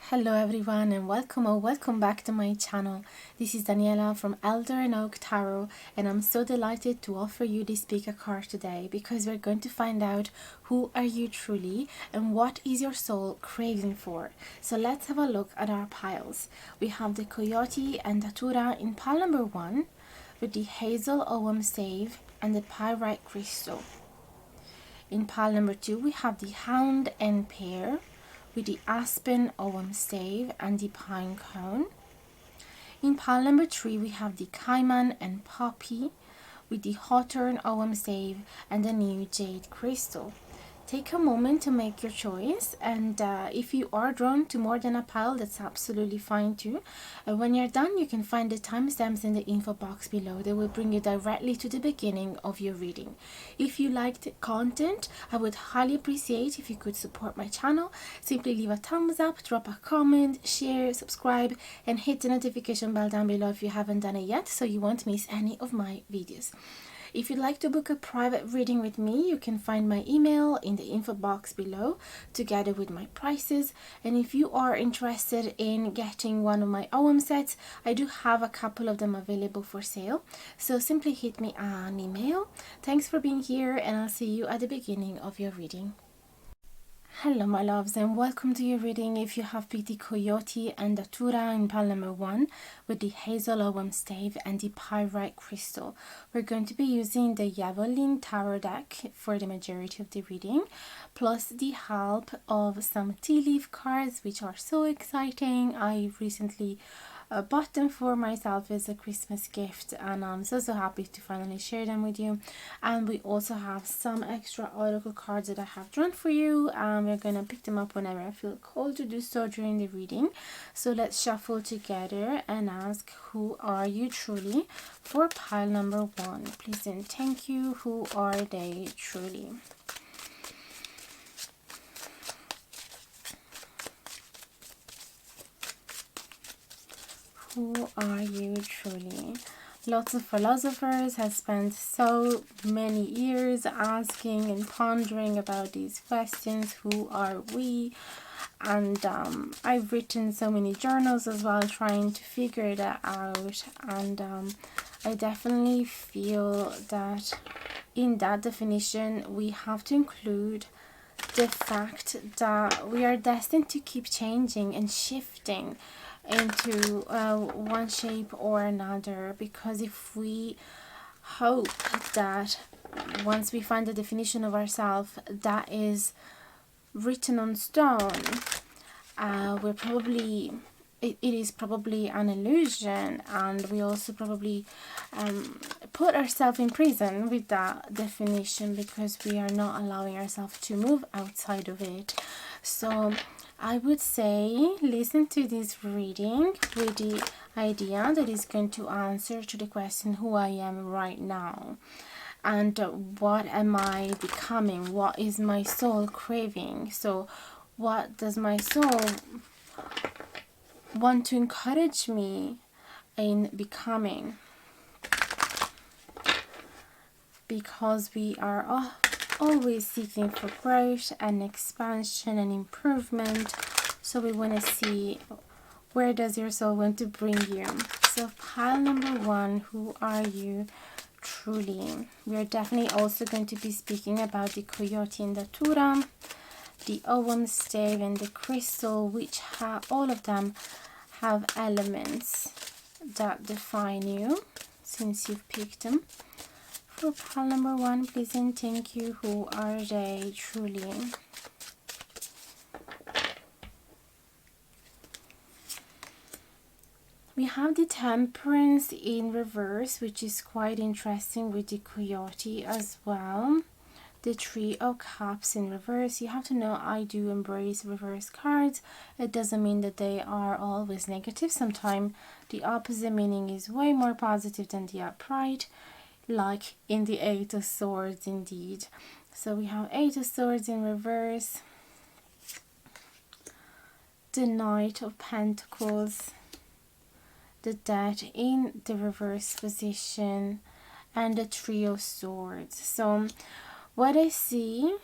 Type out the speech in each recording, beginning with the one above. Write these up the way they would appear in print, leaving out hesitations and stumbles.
Hello everyone and welcome or welcome back to my channel. This is Daniela from Elder and Oak Tarot, and I'm so delighted to offer you this speaker card today because we're going to find out who are you truly and what is your soul craving for. So let's have a look at our piles. We have the Coyote and Datura in pile number 1 with the Hazel Ogham Stave and the Pyrite Crystal. In pile number 2 we have the Hound and Pear with the Aspen Ogham Stave and the Pine Cone. In pile number 3 we have the Caiman and Poppy with the Hawthorn Ogham Stave and the new Jade Crystal. Take a moment to make your choice, and if you are drawn to more than a pile, that's absolutely fine too. When you're done, you can find the timestamps in the info box below. They will bring you directly to the beginning of your reading. If you liked the content, I would highly appreciate if you could support my channel. Simply leave a thumbs up, drop a comment, share, subscribe, and hit the notification bell down below if you haven't done it yet, so you won't miss any of my videos. If you'd like to book a private reading with me, you can find my email in the info box below together with my prices. And if you are interested in getting one of my Ogham sets, I do have a couple of them available for sale. So simply hit me an email. Thanks for being here, and I'll see you at the beginning of your reading. Hello my loves, and welcome to your reading. If you have picked the Coyote and Datura in pile number 1 with the Hazel Ogham Stave and the Pyrite Crystal, we're going to be using the Javelin Tarot deck for the majority of the reading, plus the help of some tea leaf cards, which are so exciting. I recently bought them for myself as a Christmas gift, and I'm so happy to finally share them with you. And we also have some extra oracle cards that I have drawn for you, and we're gonna pick them up whenever I feel called to do so during the reading. So let's shuffle together and ask, who are you truly, for pile number 1. Please and thank you. Who are they truly? Who are you truly? Lots of philosophers have spent so many years asking and pondering about these questions. Who are we? And I've written so many journals as well trying to figure that out. And I definitely feel that in that definition we have to include the fact that we are destined to keep changing and shifting into one shape or another, because if we hope that once we find the definition of ourselves that is written on stone, we're probably it is probably an illusion, and we also probably put ourselves in prison with that definition because we are not allowing ourselves to move outside of it. So I would say listen to this reading with the idea that is going to answer to the question who I am right now, and what am I becoming, what is my soul craving. So what does my soul want to encourage me in becoming, because we are always seeking for growth and expansion and improvement. So we want to see, where does your soul want to bring you? So pile number 1, who are you truly? We are definitely also going to be speaking about the Coyote and the Datura, the Ogham Stave and the Crystal, which all of them have elements that define you since you've picked them. For pile number 1, please and thank you. Who are they truly? We have the Temperance in reverse, which is quite interesting with the Coyote as well. The Three of Cups in reverse. You have to know I do embrace reverse cards. It doesn't mean that they are always negative. Sometimes the opposite meaning is way more positive than the upright, like in the Eight of Swords indeed. So we have Eight of Swords in reverse, the Knight of Pentacles, the Death in the reverse position, and the Three of Swords. So what I see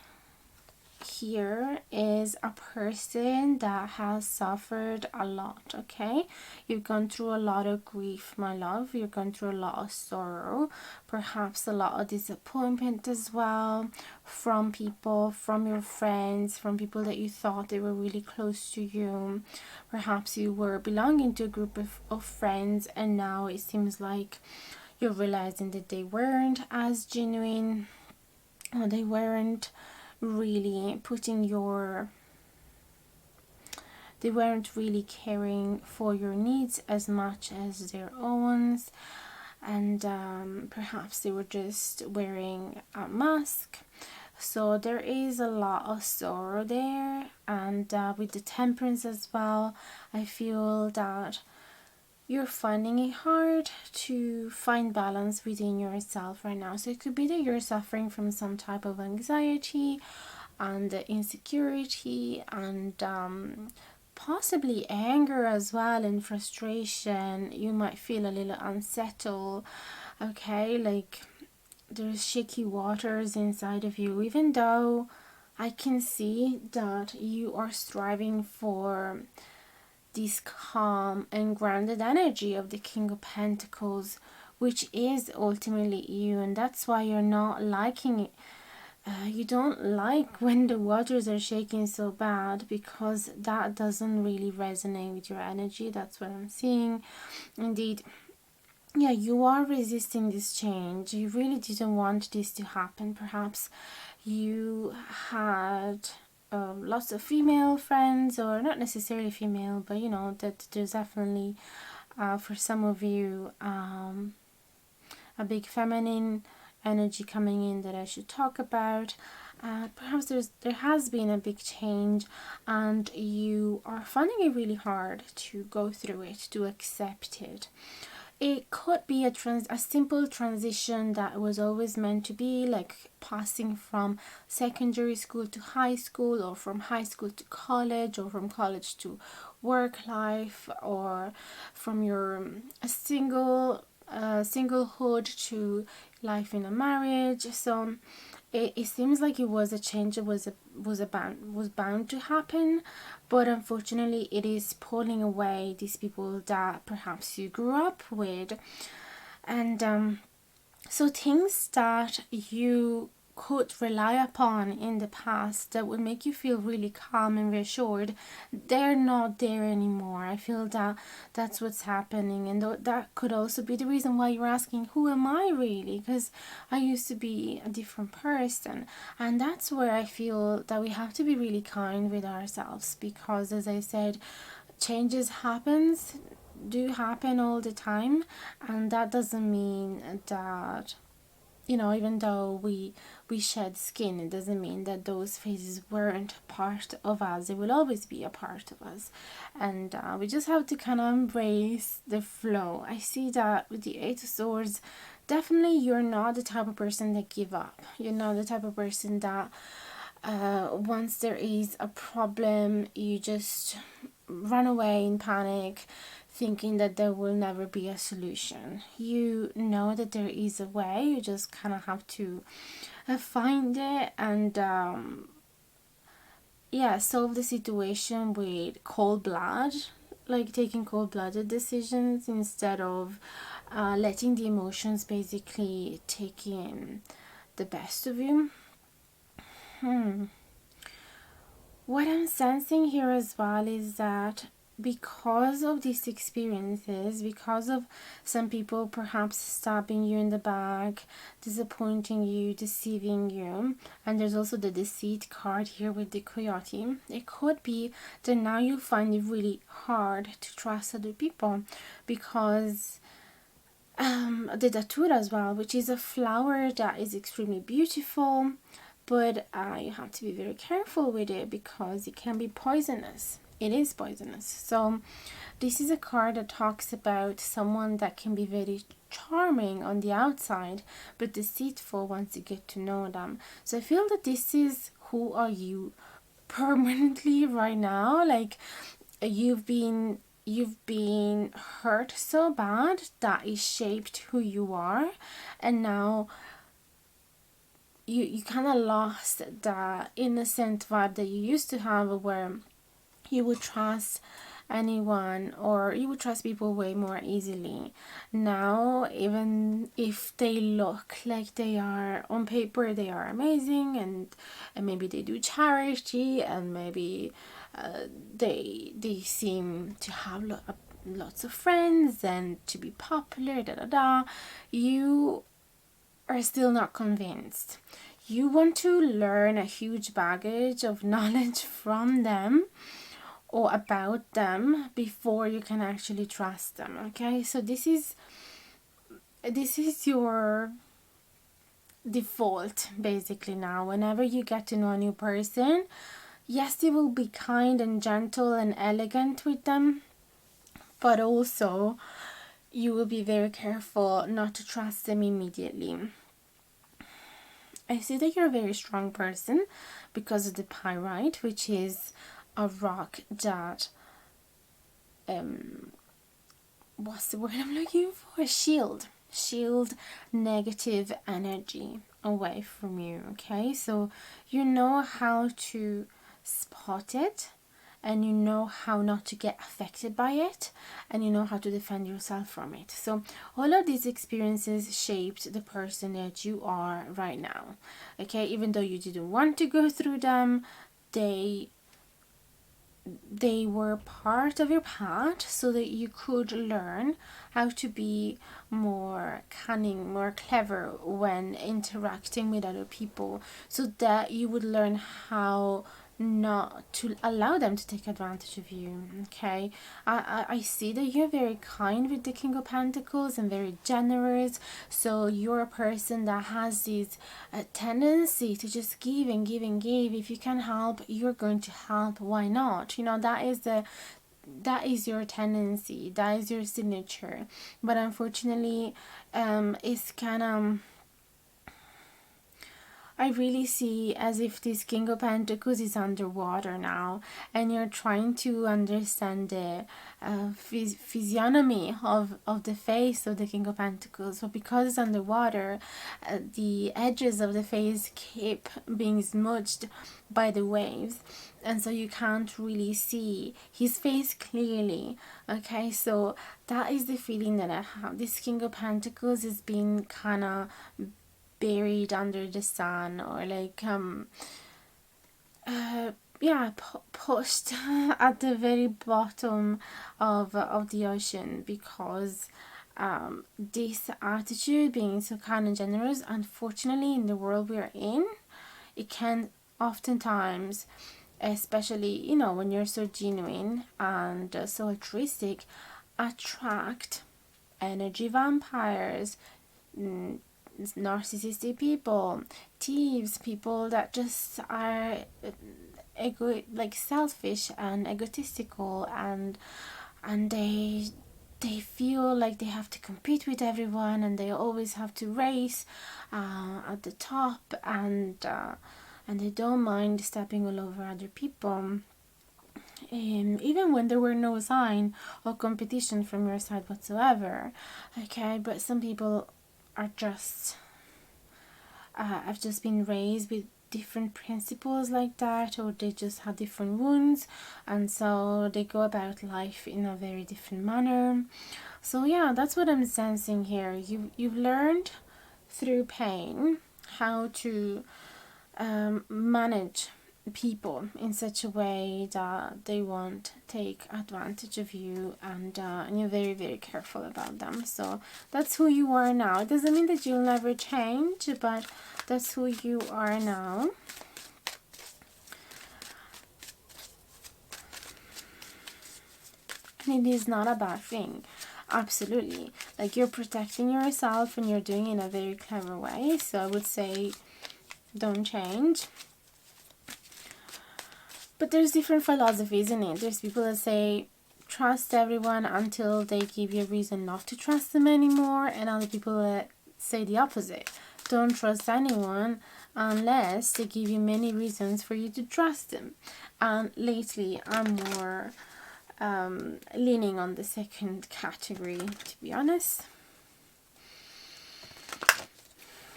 here is a person that has suffered a lot. Okay, you've gone through a lot of grief, my love. You've gone through a lot of sorrow, perhaps a lot of disappointment as well, from people, from your friends, from people that you thought they were really close to you. Perhaps you were belonging to a group of friends, and now it seems like you're realizing that they weren't as genuine, or they weren't really they weren't really caring for your needs as much as their own, and perhaps they were just wearing a mask. So there is a lot of sorrow there, and with the temperance as well, I feel that you're finding it hard to find balance within yourself right now. So it could be that you're suffering from some type of anxiety and insecurity, and possibly anger as well, and frustration. You might feel a little unsettled. Okay, like there's shaky waters inside of you, even though I can see that you are striving for this calm and grounded energy of the King of Pentacles, which is ultimately you, and that's why you're not liking it. You don't like when the waters are shaking so bad, because that doesn't really resonate with your energy. That's what I'm seeing. Indeed, yeah, you are resisting this change. You really didn't want this to happen. Perhaps you had lots of female friends, or not necessarily female, but you know that there's definitely for some of you a big feminine energy coming in that I should talk about. Perhaps there has been a big change, and you are finding it really hard to go through it, to accept it. It could be a simple transition that was always meant to be, like passing from secondary school to high school, or from high school to college, or from college to work life, or from your singlehood to life in a marriage. So it seems like it was a change that was bound to happen, but unfortunately it is pulling away these people that perhaps you grew up with. And so things that you could rely upon in the past that would make you feel really calm and reassured, they're not there anymore. I feel that that's what's happening, and that could also be the reason why you're asking, who am I really? Because I used to be a different person. And that's where I feel that we have to be really kind with ourselves, because as I said, changes do happen all the time, and that doesn't mean that, you know, even though we shed skin, it doesn't mean that those phases weren't part of us. They will always be a part of us, and we just have to kind of embrace the flow. I see that with the Eight of Swords, definitely you're not the type of person that give up. You're not the type of person that once there is a problem, you just run away in panic, thinking that there will never be a solution. You know that there is a way, you just kind of have to find it, and solve the situation with cold blood, like taking cold-blooded decisions instead of letting the emotions basically take in the best of you. What I'm sensing here as well is that because of these experiences, because of some people perhaps stabbing you in the back, disappointing you, deceiving you, and there's also the deceit card here with the Coyote, it could be that now you find it really hard to trust other people, because the Datura as well, which is a flower that is extremely beautiful, but you have to be very careful with it because it can be poisonous. It is poisonous. So this is a card that talks about someone that can be very charming on the outside but deceitful once you get to know them. So I feel that this is who are you permanently right now. Like you've been hurt so bad that it shaped who you are, and now you kind of lost that innocent vibe that you used to have, where you would trust anyone, or you would trust people way more easily. Now, even if they look like they are on paper, they are amazing, and maybe they do charity, and maybe they seem to have lots of friends and to be popular, you are still not convinced. You want to learn a huge baggage of knowledge from them or about them before you can actually trust them. Okay, so this is your default basically. Now, whenever you get to know a new person, yes, you will be kind and gentle and elegant with them, but also you will be very careful not to trust them immediately. I see that you're a very strong person because of the pyrite, which is a rock that what's the word I'm looking for? Shield negative energy away from you. Okay, so you know how to spot it, and you know how not to get affected by it, and you know how to defend yourself from it. So all of these experiences shaped the person that you are right now. Okay, even though you didn't want to go through them, they were part of your path so that you could learn how to be more cunning, more clever when interacting with other people, so that you would learn how not to allow them to take advantage of you. Okay, I see that you're very kind with the King of Pentacles and very generous, so you're a person that has this tendency to just give and give and give. If you can help, you're going to help. Why not? You know, that is your tendency, that is your signature. But unfortunately, it's kind of, I really see as if this King of Pentacles is underwater now, and you're trying to understand the physiognomy of the face of the King of Pentacles. So because it's underwater, the edges of the face keep being smudged by the waves, and so you can't really see his face clearly. Okay, so that is the feeling that I have. This King of Pentacles is being kind of buried under the sun, or like pushed at the very bottom of the ocean, because this attitude, being so kind and generous, unfortunately in the world we're in, it can oftentimes, especially when you're so genuine and so altruistic, attract energy vampires, narcissistic people, thieves, people that just are selfish and egotistical, and they feel like they have to compete with everyone, and they always have to race at the top, and they don't mind stepping all over other people, even when there were no sign of competition from your side whatsoever. Okay, but some people are just have just been raised with different principles like that, or they just had different wounds, and so they go about life in a very different manner. So yeah, that's what I'm sensing here. You've learned through pain how to manage people in such a way that they won't take advantage of you, and you're very, very careful about them. So that's who you are now. It doesn't mean that you'll never change, but that's who you are now. And it is not a bad thing. Absolutely. Like, you're protecting yourself and you're doing it in a very clever way. So I would say don't change. But there's different philosophies in it. There's people that say trust everyone until they give you a reason not to trust them anymore, and other people that say the opposite. Don't trust anyone unless they give you many reasons for you to trust them. And lately, I'm more leaning on the second category, to be honest.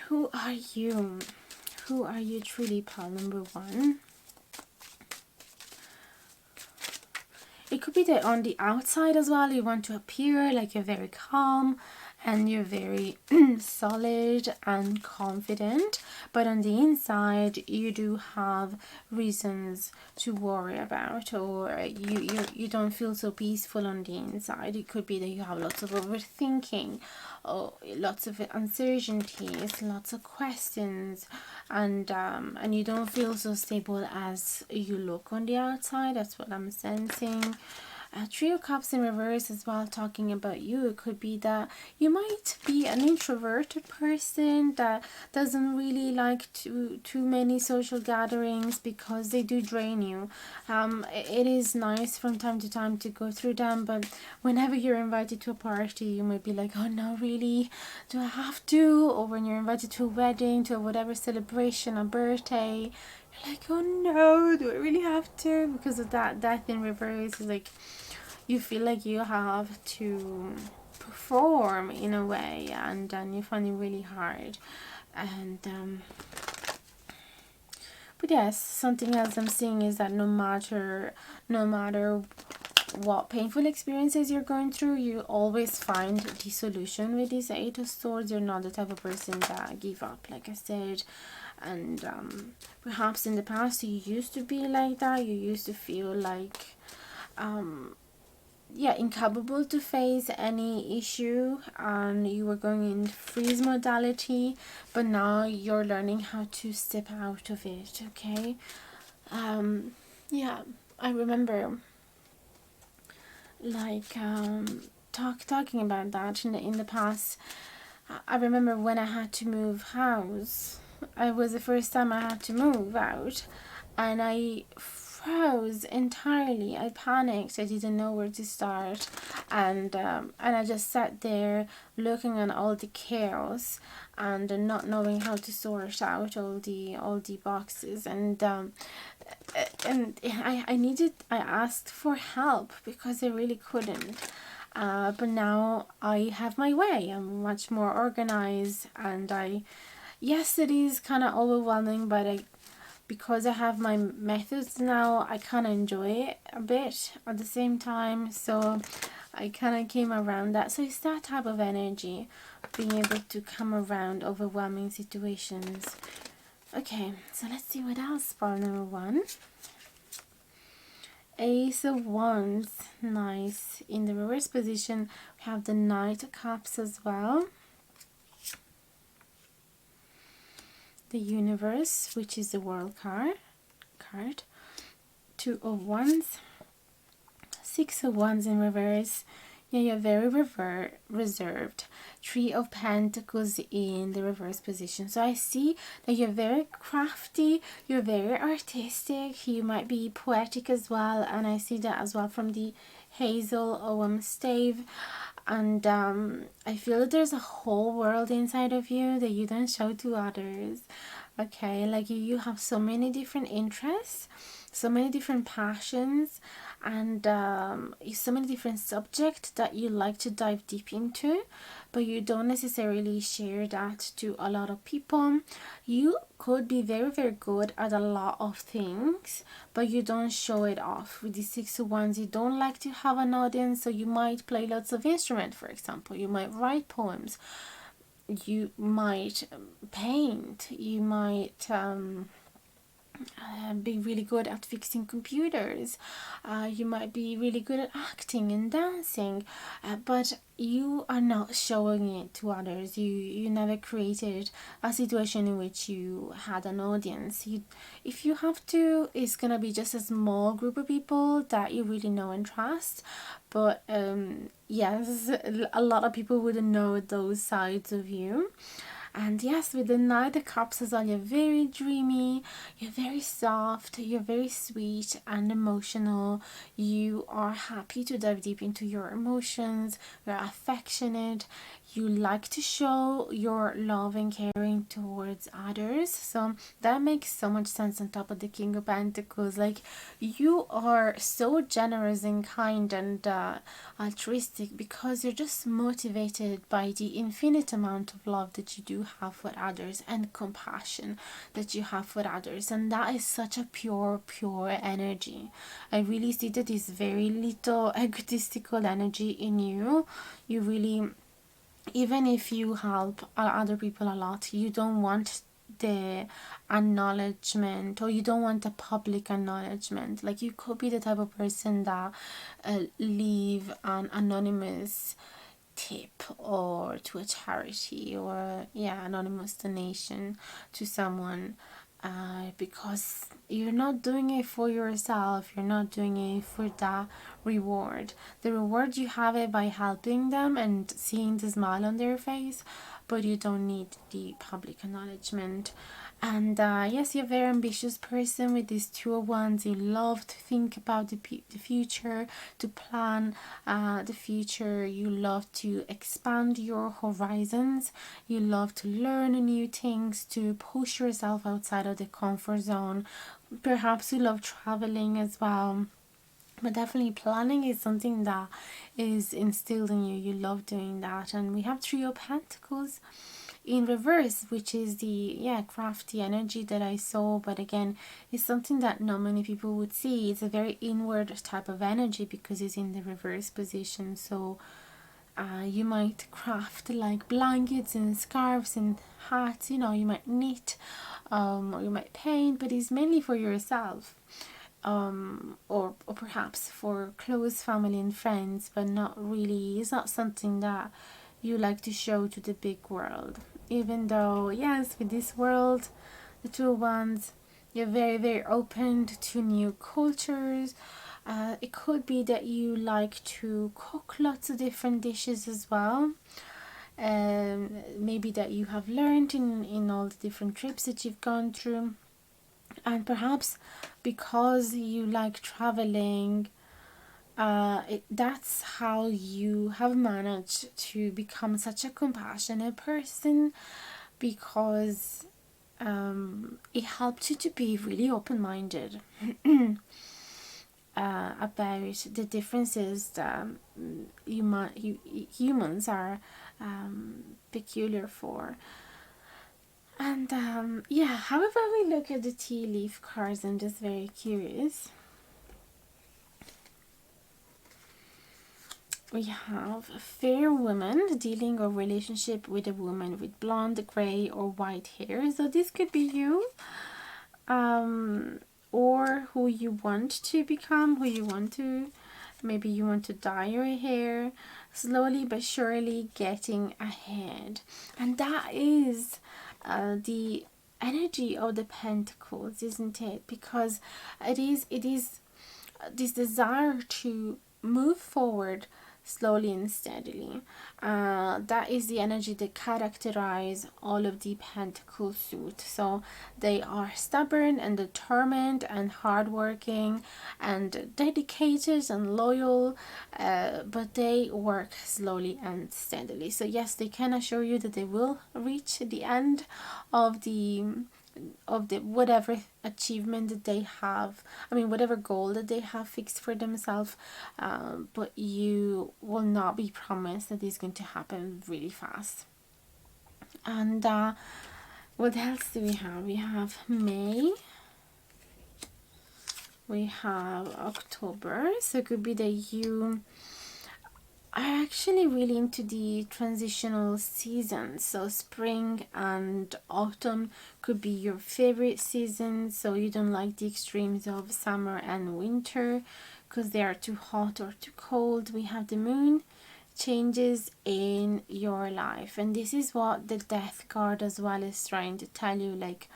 Who are you? Who are you truly, pile number 1? It could be that on the outside as well, you want to appear like you're very calm and you're very solid and confident, but on the inside you do have reasons to worry about, or you don't feel so peaceful on the inside. It could be that you have lots of overthinking, or lots of uncertainties, lots of questions, and you don't feel so stable as you look on the outside. That's what I'm sensing. Three of Cups in reverse as well, talking about you. It could be that you might be an introverted person that doesn't really like too many social gatherings because they do drain you. It is nice from time to time to go through them, but whenever you're invited to a party, you might be like, oh no, really? Do I have to? Or when you're invited to a wedding, to a whatever celebration, a birthday, you're like, oh no, do I really have to? Because of that death in reverse is like, you feel like you have to perform in a way, and you find it really hard. And but yes, something else I'm seeing is that no matter what painful experiences you're going through, you always find the solution with this Eight of Swords. You're not the type of person that give up, like I said. And perhaps in the past you used to be like that. You used to feel like incapable to face any issue, and you were going in freeze modality, but now you're learning how to step out of it. Okay. I remember like talking about that in the past. I remember when I had to move house. It was the first time I had to move out, and I froze entirely. I panicked. I didn't know where to start, and I just sat there looking at all the chaos and not knowing how to sort out all the boxes, and I asked for help because I really couldn't. But now I have my way. I'm much more organized, and yes, it is kind of overwhelming, but because I have my methods now, I kind of enjoy it a bit at the same time. So I kind of came around that. So it's that type of energy, being able to come around overwhelming situations. Okay, so let's see what else. Pile number 1. Ace of Wands, nice. In the reverse position, we have the Knight of Cups as well. The Universe, which is the World card. 2 of Wands. 6 of Wands in reverse. Yeah, you're very reserved. 3 of Pentacles in the reverse position. So I see that you're very crafty, you're very artistic, you might be poetic as well, and I see that as well from the Hazel stave. And I feel that there's a whole world inside of you that you don't show to others. Okay, like you have so many different interests, so many different passions, and so many different subjects that you like to dive deep into, but you don't necessarily share that to a lot of people. You could be very, very good at a lot of things, but you don't show it off. With the 6 of Wands, you don't like to have an audience, so you might play lots of instruments, for example. You might write poems. You might paint. You might be really good at fixing computers. You might be really good at acting and dancing, but you are not showing it to others. You never created a situation in which you had an audience. If you have to, it's gonna be just a small group of people that you really know and trust, but yes, a lot of people wouldn't know those sides of you. And yes, with the Knight of Cups as well, you're very dreamy, you're very soft, you're very sweet and emotional. You are happy to dive deep into your emotions, you're affectionate, you like to show your love and caring towards others. So that makes so much sense on top of the King of Pentacles. Like, you are so generous and kind and altruistic because you're just motivated by the infinite amount of love that you do you have for others and compassion that you have for others. And that is such a pure energy. I really see that there's very little egotistical energy in you. You really, even if you help other people a lot, you don't want the acknowledgement, or you don't want the public acknowledgement. Like, you could be the type of person that leave an anonymous tip or to a charity, or anonymous donation to someone, because you're not doing it for yourself, you're not doing it for that reward. The reward, you have it by helping them and seeing the smile on their face, but you don't need the public acknowledgement. And yes, you're a very ambitious person with these 2 of Wands. You love to think about the future, to plan the future. You love to expand your horizons. You love to learn new things, to push yourself outside of the comfort zone. Perhaps you love traveling as well. But definitely planning is something that is instilled in you. You love doing that. And we have 3 of Pentacles in reverse, which is the crafty energy that I saw, but again, it's something that not many people would see. It's a very inward type of energy because it's in the reverse position. So you might craft like blankets and scarves and hats, you might knit, or you might paint, but it's mainly for yourself, or perhaps for close family and friends, but not really, it's not something that you like to show to the big world. Even though, yes, with this world, the 2 of Wands, you're very open to new cultures. It could be that you like to cook lots of different dishes as well. Maybe that you have learned in all the different trips that you've gone through. And perhaps because you like traveling, that's how you have managed to become such a compassionate person, because it helped you to be really open-minded about the differences that humans are peculiar for. And however we look at the tea leaf cards, I'm just very curious. We have a fair woman dealing a relationship with a woman with blonde, grey or white hair. So this could be you, or who you want to become, maybe you want to dye your hair, slowly but surely getting ahead. And that is the energy of the Pentacles, isn't it? Because it is this desire to move forward slowly and steadily. That is the energy that characterize all of the Pentacle suit. So they are stubborn and determined and hardworking and dedicated and loyal, but they work slowly and steadily. So yes, they can assure you that they will reach the end of the whatever achievement that they have, whatever goal that they have fixed for themselves, but you will not be promised that it's going to happen really fast. And what else do we have? We have May, we have October. So it could be that you are actually really into the transitional seasons. So spring and autumn could be your favorite season. So you don't like the extremes of summer and winter because they are too hot or too cold. We have the moon changes in your life, and this is what the Death card as well is trying to tell you. Like,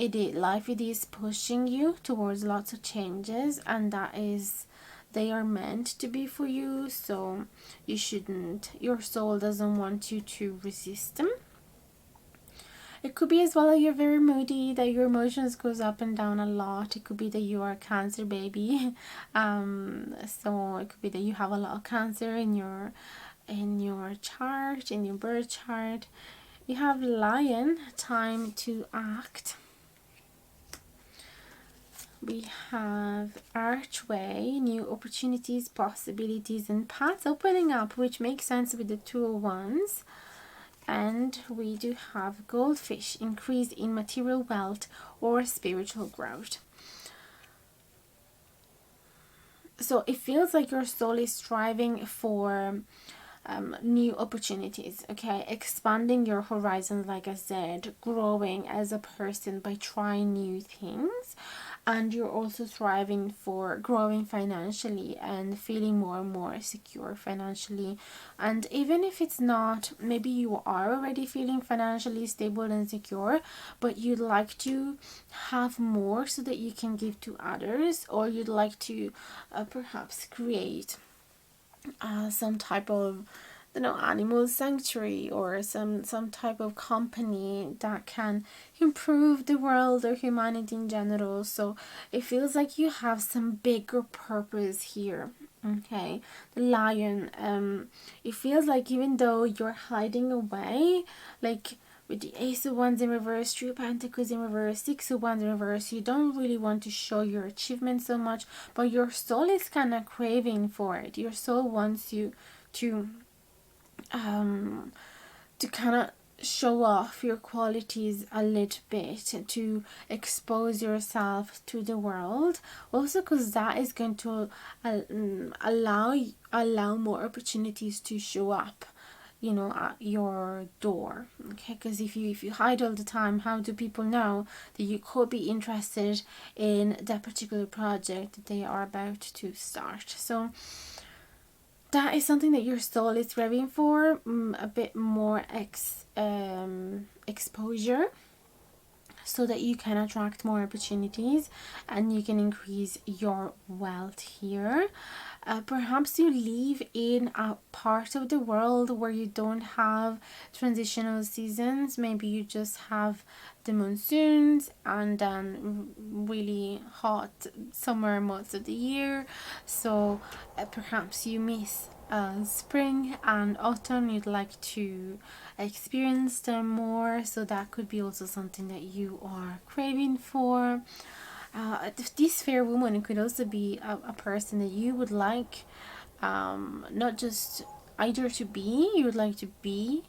life is pushing you towards lots of changes, and that is, they are meant to be for you. So you shouldn't, your soul doesn't want you to resist them. It could be as well that you're very moody, that your emotions goes up and down a lot. It could be that you are a Cancer baby. So it could be that you have a lot of Cancer in your chart, in your birth chart. You have Lion, time to act. We have Archway, new opportunities, possibilities and paths opening up, which makes sense with the 2 of Wands. And we do have goldfish, increase in material wealth or spiritual growth. So it feels like your soul is striving for new opportunities, okay, expanding your horizons, like I said, growing as a person by trying new things. And you're also striving for growing financially and feeling more and more secure financially. And even if it's not, maybe you are already feeling financially stable and secure, but you'd like to have more so that you can give to others, or you'd like to perhaps create some type of, you know, animal sanctuary, or some type of company that can improve the world or humanity in general. So it feels like you have some bigger purpose here. Okay, the lion, it feels like even though you're hiding away, like with the Ace of Wands in reverse, Three of Pentacles in reverse, Six of Wands in reverse, you don't really want to show your achievements so much, but your soul is kind of craving for it. Your soul wants you to kind of show off your qualities a little bit, to expose yourself to the world, also because that is going to allow more opportunities to show up, you know, at your door. Okay, because if you hide all the time, how do people know that you could be interested in that particular project that they are about to start? So that is something that your soul is craving for, a bit more exposure, so that you can attract more opportunities and you can increase your wealth here. Perhaps you live in a part of the world where you don't have transitional seasons. Maybe you just have the monsoons and then really hot summer months of the year. So perhaps you miss spring and autumn. You'd like to experience them more. So that could be also something that you are craving for. This fair woman could also be a person that you would like, not just either to be, you would like to be,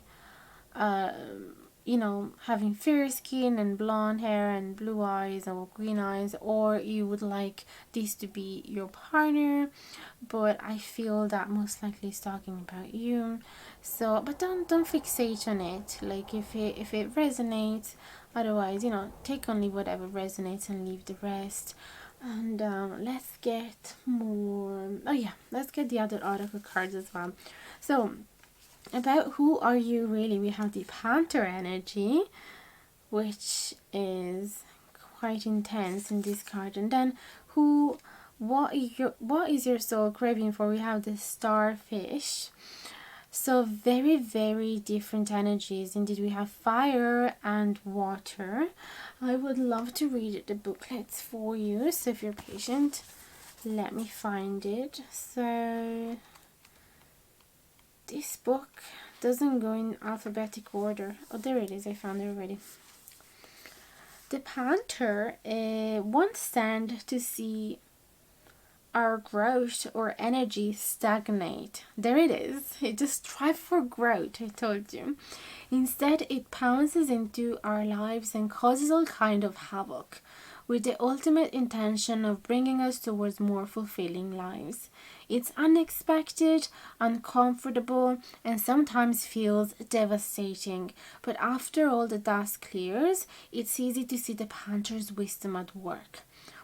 uh, you know, having fair skin and blonde hair and blue eyes or green eyes, or you would like this to be your partner, but I feel that most likely is talking about you. So, but don't fixate on it. Like if it resonates, otherwise, you know, take only whatever resonates and leave the rest. And let's get more. Oh yeah, let's get the other oracle cards as well. So about who are you really, we have the Panther energy, which is quite intense in this card. And then what is your soul craving for? We have the Starfish. So very, very different energies. Indeed, we have fire and water. I would love to read the booklets for you, so if you're patient, let me find it. So this book doesn't go in alphabetic order. Oh, there it is. I found it already. The Panther won't stand to see our growth or energy stagnate. There it is. It just strives for growth, I told you. Instead, it pounces into our lives and causes all kind of havoc, with the ultimate intention of bringing us towards more fulfilling lives. It's unexpected, uncomfortable, and sometimes feels devastating, but after all the dust clears, it's easy to see the Panther's wisdom at work.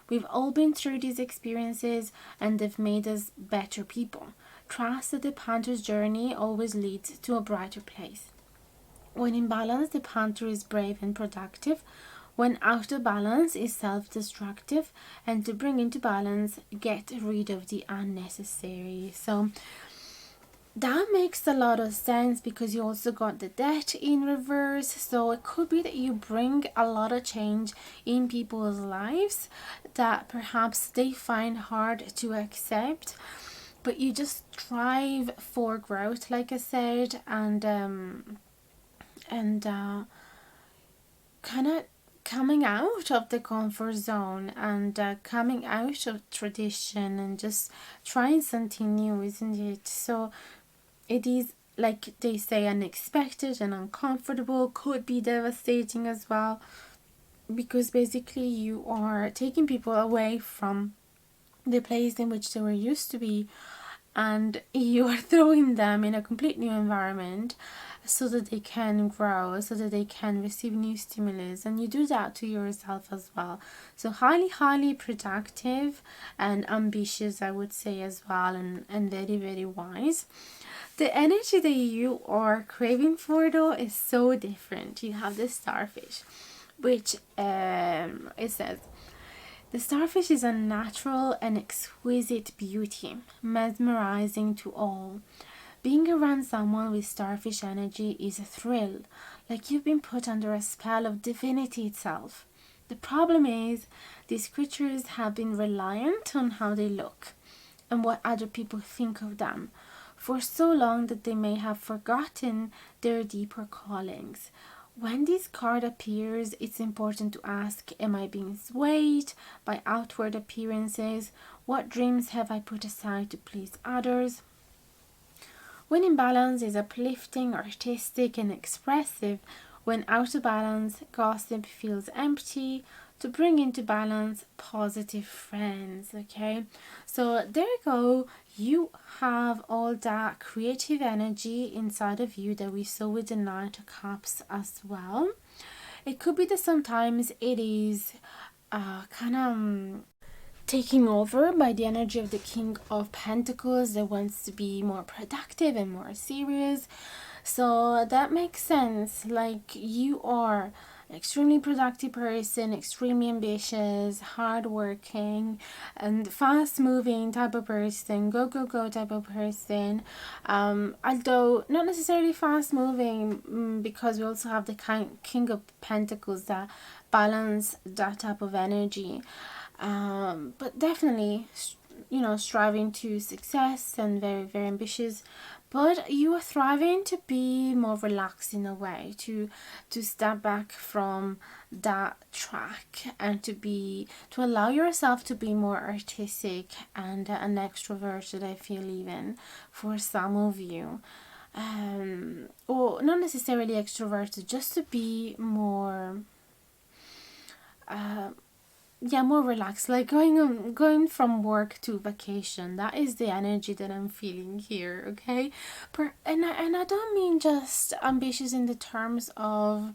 We've all been through these experiences and they've made us better people. Trust that the Panther's journey always leads to a brighter place. When in balance, the Panther is brave and productive. When out of balance, is self-destructive. And to bring into balance, get rid of the unnecessary. So that makes a lot of sense, because you also got the Death in reverse. So it could be that you bring a lot of change in people's lives that perhaps they find hard to accept, but you just strive for growth, like I said, and kind of coming out of the comfort zone and coming out of tradition and just trying something new, isn't it? So it is like they say, unexpected and uncomfortable, could be devastating as well, because basically you are taking people away from the place in which they were used to be, and you are throwing them in a complete new environment so that they can grow, so that they can receive new stimulus, and you do that to yourself as well. So highly productive and ambitious, I would say, as well, and very wise. The energy that you are craving for, though, is so different. You have the starfish, which it says, the starfish is a natural and exquisite beauty, mesmerizing to all. Being around someone with starfish energy is a thrill, like you've been put under a spell of divinity itself. The problem is, these creatures have been reliant on how they look and what other people think of them for so long that they may have forgotten their deeper callings. When this card appears, it's important to ask, am I being swayed by outward appearances? What dreams have I put aside to please others? When in balance is uplifting, artistic, and expressive. When out of balance, gossip feels empty. To bring into balance, positive friends. Okay, so there you go. You have all that creative energy inside of you that we saw with the Knight of Cups as well. It could be that sometimes it is kind of taking over by the energy of the King of Pentacles that wants to be more productive and more serious. So that makes sense. Like, you are an extremely productive person, extremely ambitious, hardworking, and fast moving type of person, go type of person. Although not necessarily fast moving, because we also have the King of Pentacles that balance that type of energy. But definitely, striving to success and very ambitious. But you are thriving to be more relaxed in a way, to step back from that track and to allow yourself to be more artistic and an extroverted, I feel, even for some of you. Or not necessarily extroverted, just to be more more relaxed, like going from work to vacation. That is the energy that I'm feeling here. Okay, and I don't mean just ambitious in the terms of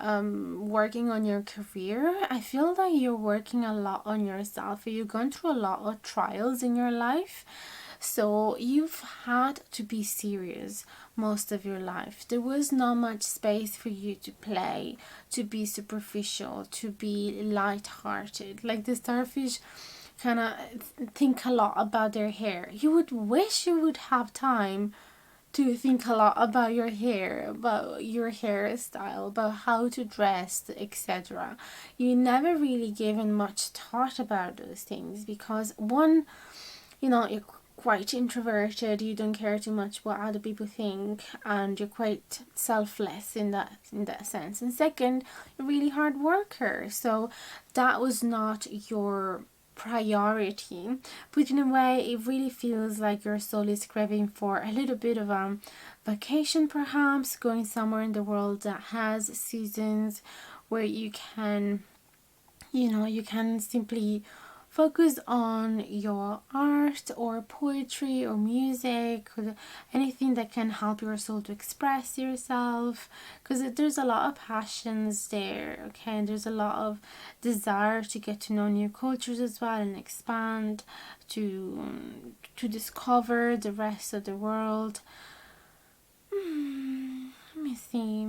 working on your career. I feel that you're working a lot on yourself. You've gone through a lot of trials in your life, so you've had to be serious most of your life. There was not much space for you to play, to be superficial, to be light-hearted. Like the starfish kind of think a lot about their hair. You would wish you would have time to think a lot about your hair, about your hairstyle, about how to dress, etc. You never really given much thought about those things because, one, you're quite introverted, you don't care too much what other people think, and you're quite selfless in that sense. And second, you're a really hard worker, so that was not your priority. But in a way, it really feels like your soul is craving for a little bit of a vacation, perhaps going somewhere in the world that has seasons where you can simply focus on your art or poetry or music or anything that can help your soul to express yourself, because there's a lot of passions there, okay, and there's a lot of desire to get to know new cultures as well and expand, to discover the rest of the world. Let me see.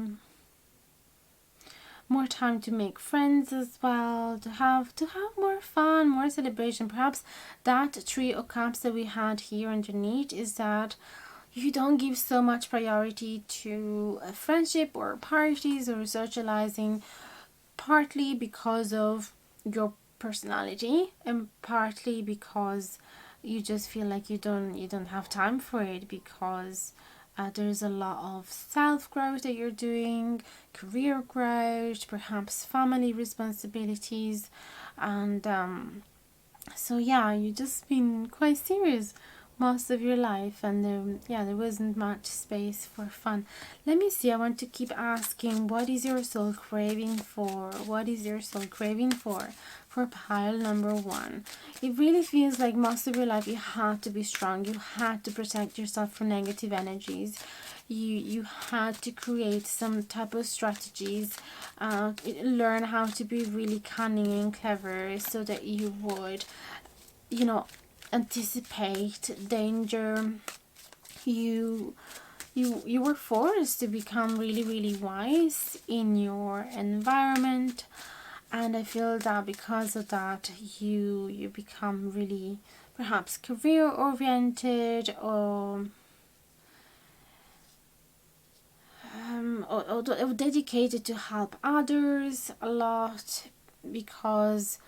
More time to make friends as well, to have more fun, more celebration. Perhaps that Three of Cups that we had here underneath is that you don't give so much priority to a friendship or parties or socializing, partly because of your personality and partly because you just feel like you don't have time for it, because there's a lot of self-growth that you're doing, career growth, perhaps family responsibilities, and so yeah, you've just been quite serious most of your life, and there wasn't much space for fun. Let me see, I want to keep asking, what is your soul craving for? What is your soul craving for pile number one? It really feels like most of your life you had to be strong, you had to protect yourself from negative energies, you had to create some type of strategies, learn how to be really cunning and clever so that you would, you know, anticipate danger. You were forced to become really wise in your environment, and I feel that because of that you become really perhaps career oriented, or dedicated to help others a lot, because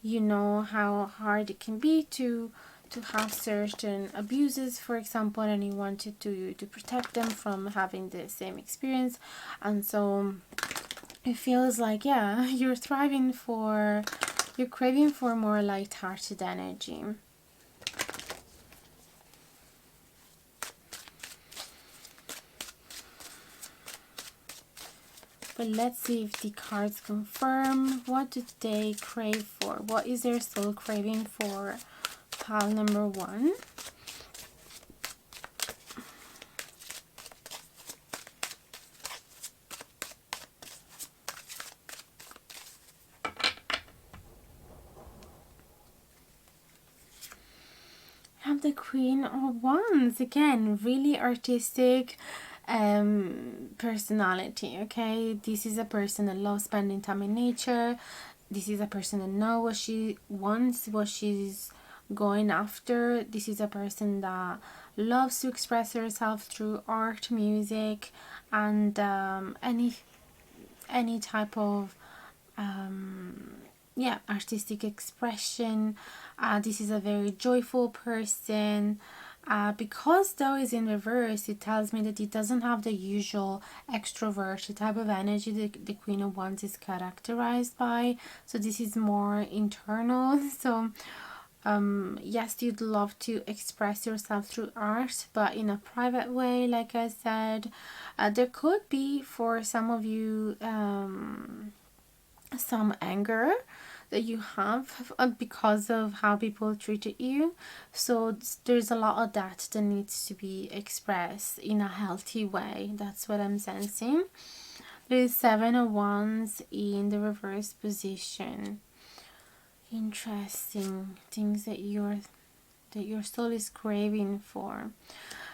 you know how hard it can be to have certain abuses, for example, and you wanted to protect them from having the same experience. And so it feels like, yeah, you're craving for more light-hearted energy. But let's see if the cards confirm. What do they crave for? What is their soul craving for? Pile number one. Have the Queen of Wands again. Really artistic personality. Okay, this is a person that loves spending time in nature. This is a person that knows what she wants, what she's going after. This is a person that loves to express herself through art, music, and any type of artistic expression. This is a very joyful person. Because though is in reverse, it tells me that it doesn't have the usual extroverted type of energy that the Queen of Wands is characterized by. So this is more internal. So yes, you'd love to express yourself through art, but in a private way, like I said. There could be, for some of you, some anger that you have because of how people treated you. So there's a lot of that needs to be expressed in a healthy way. That's what I'm sensing. There's 7 of Wands in the reverse position. Interesting things that your soul is craving for.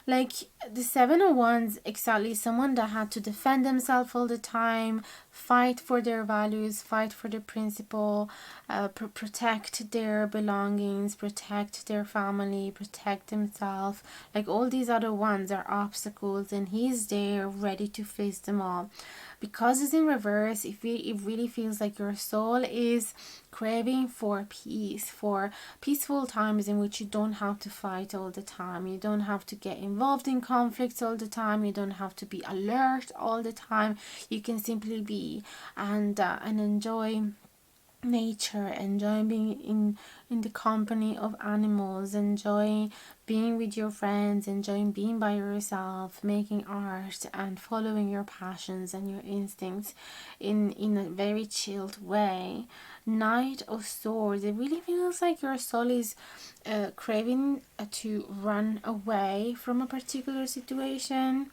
Like the 7 of Wands, exactly, someone that had to defend themselves all the time, fight for their values, fight for their principle, protect their belongings, protect their family, protect themselves. Like all these other ones are obstacles, and he's there ready to face them all. Because it's in reverse, it really feels like your soul is craving for peace, for peaceful times in which you don't have to fight all the time, you don't have to get involved in conflicts all the time, you don't have to be alert all the time. You can simply be and enjoy nature, enjoy being in the company of animals, enjoy being with your friends, enjoying being by yourself, making art, and following your passions and your instincts in a very chilled way. Knight of Swords, it really feels like your soul is craving to run away from a particular situation,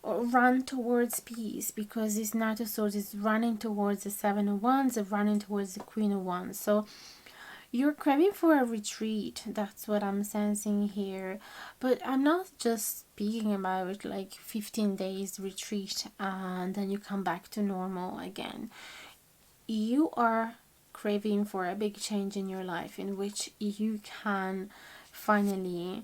or run towards peace, because this Knight of Swords is running towards the 7 of Wands and running towards the Queen of Wands. So you're craving for a retreat. That's what I'm sensing here. But I'm not just speaking about like 15 days retreat and then you come back to normal again. You are craving for a big change in your life in which you can finally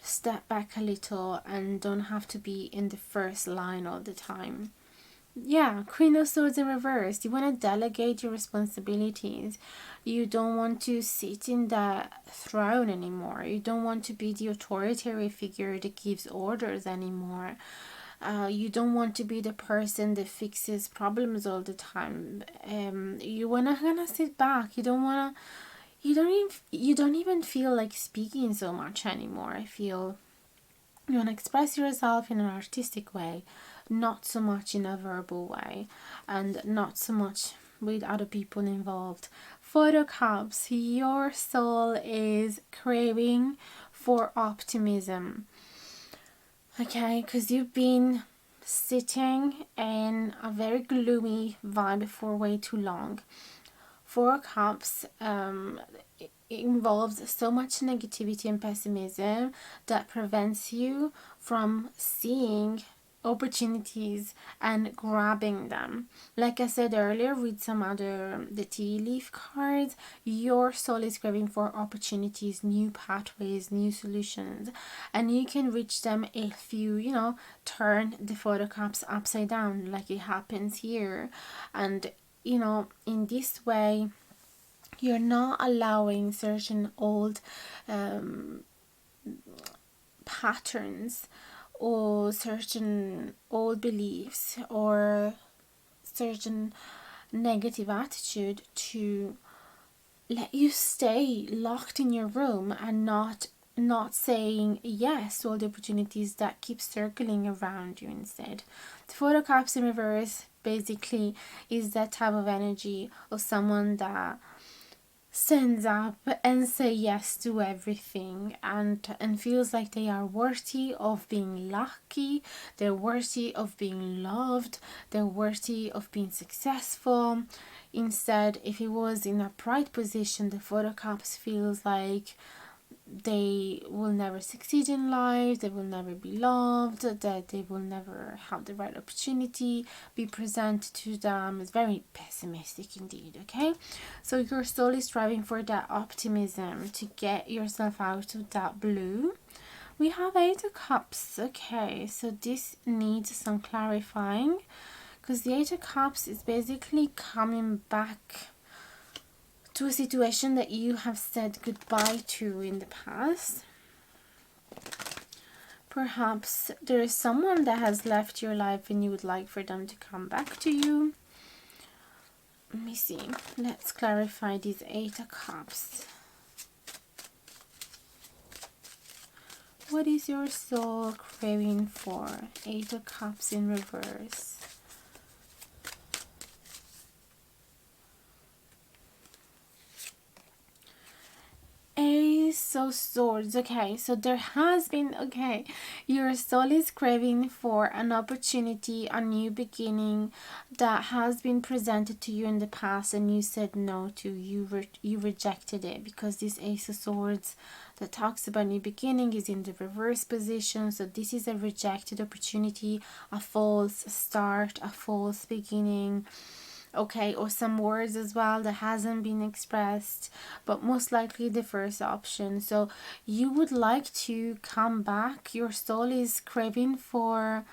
step back a little and don't have to be in the first line all the time. Yeah, Queen of Swords in reverse. You want to delegate your responsibilities. You don't want to sit in the throne anymore. You don't want to be the authoritarian figure that gives orders anymore. You don't want to be the person that fixes problems all the time. You wanna sit back. You don't wanna you don't even feel like speaking so much anymore. I feel you want to express yourself in an artistic way, not so much in a verbal way, and not so much with other people involved. Photo cups, your soul is craving for optimism. Okay, because you've been sitting in a very gloomy vibe for way too long. Four Cups it involves so much negativity and pessimism that prevents you from seeing opportunities and grabbing them. Like I said earlier, with some other the tea leaf cards, your soul is craving for opportunities, new pathways, new solutions, and you can reach them if you turn the photo cups upside down, like it happens here. And in this way, you're not allowing certain old patterns or certain old beliefs or certain negative attitude to let you stay locked in your room and not saying yes to all the opportunities that keep circling around you instead. The photo cups in reverse basically is that type of energy of someone that stands up and say yes to everything and feels like they are worthy of being lucky, they're worthy of being loved, they're worthy of being successful. Instead, if it was in a pride position, the photo cups feels like they will never succeed in life, they will never be loved, that they will never have the right opportunity be presented to them. It's very pessimistic indeed. Okay, so your soul is striving for that optimism to get yourself out of that blue. We have Eight of Cups. Okay, so this needs some clarifying, because the Eight of Cups is basically coming back to a situation that you have said goodbye to in the past. Perhaps there is someone that has left your life and you would like for them to come back to you. Let me see. Let's clarify these Eight of Cups. What is your soul craving for? Eight of Cups in reverse. Ace of Swords. Okay, so there has been, your soul is craving for an opportunity, a new beginning that has been presented to you in the past and you said no to. You rejected it, because this Ace of Swords that talks about new beginning is in the reverse position. So this is a rejected opportunity, a false start, a false beginning. Okay, or some words as well that hasn't been expressed, but most likely the first option. So you would like to come back. Your soul is craving for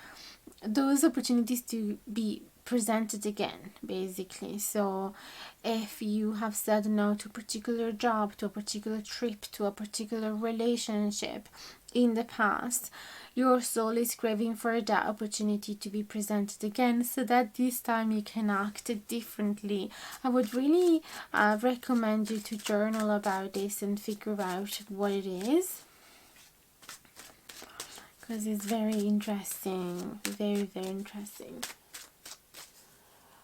those opportunities to be presented again, basically. So if you have said no to a particular job, to a particular trip, to a particular relationship in the past, your soul is craving for that opportunity to be presented again, so that this time you can act differently. I would really recommend you to journal about this and figure out what it is, because it's very interesting, very, very interesting.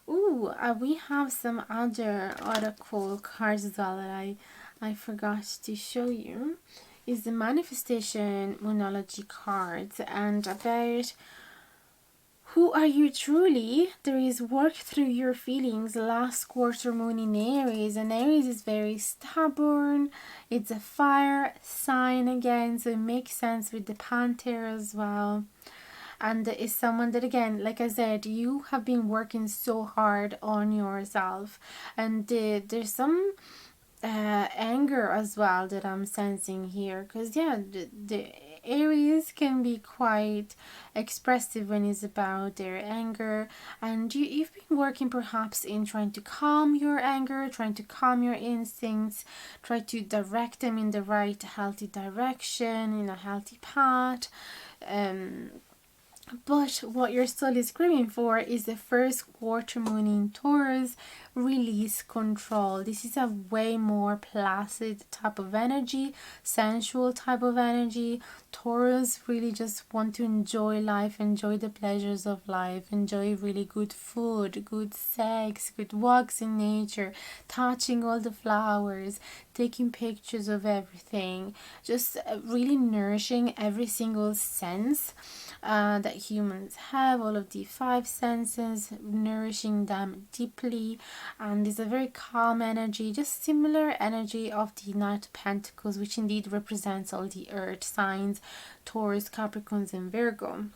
Ooh, we have some other oracle cards as well that I forgot to show you. Is the manifestation monology cards, and about who are you truly. There is work through your feelings. Last quarter moon in Aries, and Aries is very stubborn. It's a fire sign again, so it makes sense with the Panther as well. And is someone that, again, like I said, you have been working so hard on yourself, and there's some anger as well that I'm sensing here, because the Aries can be quite expressive when it's about their anger, and you've been working perhaps in trying to calm your anger, trying to calm your instincts, try to direct them in the right healthy direction, in a healthy path. But what your soul is craving for is the first quarter moon in Taurus, release control. This is a way more placid type of energy, sensual type of energy. Taurus really just want to enjoy life, enjoy the pleasures of life, enjoy really good food, good sex, good walks in nature, touching all the flowers, taking pictures of everything, just really nourishing every single sense that humans have, all of the five senses, nourishing them deeply. And it's a very calm energy, just similar energy of the Knight of Pentacles, which indeed represents all the earth signs, Taurus, Capricorns and Virgo.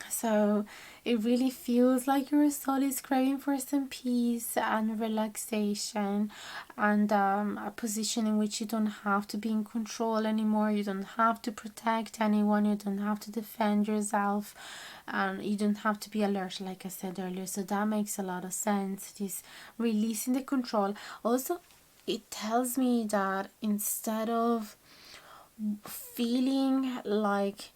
So it really feels like your soul is craving for some peace and relaxation, and a position in which you don't have to be in control anymore. You don't have to protect anyone. You don't have to defend yourself. You don't have to be alert, like I said earlier. So that makes a lot of sense. This releasing the control. Also, it tells me that instead of feeling like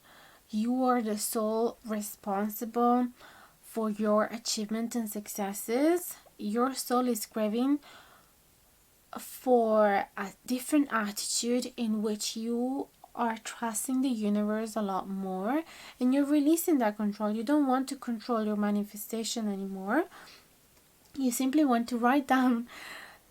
you are the sole responsible for your achievement and successes, your soul is craving for a different attitude in which you are trusting the universe a lot more, and you're releasing that control. You don't want to control your manifestation anymore. You simply want to write down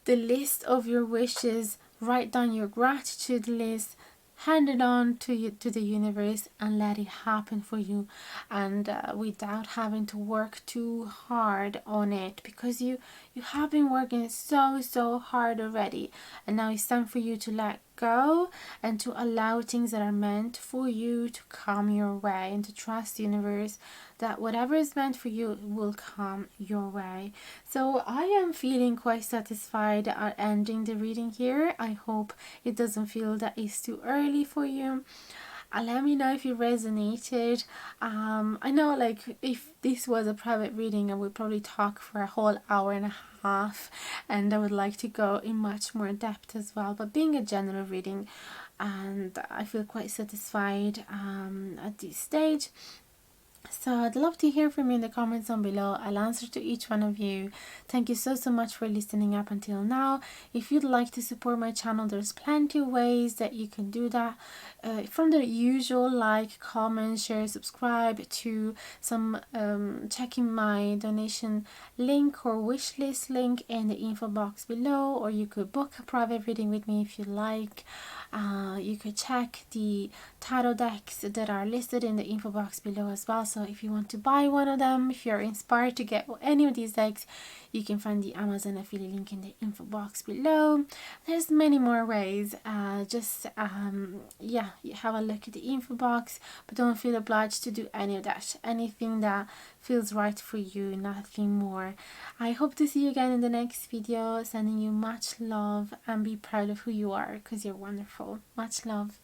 the list of your wishes, write down your gratitude list, hand it on to you, to the universe, and let it happen for you, and without having to work too hard on it, because you have been working so hard already, and now it's time for you to let go and to allow things that are meant for you to come your way, and to trust the universe that whatever is meant for you will come your way. So I am feeling quite satisfied at ending the reading here. I hope it doesn't feel that it's too early for you. Let me know if you resonated. I know, like, if this was a private reading, I would probably talk for a whole hour and a half, and I would like to go in much more depth as well. But being a general reading, and I feel quite satisfied at this stage. So I'd love to hear from you in the comments down below. I'll answer to each one of you. Thank you so much for listening up until now. If you'd like to support my channel, there's plenty of ways that you can do that. From the usual, like, comment, share, subscribe, to some checking my donation link or wish list link in the info box below, or you could book a private reading with me if you like. You could check the tarot decks that are listed in the info box below as well. So if you want to buy one of them, if you're inspired to get any of these decks, you can find the Amazon affiliate link in the info box below. There's many more ways. Yeah, you have a look at the info box, but don't feel obliged to do any of that. Anything that feels right for you, nothing more. I hope to see you again in the next video. Sending you much love, and be proud of who you are, because you're wonderful. Much love.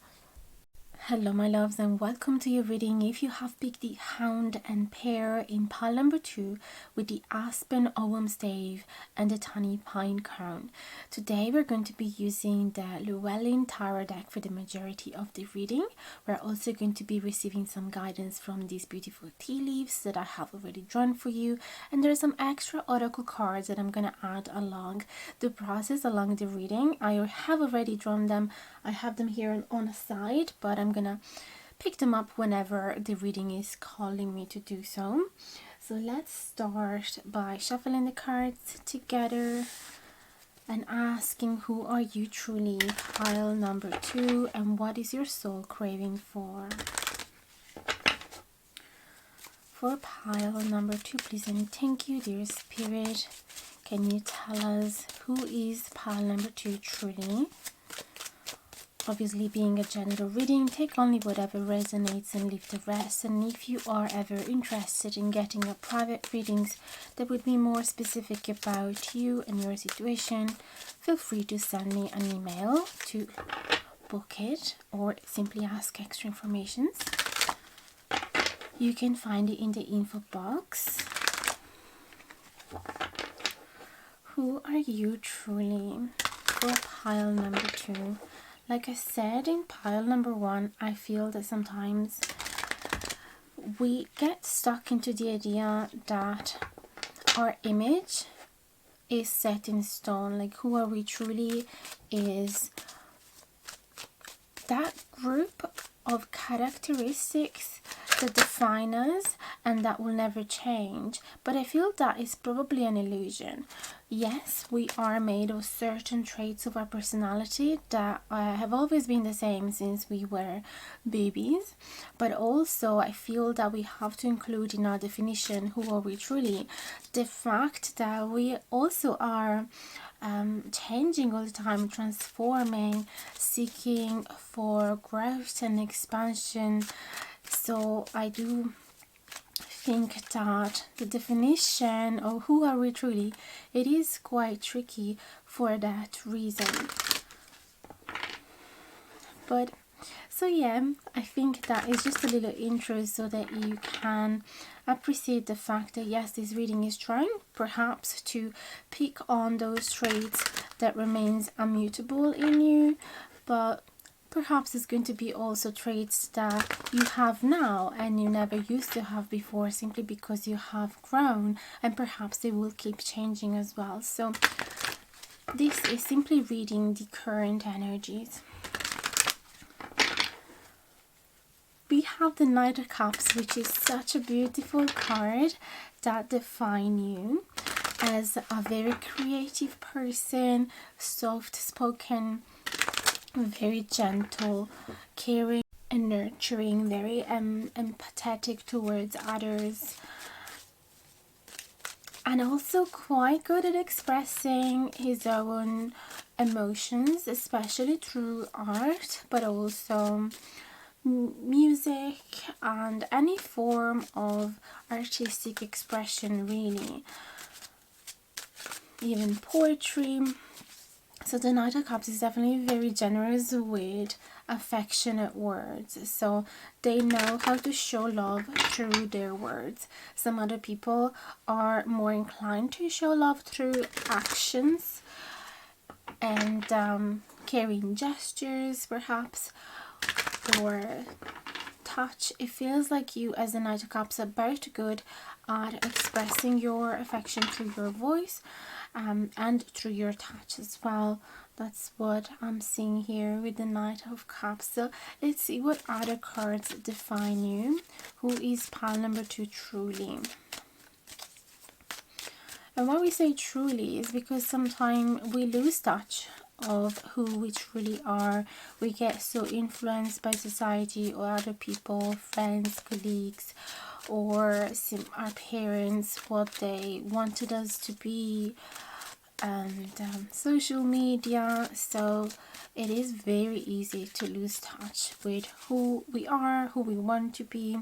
Hello my loves, and welcome to your reading. If you have picked the Hound and Pear in pile number 2 with the Aspen Ogham Stave and the Tiny Pine Crown. Today we're going to be using the Llewellyn Tarot deck for the majority of the reading. We're also going to be receiving some guidance from these beautiful tea leaves that I have already drawn for you, and there's some extra oracle cards that I'm going to add along the process, along the reading. I have already drawn them. I have them here on a side, but I'm gonna pick them up whenever the reading is calling me to do so. So let's start by shuffling the cards together and asking, who are you truly? Pile number 2, and what is your soul craving for? For pile number 2, please and thank you, dear Spirit. Can you tell us who is pile number 2 truly? Obviously, being a general reading, take only whatever resonates and leave the rest. And if you are ever interested in getting a private readings that would be more specific about you and your situation, feel free to send me an email to book it, or simply ask extra information. You can find it in the info box. Who are you truly? For pile number 2. Like I said in pile number 1, I feel that sometimes we get stuck into the idea that our image is set in stone, like who are we truly is that group of characteristics that define us and that will never change. But I feel that is probably an illusion. Yes, we are made of certain traits of our personality that have always been the same since we were babies, but also I feel that we have to include in our definition who are we truly the fact that we also are changing all the time, transforming, seeking for growth and expansion. So I do think that the definition of who are we truly, it is quite tricky for that reason. But so yeah, I think that is just a little intro so that you can appreciate the fact that yes, this reading is trying perhaps to pick on those traits that remains immutable in you, but perhaps it's going to be also traits that you have now and you never used to have before, simply because you have grown, and perhaps they will keep changing as well. So this is simply reading the current energies. We have the Knight of Cups, which is such a beautiful card that define you as a very creative person, soft-spoken, very gentle, caring and nurturing, very empathetic towards others, and also quite good at expressing his own emotions, especially through art, but also music and any form of artistic expression, really, even poetry. So the Knight of Cups is definitely very generous with affectionate words, so they know how to show love through their words. Some other people are more inclined to show love through actions and caring gestures perhaps, or touch. It feels like you as the Knight of Cups are both good at expressing your affection through your voice and through your touch as well. That's what I'm seeing here with the Knight of Cups. So let's see what other cards define you. Who is pile number 2 truly? And why we say truly is because sometimes we lose touch of who we truly are. We get so influenced by society or other people, friends, colleagues, or our parents, what they wanted us to be, and social media. So it is very easy to lose touch with who we are, who we want to be.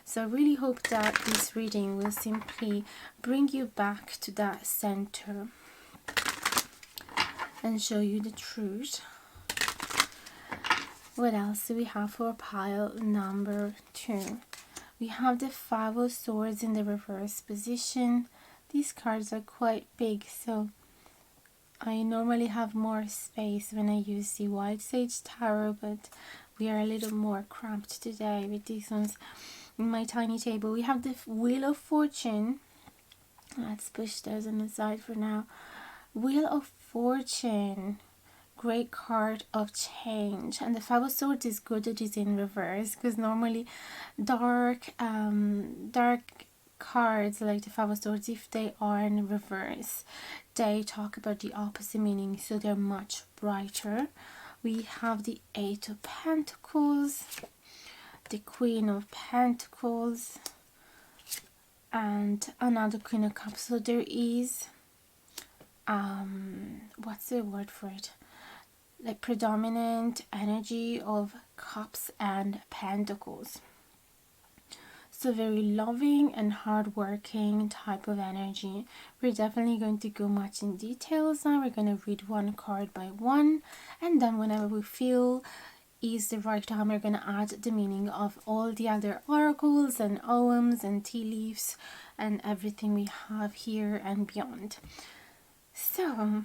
So I really hope that this reading will simply bring you back to that center and show you the truth. What else do we have for pile number 2? We have the 5 of Swords in the reverse position. These cards are quite big, so I normally have more space when I use the White Sage Tarot, but we are a little more cramped today with these ones in my tiny table. We have the Wheel of Fortune. Let's push those on the side for now. Wheel of Fortune, great card of change, and the 5 of Swords is good that it's in reverse, because normally dark cards like the 5 of Swords, if they are in reverse, they talk about the opposite meaning, so they're much brighter. We have the 8 of Pentacles, the Queen of Pentacles, and another Queen of Cups. So there is what's the word for it, like predominant energy of Cups and Pentacles. So very loving and hardworking type of energy. We're definitely going to go much in details now. We're going to read one card by one, and then whenever we feel is the right time, we're going to add the meaning of all the other oracles and oghams and tea leaves and everything we have here and beyond. So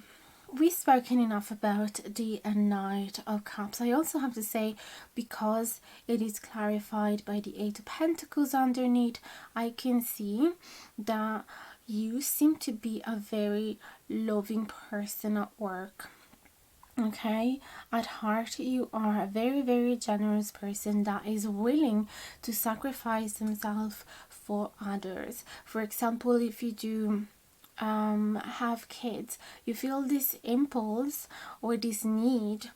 we've spoken enough about the Knight of Cups. I also have to say, because it is clarified by the Eight of Pentacles underneath, I can see that you seem to be a very loving person at work. Okay, at heart you are a very, very generous person that is willing to sacrifice themselves for others. For example, if you do have kids, you feel this impulse or this need,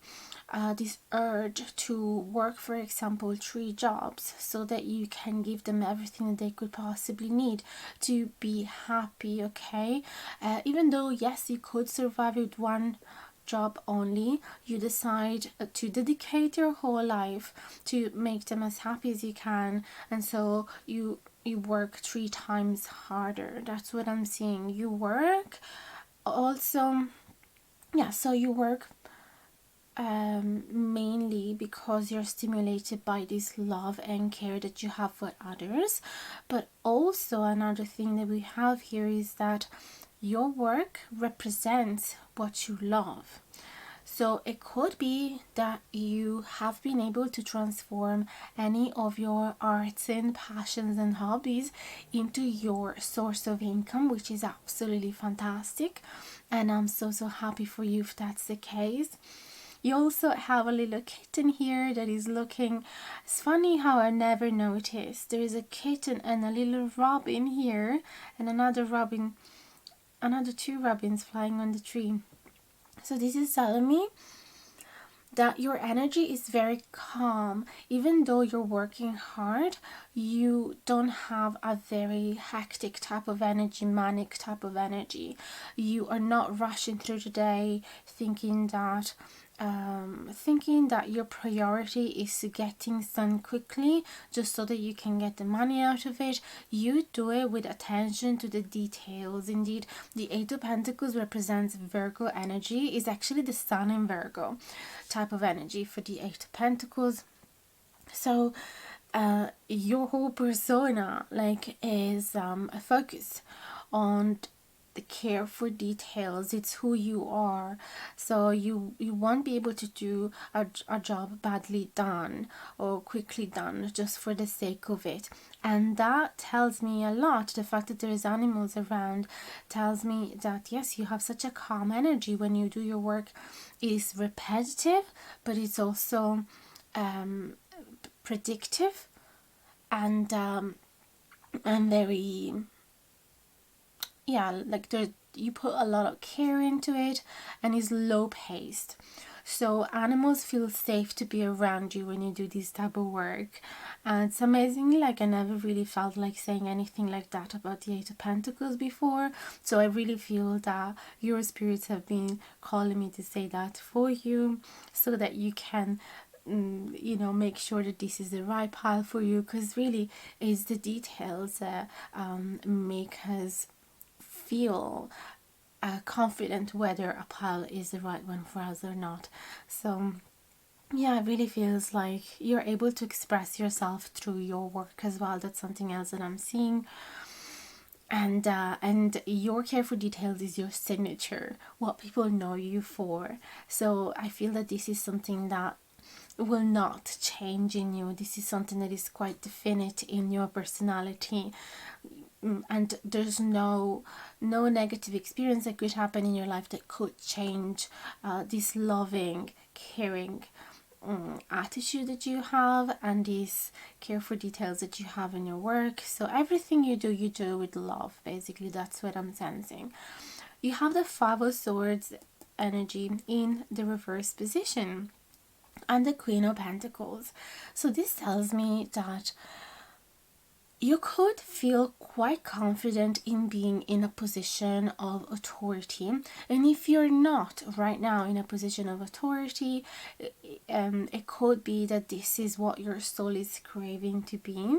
this urge to work, for example, 3 jobs so that you can give them everything that they could possibly need to be happy. Okay, even though yes, you could survive with one job only, you decide to dedicate your whole life to make them as happy as you can, and so you work 3 times harder. That's what I'm seeing. You work also, yeah, so you work mainly because you're stimulated by this love and care that you have for others. But also another thing that we have here is that your work represents what you love. So it could be that you have been able to transform any of your arts and passions and hobbies into your source of income, which is absolutely fantastic. And I'm so happy for you if that's the case. You also have a little kitten here that is looking. It's funny how I never noticed. There is a kitten and a little robin here, and another 2 robins flying on the tree. So this is telling me that your energy is very calm. Even though you're working hard, you don't have a very hectic type of energy, manic type of energy. You are not rushing through the day thinking that your priority is to get things done quickly just so that you can get the money out of it. You do it with attention to the details. Indeed, the Eight of Pentacles represents Virgo energy. Is actually the Sun in Virgo type of energy for the Eight of Pentacles. So your whole persona is a focus on the care for details. It's who you are. So you won't be able to do a job badly done or quickly done just for the sake of it. And that tells me a lot. The fact that there's animals around tells me that yes, you have such a calm energy when you do your work. It's repetitive, but it's also predictive and very, yeah, like you put a lot of care into it, and it's low paced. So animals feel safe to be around you when you do this type of work. And it's amazing, like I never really felt like saying anything like that about the Eight of Pentacles before. So I really feel that your spirits have been calling me to say that for you, so that you can make sure that this is the right pile for you, because really it's the details that make us feel confident whether a pile is the right one for us or not. So yeah, it really feels like you're able to express yourself through your work as well. That's something else that I'm seeing. And your care for details is your signature, what people know you for. So I feel that this is something that will not change in you. This is something that is quite definite in your personality, and there's no negative experience that could happen in your life that could change this loving, caring attitude that you have, and this care for details that you have in your work. So everything you do with love. Basically, that's what I'm sensing. You have the Five of Swords energy in the reverse position, and the Queen of Pentacles. So this tells me that you could feel quite confident in being in a position of authority. And if you're not right now in a position of authority, it could be that this is what your soul is craving to be.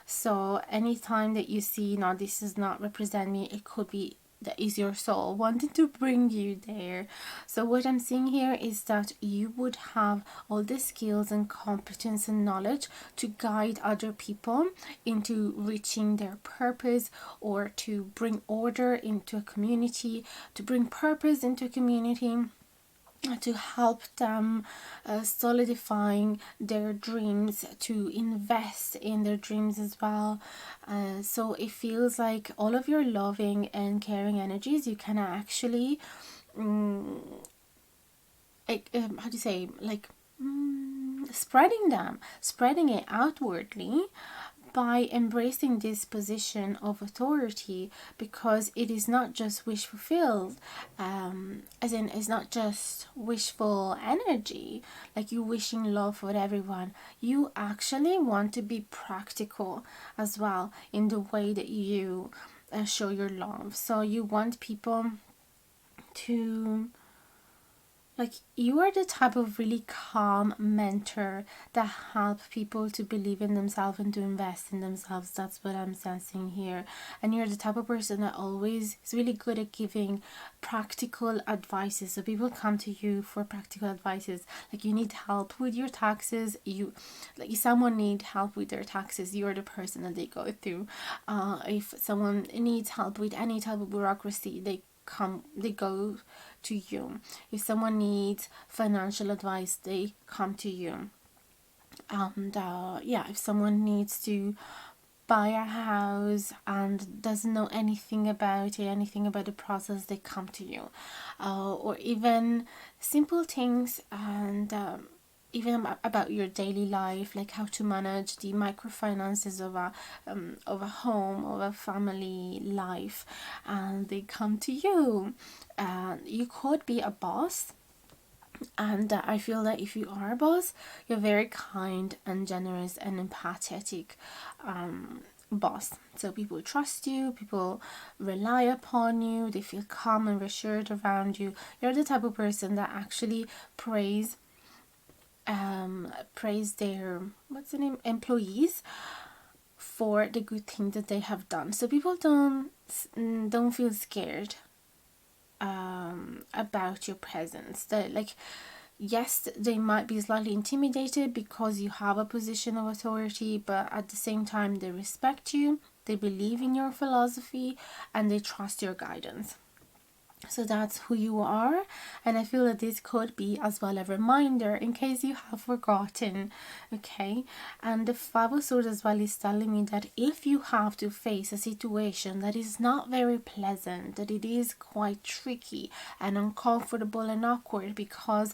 So anytime that you see, no, this does not represent me, it could be that is your soul wanting to bring you there. So what I'm seeing here is that you would have all the skills and competence and knowledge to guide other people into reaching their purpose, or to bring order into a community, to bring purpose into a community, to help them solidifying their dreams, to invest in their dreams as well. So it feels like all of your loving and caring energies, you can actually how do you say, like, spreading it outwardly by embracing this position of authority, because it is not just wish fulfilled, as in it's not just wishful energy, like you wishing love for everyone. You actually want to be practical as well in the way that you show your love. So you want people to, like, you are the type of really calm mentor that help people to believe in themselves and to invest in themselves. That's what I'm sensing here. And you're the type of person that always is really good at giving practical advices. So people come to you for practical advices. Like, you need help with your taxes. If someone need help with their taxes, you're the person that they go through. If someone needs help with any type of bureaucracy, they go to you. If someone needs financial advice, they come to you. And if someone needs to buy a house and doesn't know anything about the process, they come to you. Or even simple things, and even about your daily life, like how to manage the microfinances of a home, of a family life, and they come to you. You could be a boss, and I feel that if you are a boss, you're very kind and generous and empathetic boss. So people trust you, people rely upon you, they feel calm and reassured around you. You're the type of person that actually praise their employees for the good things that they have done. So people don't feel scared about your presence. That, like, yes, they might be slightly intimidated because you have a position of authority, but at the same time they respect you, they believe in your philosophy, and they trust your guidance. So that's who you are, and I feel that this could be as well a reminder in case you have forgotten. Okay, and the Five of Swords as well is telling me that if you have to face a situation that is not very pleasant, that it is quite tricky and uncomfortable and awkward, because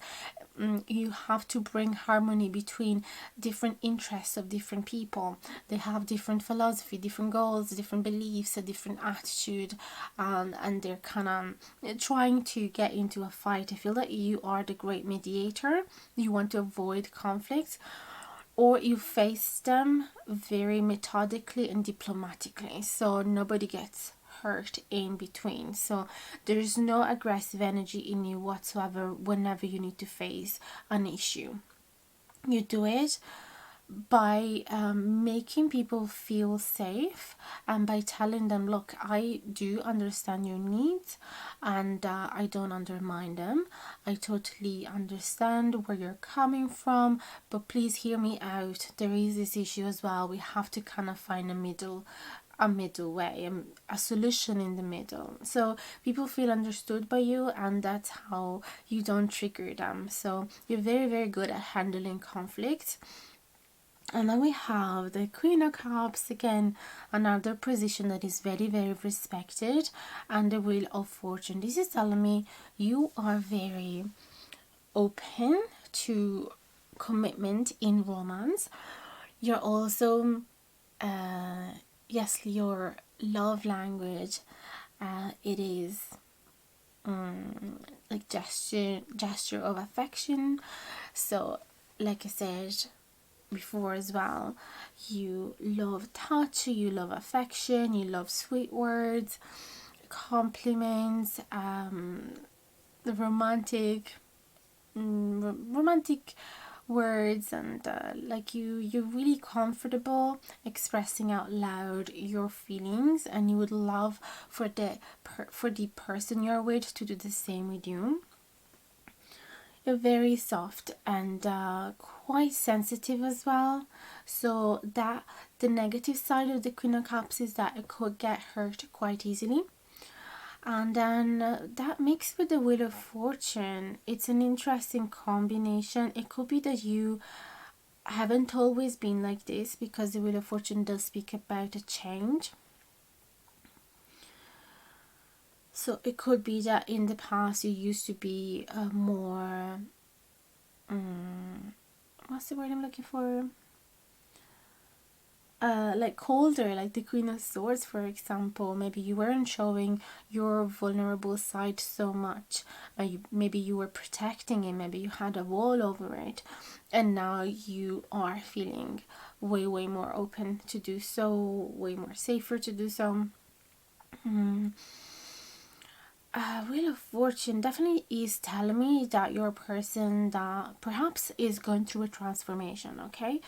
you have to bring harmony between different interests of different people. They have different philosophy, different goals, different beliefs, a different attitude, and they're kind of trying to get into a fight. I feel that you are the great mediator. You want to avoid conflicts, or you face them very methodically and diplomatically, so nobody gets hurt in between. So there's no aggressive energy in you whatsoever whenever you need to face an issue. You do it by making people feel safe, and by telling them, look, I do understand your needs, and I don't undermine them. I totally understand where you're coming from, but please hear me out. There is this issue as well. We have to kind of find a middle way, a solution in the middle, so people feel understood by you, and that's how you don't trigger them. So you're very, very good at handling conflict. And then we have the Queen of Cups, again, another position that is very, very respected, and the Wheel of Fortune. This is telling me you are very open to commitment in romance. You're also yes, your love language, it is like gesture of affection. So like I said before as well, you love touch, you love affection, you love sweet words, compliments, the romantic words, and like you're really comfortable expressing out loud your feelings, and you would love for the person you're with to do the same with you. You're very soft and quite sensitive as well. So that the negative side of the Queen of Cups is that it could get hurt quite easily. And then that mixed with the Wheel of Fortune, it's an interesting combination. It could be that you haven't always been like this, because the Wheel of Fortune does speak about a change. So it could be that in the past you used to be more, what's the word I'm looking for? Like colder, like the Queen of Swords, for example. Maybe you weren't showing your vulnerable side so much. Maybe you were protecting it. Maybe you had a wall over it, and now you are feeling way more open to do so, way more safer to do so. Wheel of Fortune definitely is telling me that you're a person that perhaps is going through a transformation, okay?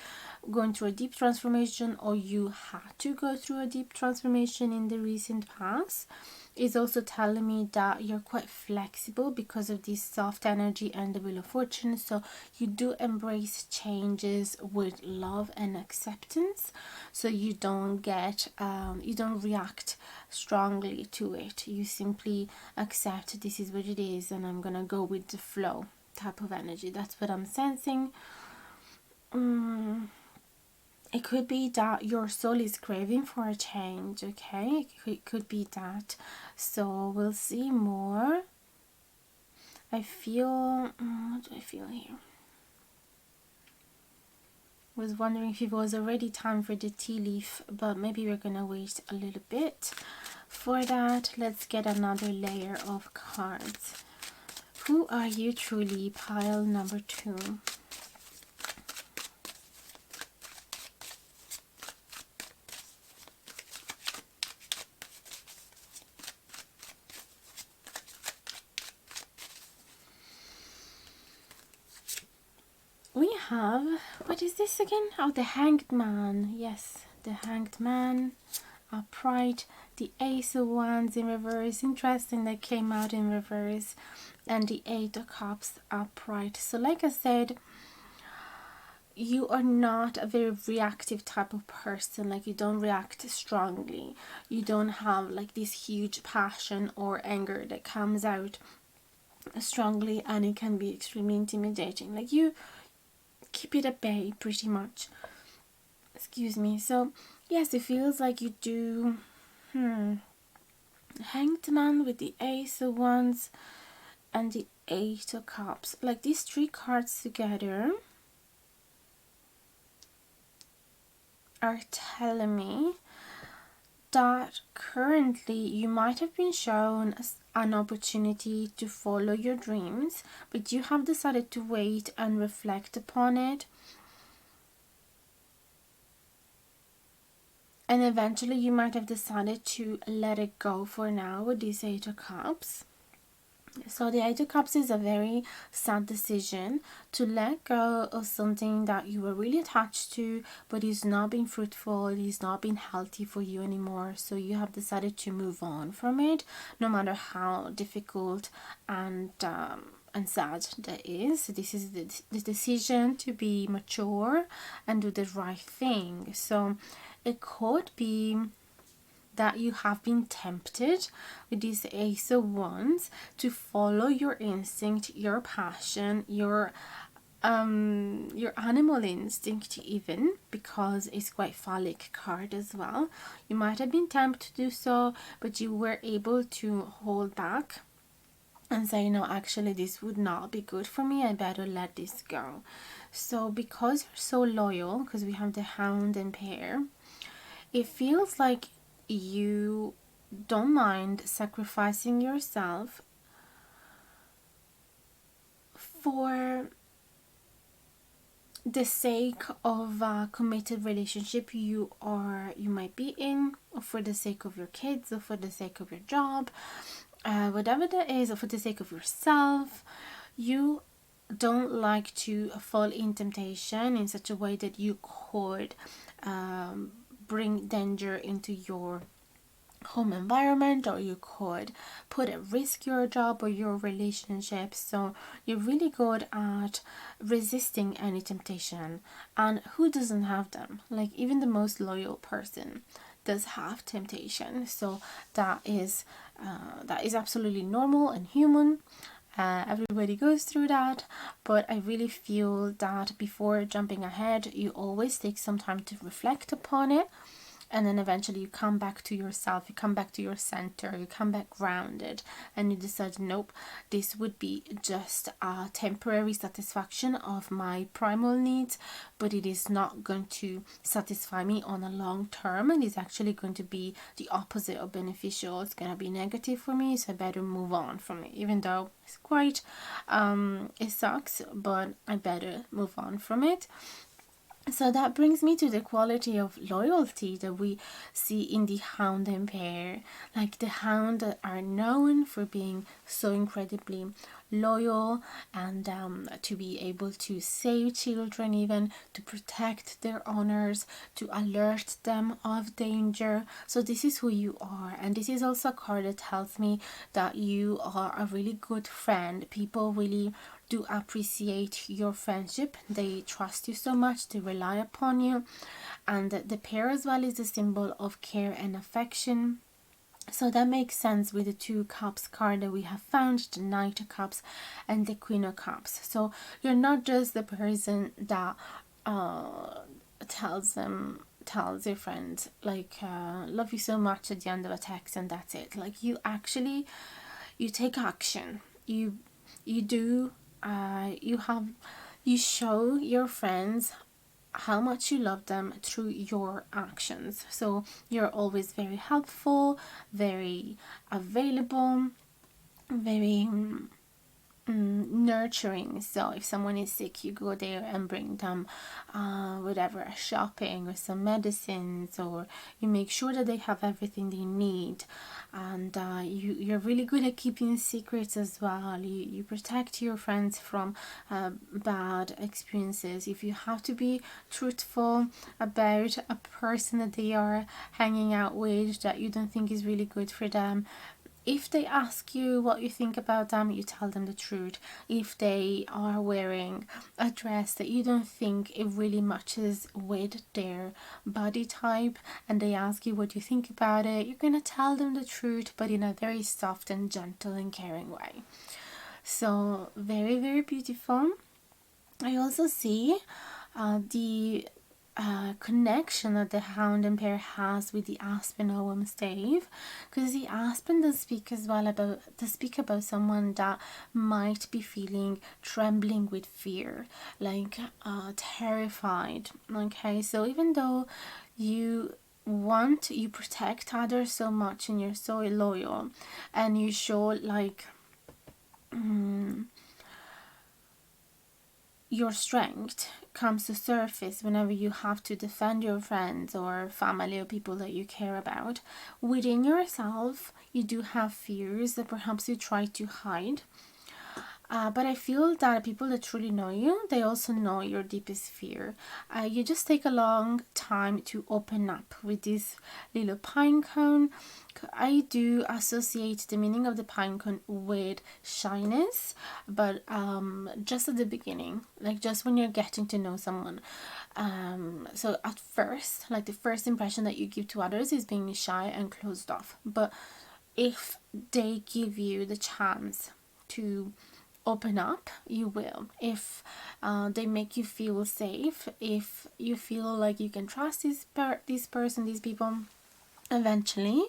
Going through a deep transformation, or you had to go through a deep transformation in the recent past. Is also telling me that you're quite flexible because of this soft energy and the Wheel of Fortune. So you do embrace changes with love and acceptance. So you don't you don't react strongly to it. You simply accept this is what it is, and I'm gonna go with the flow type of energy. That's what I'm sensing. It could be that your soul is craving for a change, okay? It could be that. So we'll see more. I feel, what do I feel here? Was wondering if it was already time for the tea leaf, but maybe we're gonna wait a little bit for that. Let's get another layer of cards. Who are you truly, pile number 2? We have, what is this again? Oh, the Hanged Man. Yes, the Hanged Man, upright, the Ace of Wands in reverse. Interesting, that came out in reverse, and the Eight of Cups upright. So like I said, you are not a very reactive type of person. Like, you don't react strongly. You don't have like this huge passion or anger that comes out strongly, and it can be extremely intimidating. Like, you keep it at bay pretty much. Excuse me. So yes, it feels like you do. Hanged Man with the Ace of Wands and the Eight of Cups. Like, these 3 cards together are telling me that currently you might have been shown an opportunity to follow your dreams, but you have decided to wait and reflect upon it, and eventually you might have decided to let it go for now with this Eight of Cups. So the Eight of Cups is a very sad decision to let go of something that you were really attached to, but is not being fruitful, it is not being healthy for you anymore. So you have decided to move on from it, no matter how difficult and sad that is. This is the decision to be mature and do the right thing. So it could be that you have been tempted with this Ace of Wands to follow your instinct, your passion, your animal instinct, even, because it's quite phallic card as well. You might have been tempted to do so, but you were able to hold back and say, no, actually this would not be good for me, I better let this go. So because you're so loyal, because we have the Hound and Pear, it feels like you don't mind sacrificing yourself for the sake of a committed relationship you might be in, or for the sake of your kids, or for the sake of your job, whatever that is, or for the sake of yourself. You don't like to fall in temptation in such a way that you could bring danger into your home environment, or you could put at risk your job or your relationship. So you're really good at resisting any temptation. And who doesn't have them? Like, even the most loyal person does have temptation. So that is absolutely normal and human. Everybody goes through that, but I really feel that before jumping ahead, you always take some time to reflect upon it, and then eventually you come back to yourself, you come back to your center, you come back grounded, and you decide, nope, this would be just a temporary satisfaction of my primal needs, but it is not going to satisfy me on a long term, and it's actually going to be the opposite of beneficial. It's going to be negative for me, so I better move on from it. Even though it's quite it sucks, but I better move on from it. So that brings me to the quality of loyalty that we see in the Hound and Pear. Like, the Hound are known for being so incredibly loyal, and to be able to save children, even to protect their owners, to alert them of danger. So this is who you are, and this is also a card that tells me that you are a really good friend. People really do appreciate your friendship. They trust you so much, they rely upon you. And the Pear as well is a symbol of care and affection. So that makes sense with the 2 cups card that we have found, the Knight of Cups and the Queen of Cups. So you're not just the person that tells your friend, like, love you so much at the end of a text, and that's it. Like, you actually, you take action. You do, you show your friends how much you love them through your actions. So you're always very helpful, very available, very nurturing. So if someone is sick, you go there and bring them whatever, shopping or some medicines, or you make sure that they have everything they need. And you're really good at keeping secrets as well. You protect your friends from bad experiences. If you have to be truthful about a person that they are hanging out with that you don't think is really good for them, if they ask you what you think about them, you tell them the truth. If they are wearing a dress that you don't think it really matches with their body type, and they ask you what you think about it, you're gonna tell them the truth, but in a very soft and gentle and caring way. So very, very beautiful. I also see the connection that the Hound and Pear has with the Aspen Ogham stave, because the Aspen does speak as well about someone that might be feeling trembling with fear, like terrified. Okay, so even though you protect others so much and you're so loyal, and you show like your strength comes to surface whenever you have to defend your friends or family or people that you care about. Within yourself, you do have fears that perhaps you try to hide. But I feel that people that truly know you, they also know your deepest fear. You just take a long time to open up with this little pine cone. I do associate the meaning of the pine cone with shyness, but just at the beginning, like just when you're getting to know someone. So at first, like the first impression that you give to others is being shy and closed off. But if they give you the chance to open up, you will. If they make you feel safe, if you feel like you can trust this person, these people, eventually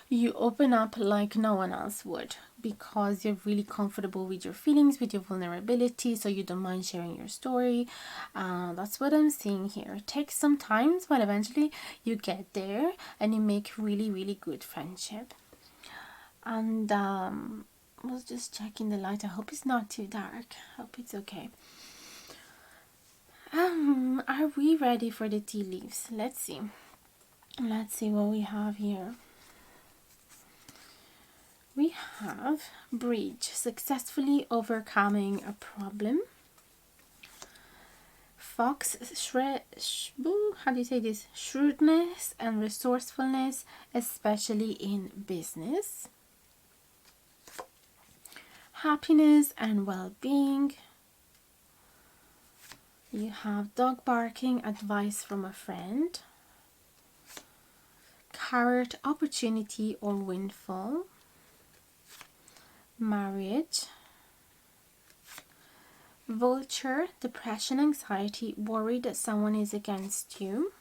you open up like no one else would, because you're really comfortable with your feelings, with your vulnerability, so you don't mind sharing your story. That's what I'm seeing here. It takes some time, but eventually you get there and you make really, really good friendship. And I was just checking the light. I hope it's not too dark. I hope it's okay. Are we ready for the tea leaves? Let's see what we have here. We have bridge, successfully overcoming a problem. Fox, how do you say this? Shrewdness and resourcefulness, especially in business. Happiness and well-being. You have dog barking, advice from a friend. Carrot, opportunity or windfall. Marriage. Vulture, depression, anxiety, worried that someone is against you.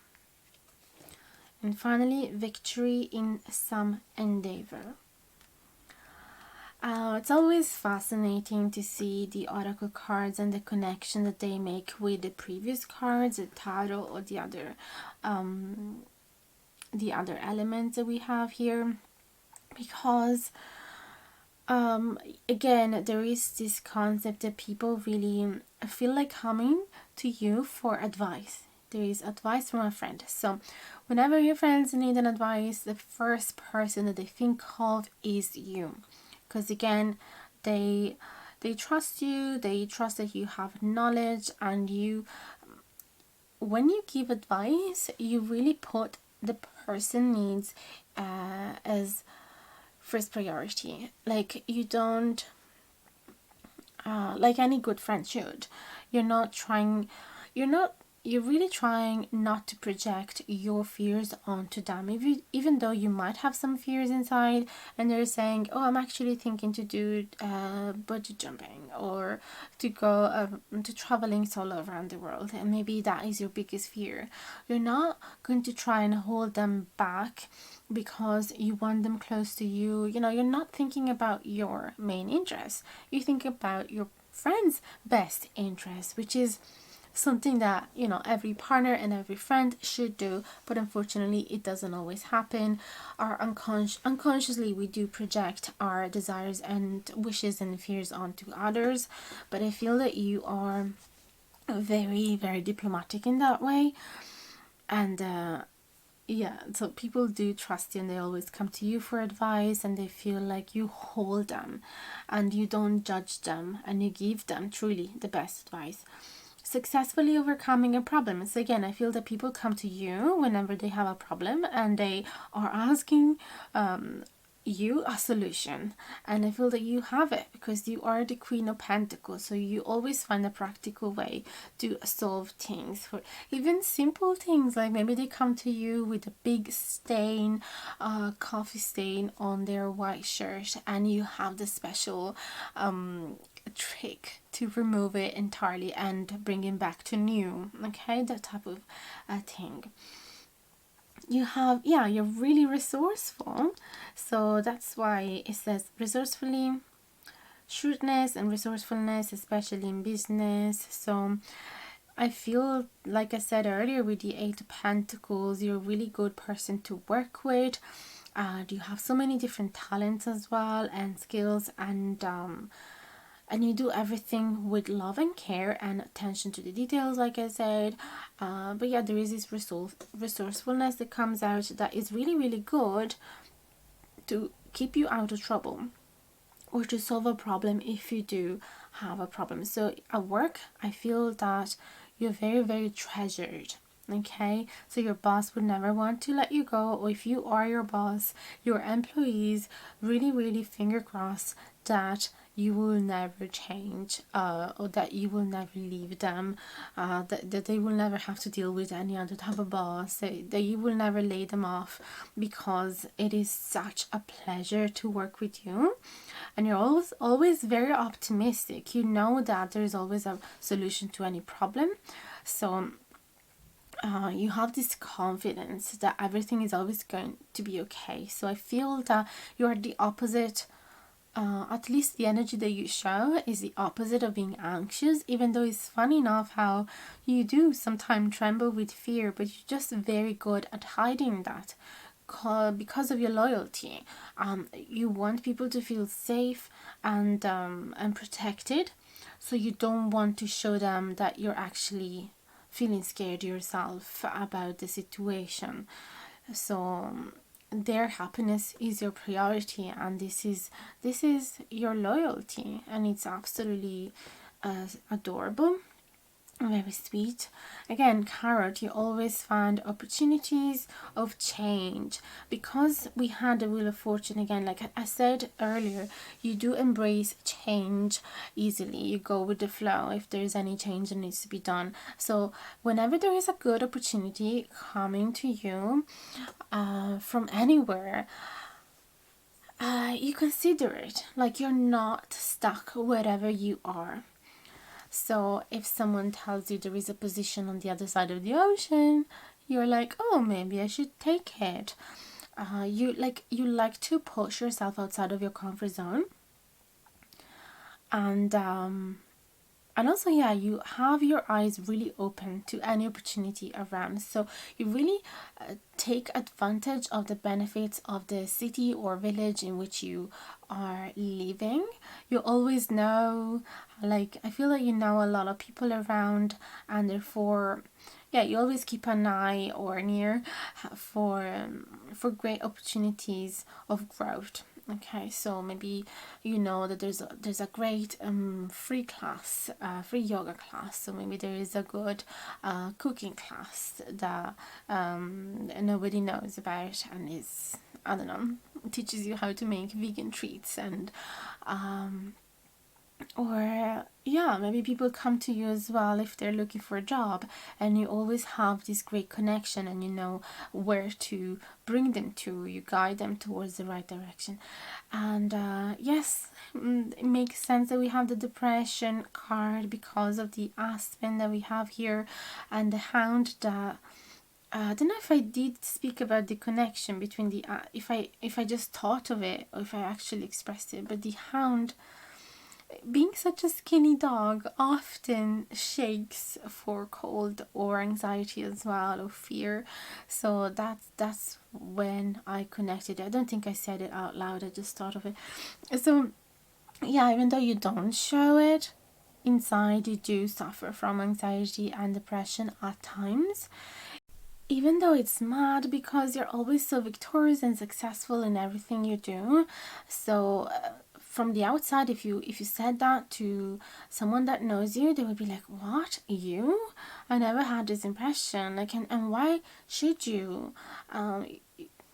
And finally, victory in some endeavor. It's always fascinating to see the oracle cards and the connection that they make with the previous cards, the tarot or the other elements that we have here, because again, there is this concept that people really feel like coming to you for advice. There is advice from a friend. So whenever your friends need an advice, the first person that they think of is you. Because again, they trust you, they trust that you have knowledge, and you, when you give advice, you really put the person needs as first priority. Like you don't, like any good friend should, you're really trying not to project your fears onto them. Even though you might have some fears inside, and they're saying, oh, I'm actually thinking to do bungee jumping, or to go to traveling solo around the world, and maybe that is your biggest fear. You're not going to try and hold them back because you want them close to you. You know, you're not thinking about your main interest. You think about your friend's best interest, which is something that, you know, every partner and every friend should do, but unfortunately it doesn't always happen. Our unconsciously we do project our desires and wishes and fears onto others, but I feel that you are very, very diplomatic in that way. And yeah, so people do trust you, and they always come to you for advice, and they feel like you hold them and you don't judge them, and you give them truly the best advice. Successfully overcoming a problem. So again, I feel that people come to you whenever they have a problem, and they are asking you a solution, and I feel that you have it because you are the Queen of Pentacles, so you always find a practical way to solve things, for even simple things. Like maybe they come to you with a big stain, coffee stain on their white shirt, and you have the special trick to remove it entirely and bring it back to new. Okay, that type of thing. You have, yeah, you're really resourceful, so that's why it says resourcefully, shrewdness and resourcefulness, especially in business. So I feel, like I said earlier, with the Eight of Pentacles, you're a really good person to work with. You have so many different talents as well, and skills, and you do everything with love and care and attention to the details, like I said. But yeah, there is this resourcefulness that comes out that is really, really good to keep you out of trouble, or to solve a problem if you do have a problem. So at work, I feel that you're very, very treasured. Okay, so your boss would never want to let you go, or if you are your boss, your employees really, really finger crossed that you will never change, or that you will never leave them, that they will never have to deal with any other type of boss, that you will never lay them off, because it is such a pleasure to work with you, and you're always very optimistic. You know that there is always a solution to any problem, so you have this confidence that everything is always going to be okay. So I feel that you are the opposite. At least the energy that you show is the opposite of being anxious, even though it's funny enough how you do sometimes tremble with fear, but you're just very good at hiding that because of your loyalty. You want people to feel safe and protected, so you don't want to show them that you're actually feeling scared yourself about the situation. So their happiness is your priority, and this is your loyalty, and it's absolutely adorable, very sweet. Again, Carrot, you always find opportunities of change because we had the Wheel of Fortune again. Like I said earlier, you do embrace change easily. You go with the flow if there's any change that needs to be done. So whenever there is a good opportunity coming to you from anywhere, you consider it. Like, you're not stuck wherever you are. So if someone tells you there is a position on the other side of the ocean, you're like, oh, maybe I should take it. You like to push yourself outside of your comfort zone, and also, yeah, you have your eyes really open to any opportunity around. So you really take advantage of the benefits of the city or village in which you are living. You always know, like, I feel like you know a lot of people around, and therefore, yeah, you always keep an eye or an ear for great opportunities of growth. Okay, so maybe you know that there's a great free class, free yoga class. So maybe there is a good cooking class that nobody knows about, and is, I don't know, teaches you how to make vegan treats, and or yeah, maybe people come to you as well if they're looking for a job, and you always have this great connection, and you know where to bring them to. You guide them towards the right direction. And yes, it makes sense that we have the depression card because of the aspen that we have here, and the hound that I don't know if I did speak about the connection between the if I just thought of it, or if I actually expressed it, but the hound, being such a skinny dog, often shakes for cold or anxiety as well, or fear. So that's when I connected. I don't think I said it out loud, I just thought of it. So yeah, even though you don't show it, inside you do suffer from anxiety and depression at times, even though it's mad because you're always so victorious and successful in everything you do. So from the outside, if you said that to someone that knows you, they would be like, what, you? I never had this impression. Like, and why should you?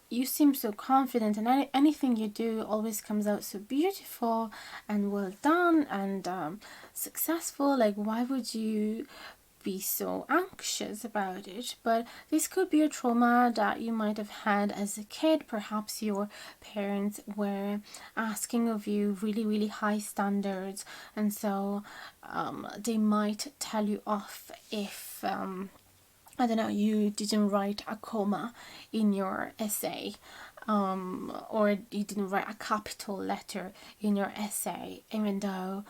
You seem so confident, and anything you do always comes out so beautiful and well done and successful. Like, why would you be so anxious about it? But this could be a trauma that you might have had as a kid. Perhaps your parents were asking of you really, really high standards, and so they might tell you off if I don't know, you didn't write a comma in your essay, or you didn't write a capital letter in your essay, even though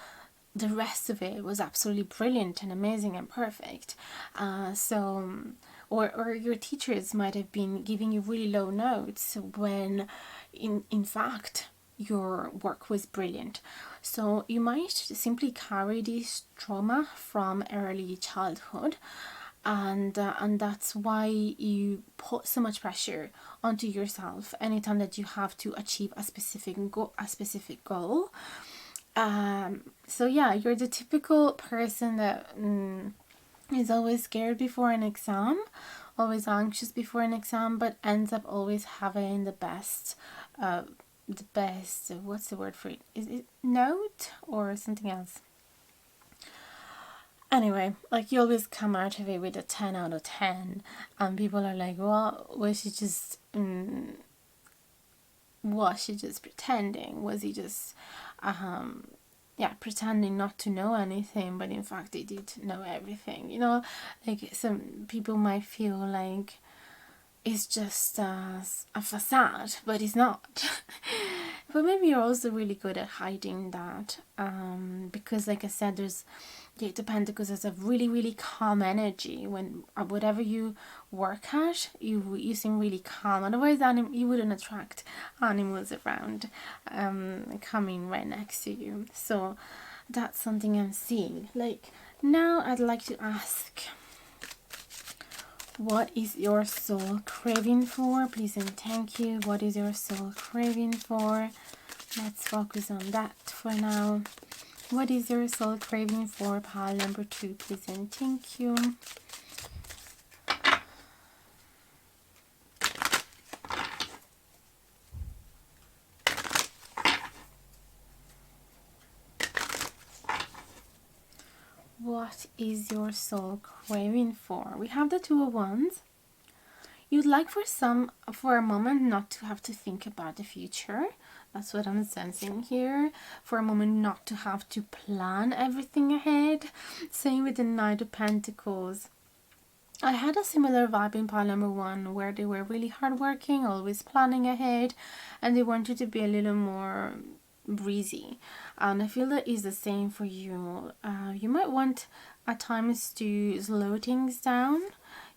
the rest of it was absolutely brilliant and amazing and perfect. Or your teachers might have been giving you really low notes when in fact your work was brilliant. So you might simply carry this trauma from early childhood, and that's why you put so much pressure onto yourself anytime that you have to achieve a specific goal. So yeah, you're the typical person that is always scared before an exam, always anxious before an exam, but ends up always having the best what's the word for it, is it note or something else? Anyway, like, you always come out of it with a 10 out of 10, and people are like, well, was she just pretending? Was he just pretending not to know anything, but in fact they did know everything, you know? Like, some people might feel like it's just a facade, but it's not. But maybe you're also really good at hiding that, because like I said, it depends, because there's a really, really calm energy when whatever you work at, you seem really calm. Otherwise you wouldn't attract animals around coming right next to you. So that's something I'm seeing. Like, now I'd like to ask, What is your soul craving for? Please and thank you. What is your soul craving for? Let's focus on that for now. What is your soul craving for? Pile number 2, please and thank you. What is your soul craving for? We have the 2 of Wands. You'd like for a moment not to have to think about the future. That's what I'm sensing here. For a moment not to have to plan everything ahead. Same with the Knight of Pentacles. I had a similar vibe in pile number 1, where they were really hardworking, always planning ahead, and they wanted to be a little more breezy. And I feel that is the same for you. You might want at times to slow things down,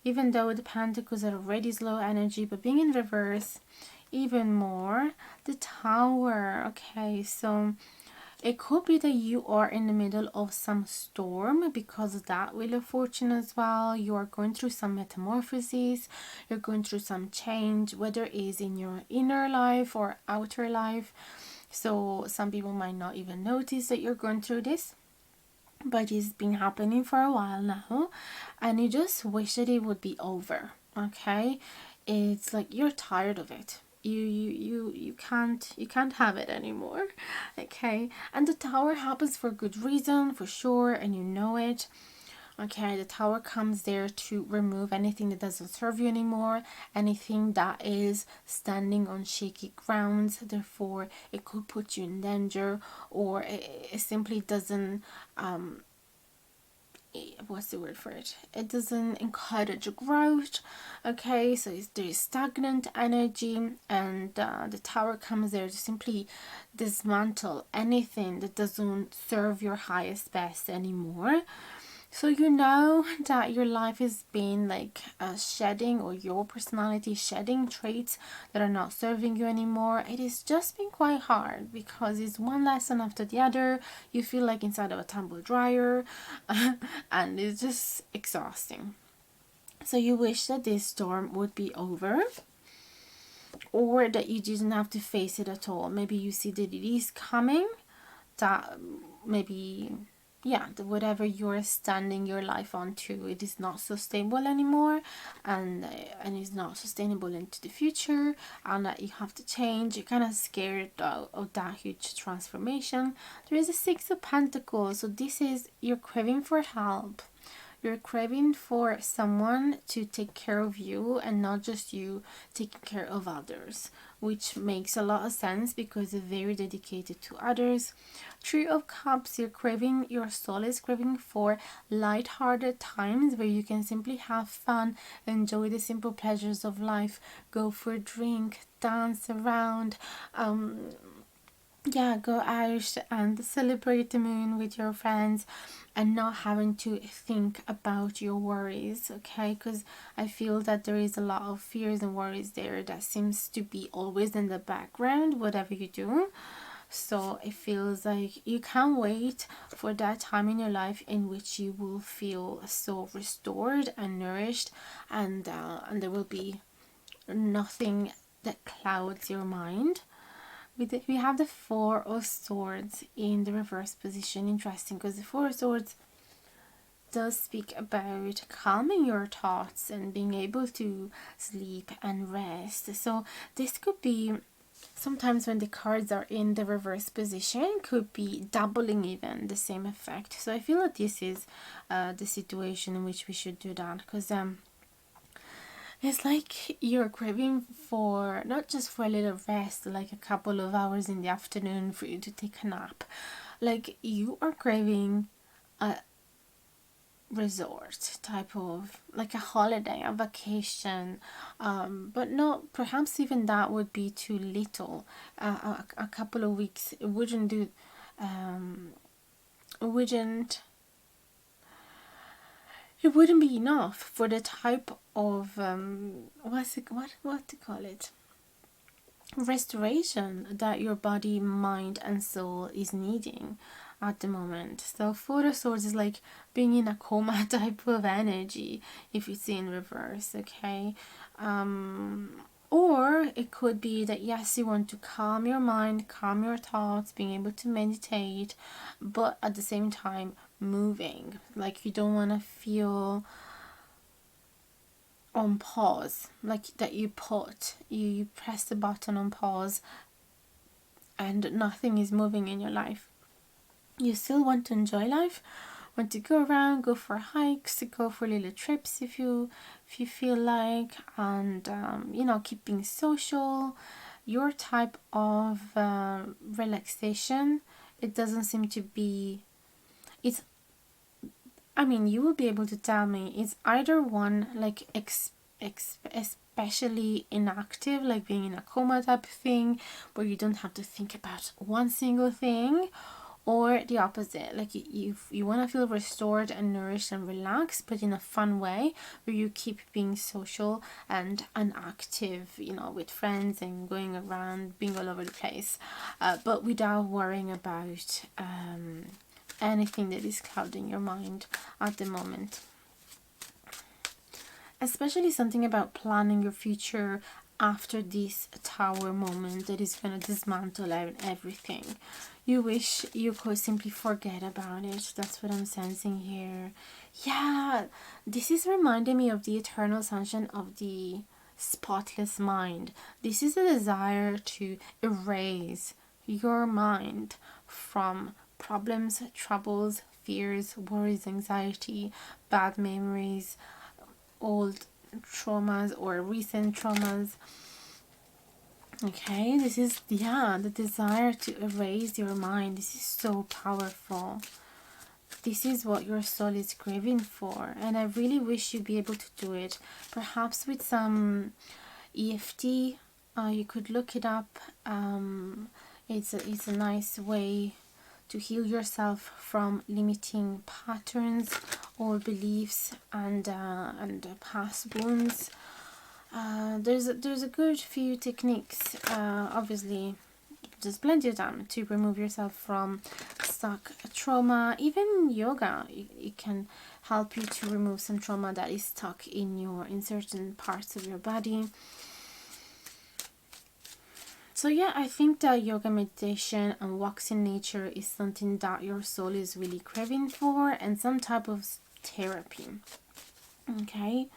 even though the Pentacles are already slow energy, but being in reverse even more. The Tower. Okay, so it could be that you are in the middle of some storm because of that Wheel of Fortune as well. You are going through some metamorphosis. You're going through some change, whether it is in your inner life or outer life. So some people might not even notice that you're going through this, but it's been happening for a while now, and you just wish that it would be over. Okay, it's like you're tired of it. You can't have it anymore. Okay, and the Tower happens for good reason, for sure, and you know it. Okay, the Tower comes there to remove anything that doesn't serve you anymore, anything that is standing on shaky grounds. Therefore, it could put you in danger, or it simply doesn't what's the word for it? It doesn't encourage growth. Okay, so there is stagnant energy, and the Tower comes there to simply dismantle anything that doesn't serve your highest best anymore. So you know that your life is being like shedding, or your personality shedding traits that are not serving you anymore. It has just been quite hard because it's one lesson after the other. You feel like inside of a tumble dryer and it's just exhausting. So you wish that this storm would be over, or that you didn't have to face it at all. Maybe you see that it is coming, that maybe whatever you're standing your life onto, it is not so stable anymore, and is not sustainable into the future, and that you have to change. You're kind of scared of that huge transformation. There is a 6 of Pentacles, so this is you're craving for help. You're craving for someone to take care of you, and not just you taking care of others, which makes a lot of sense because you're very dedicated to others. 3 of Cups, your soul is craving for light-hearted times where you can simply have fun, enjoy the simple pleasures of life, go for a drink, dance around, go out and celebrate the moon with your friends, and not having to think about your worries. Okay, because I feel that there is a lot of fears and worries there that seems to be always in the background whatever you do. So it feels like you can't wait for that time in your life in which you will feel so restored and nourished, and there will be nothing that clouds your mind. We have the 4 of Swords in the reverse position. Interesting, because the 4 of Swords does speak about calming your thoughts and being able to sleep and rest. So this could be, sometimes when the cards are in the reverse position, could be doubling even the same effect. So I feel that this is the situation in which we should do that, because it's like you're craving for not just for a little rest, like a couple of hours in the afternoon for you to take a nap. Like you are craving a resort type of, like a holiday, a vacation, but not, perhaps even that would be too little. A couple of weeks, it wouldn't do, it wouldn't be enough for the type of what to call it, restoration that your body, mind and soul is needing. at the moment. So Four of Swords is like being in a coma type of energy if it's in reverse, okay? Or it could be that yes, you want to calm your mind, calm your thoughts, being able to meditate, but at the same time moving. Like you don't want to feel on pause, like that you press the button on pause and nothing is moving in your life. You still want to enjoy life, want to go around, go for hikes, go for little trips if you feel like, and keeping social. Your type of relaxation, it doesn't seem to be, it's, I mean, you will be able to tell me, it's either one, like especially inactive, like being in a coma type of thing where you don't have to think about one single thing, or the opposite, like you want to feel restored and nourished and relaxed, but in a fun way where you keep being social and active, with friends and going around, being all over the place, but without worrying about anything that is clouding your mind at the moment. Especially something about planning your future after this tower moment that is going to dismantle everything. You wish you could simply forget about it. That's what I'm sensing here. Yeah, this is reminding me of the eternal sunshine of the spotless mind. This is a desire to erase your mind from problems, troubles, fears, worries, anxiety, bad memories, old traumas or recent traumas. Okay, this is, the desire to erase your mind. This is so powerful. This is what your soul is craving for, and I really wish you'd be able to do it, perhaps with some EFT. You could look it up. It's a nice way to heal yourself from limiting patterns or beliefs and past wounds. There's a good few techniques. Obviously, there's plenty of time to remove yourself from stuck trauma. Even yoga, it can help you to remove some trauma that is stuck in certain parts of your body. So yeah, I think that yoga, meditation, and walks in nature is something that your soul is really craving for, and some type of therapy. Okay.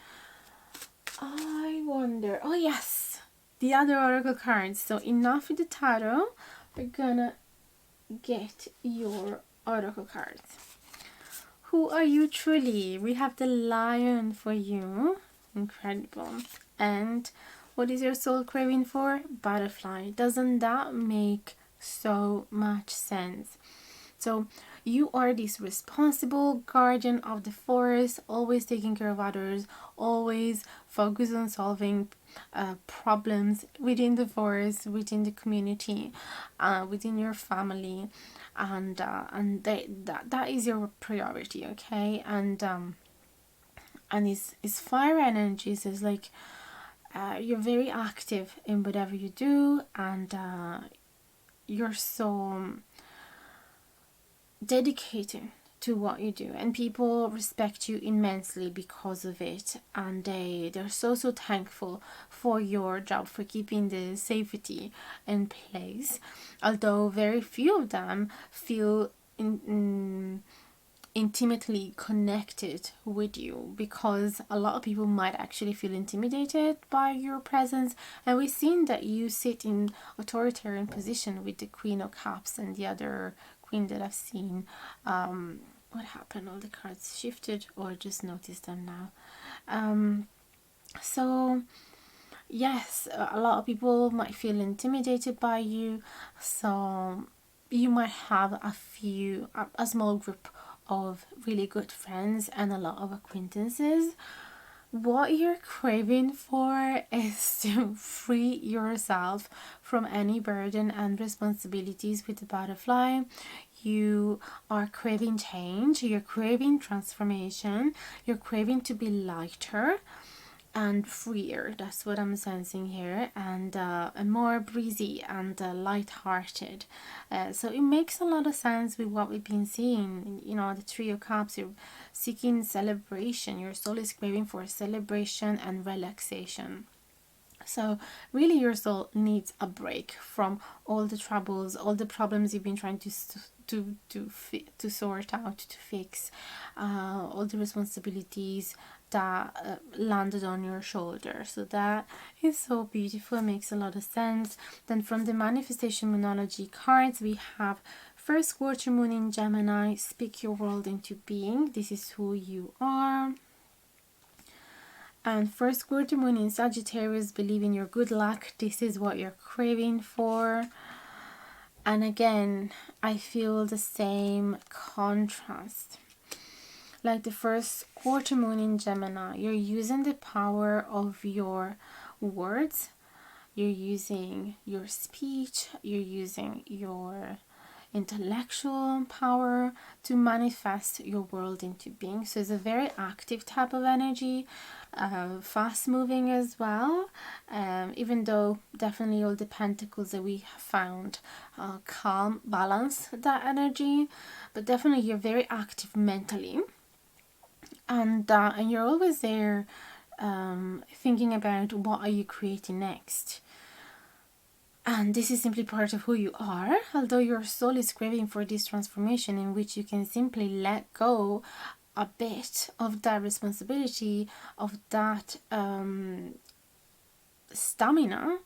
I wonder. Oh yes, the other oracle cards. So enough with the tarot. We're gonna get your oracle cards. Who are you truly? We have the Lion for you. Incredible. And what is your soul craving for? Butterfly. Doesn't that make so much sense? So you are this responsible guardian of the forest, always taking care of others, always focus on solving problems within the forest, within the community, within your family, and that is your priority, okay? And it's fire energies. It's like you're very active in whatever you do, and you're so dedicated to what you do, and people respect you immensely because of it, and they're so thankful for your job, for keeping the safety in place, although very few of them feel intimately connected with you, because a lot of people might actually feel intimidated by your presence. And we've seen that you sit in authoritarian position with the Queen of Cups and the other queen that I've seen. What happened? All the cards shifted, or just noticed them now. So yes, a lot of people might feel intimidated by you, so you might have a small group of really good friends and a lot of acquaintances. What you're craving for is to free yourself from any burden and responsibilities with the butterfly. You are craving change, you're craving transformation, you're craving to be lighter, and freer. That's what I'm sensing here, and more breezy and light-hearted. So it makes a lot of sense with what we've been seeing. You know, the Three of Cups, you're seeking celebration. Your soul is craving for celebration and relaxation. So really your soul needs a break from all the troubles, all the problems you've been trying to sort out, to fix, all the responsibilities that landed on your shoulder. So that is so beautiful, makes a lot of sense. Then from the manifestation moonology cards, we have first quarter moon in Gemini, speak your world into being. This is who you are. And first quarter moon in Sagittarius, believe in your good luck. This is what you're craving for. And again, I feel the same contrast. Like the first quarter moon in Gemini, you're using the power of your words. You're using your speech. You're using your intellectual power to manifest your world into being. So it's a very active type of energy, fast moving as well, even though definitely all the pentacles that we have found calm, balance that energy, but definitely you're very active mentally, and you're always there thinking about what are you creating next. And this is simply part of who you are, although your soul is craving for this transformation in which you can simply let go a bit of that responsibility, of that stamina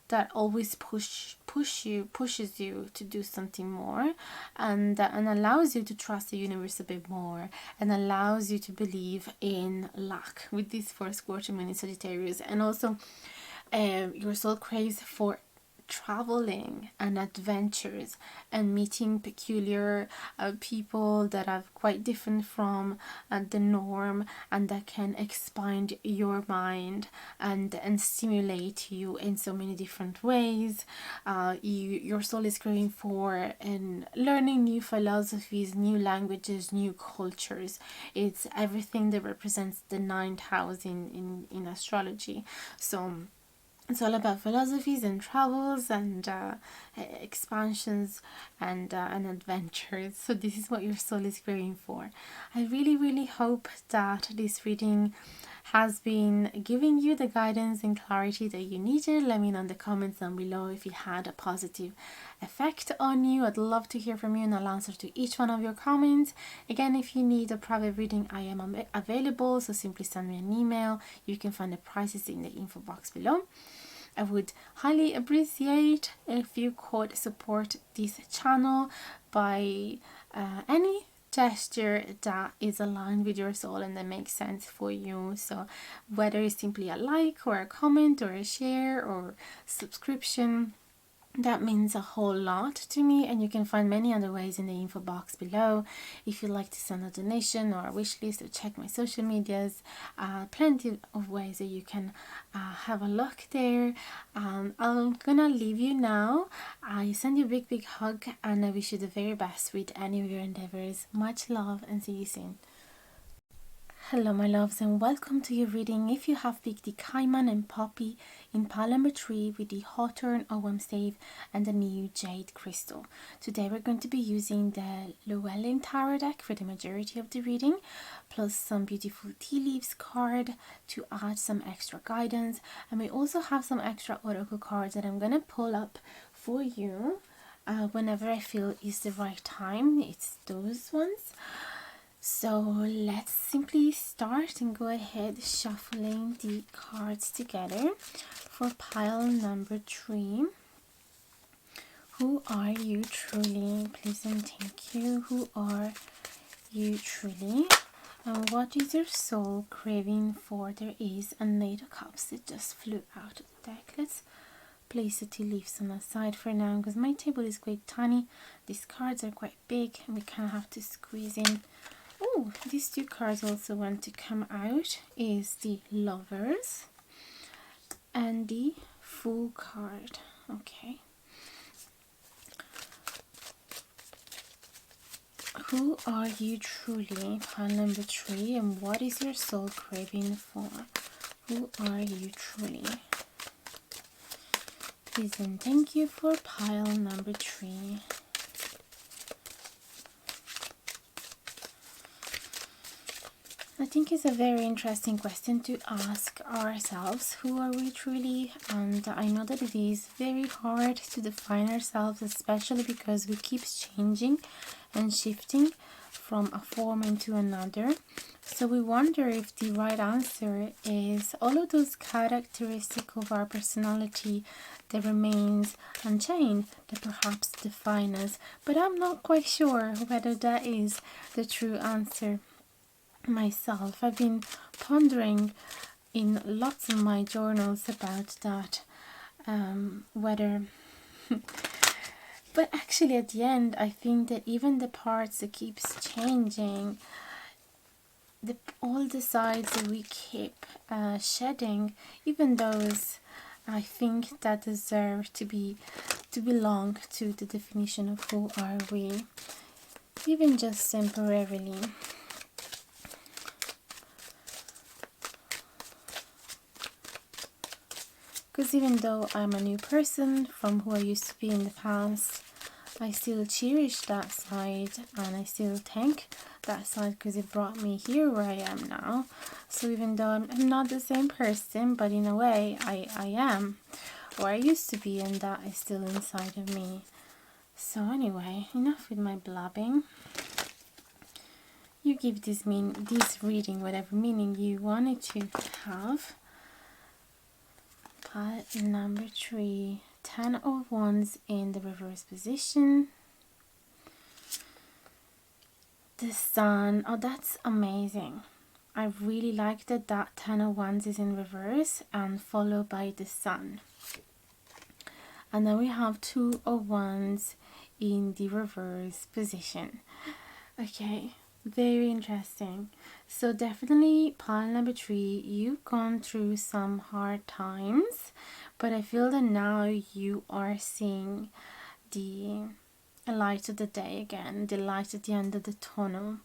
that always pushes you to do something more, and allows you to trust the universe a bit more, and allows you to believe in luck with this first quarter moon in Sagittarius. And also your soul craves for traveling and adventures and meeting peculiar people that are quite different from the norm, and that can expand your mind and stimulate you in so many different ways. Your soul is craving for and learning new philosophies, new languages, new cultures. It's everything that represents the ninth house in astrology. So it's all about philosophies and travels and expansions and adventures. So this is what your soul is craving for. I really, really hope that this reading has been giving you the guidance and clarity that you needed. Let me know in the comments down below if it had a positive effect on you. I'd love to hear from you, and I'll answer to each one of your comments. Again, if you need a private reading, I am available, so simply send me an email. You can find the prices in the info box below. I would highly appreciate if you could support this channel by any gesture that is aligned with your soul and that makes sense for you. So whether it's simply a like or a comment or a share or subscription, that means a whole lot to me, and you can find many other ways in the info box below. If you'd like to send a donation or a wish list or check my social medias, plenty of ways that you can have a look there. I'm gonna leave you now. I send you a big hug, and I wish you the very best with any of your endeavors. Much love, and see you soon. Hello my loves, and welcome to your reading. If you have picked the Caiman and Poppy in pile number 3 with the Hawthorn OM Stave and the new Jade Crystal. Today we're going to be using the Llewellyn Tarot deck for the majority of the reading, plus some beautiful tea leaves card to add some extra guidance, and we also have some extra oracle cards that I'm going to pull up for you whenever I feel is the right time. It's those ones. So let's simply start and go ahead shuffling the cards together for pile number 3. Who are you truly? Please and thank you. Who are you truly? And what is your soul craving for? There is a Knight of Cups that just flew out of the deck. Let's place the tea leaves on the side for now because my table is quite tiny. These cards are quite big and we kind of have to squeeze in. Oh, these two cards also want to come out, is the Lovers and the Fool card. Okay. Who are you truly? Pile number 3, and what is your soul craving for? Who are you truly? Please and thank you for pile number 3. I think it's a very interesting question to ask ourselves. Who are we truly? And I know that it is very hard to define ourselves, especially because we keep changing and shifting from a form into another. So we wonder if the right answer is all of those characteristics of our personality that remains unchanged, that perhaps define us. But I'm not quite sure whether that is the true answer myself. I've been pondering in lots of my journals about that, whether but actually at the end I think that even the parts that keeps changing, all the sides that we keep shedding, even those I think that deserve to belong to the definition of who are we, even just temporarily. Because even though I'm a new person from who I used to be in the past, I still cherish that side and I still thank that side because it brought me here where I am now. So even though I'm not the same person, but in a way I am, or I used to be, and that is still inside of me. So anyway, enough with my blabbing. You give this reading whatever meaning you want it to have. Pile number 3, 10 of Wands in the reverse position. The Sun. Oh, that's amazing. I really like that 10 of Wands is in reverse and followed by the Sun. And then we have 2 of Wands in the reverse position. Okay, very interesting. So definitely pile number 3, you've gone through some hard times, but I feel that now you are seeing the light of the day again, the light at the end of the tunnel.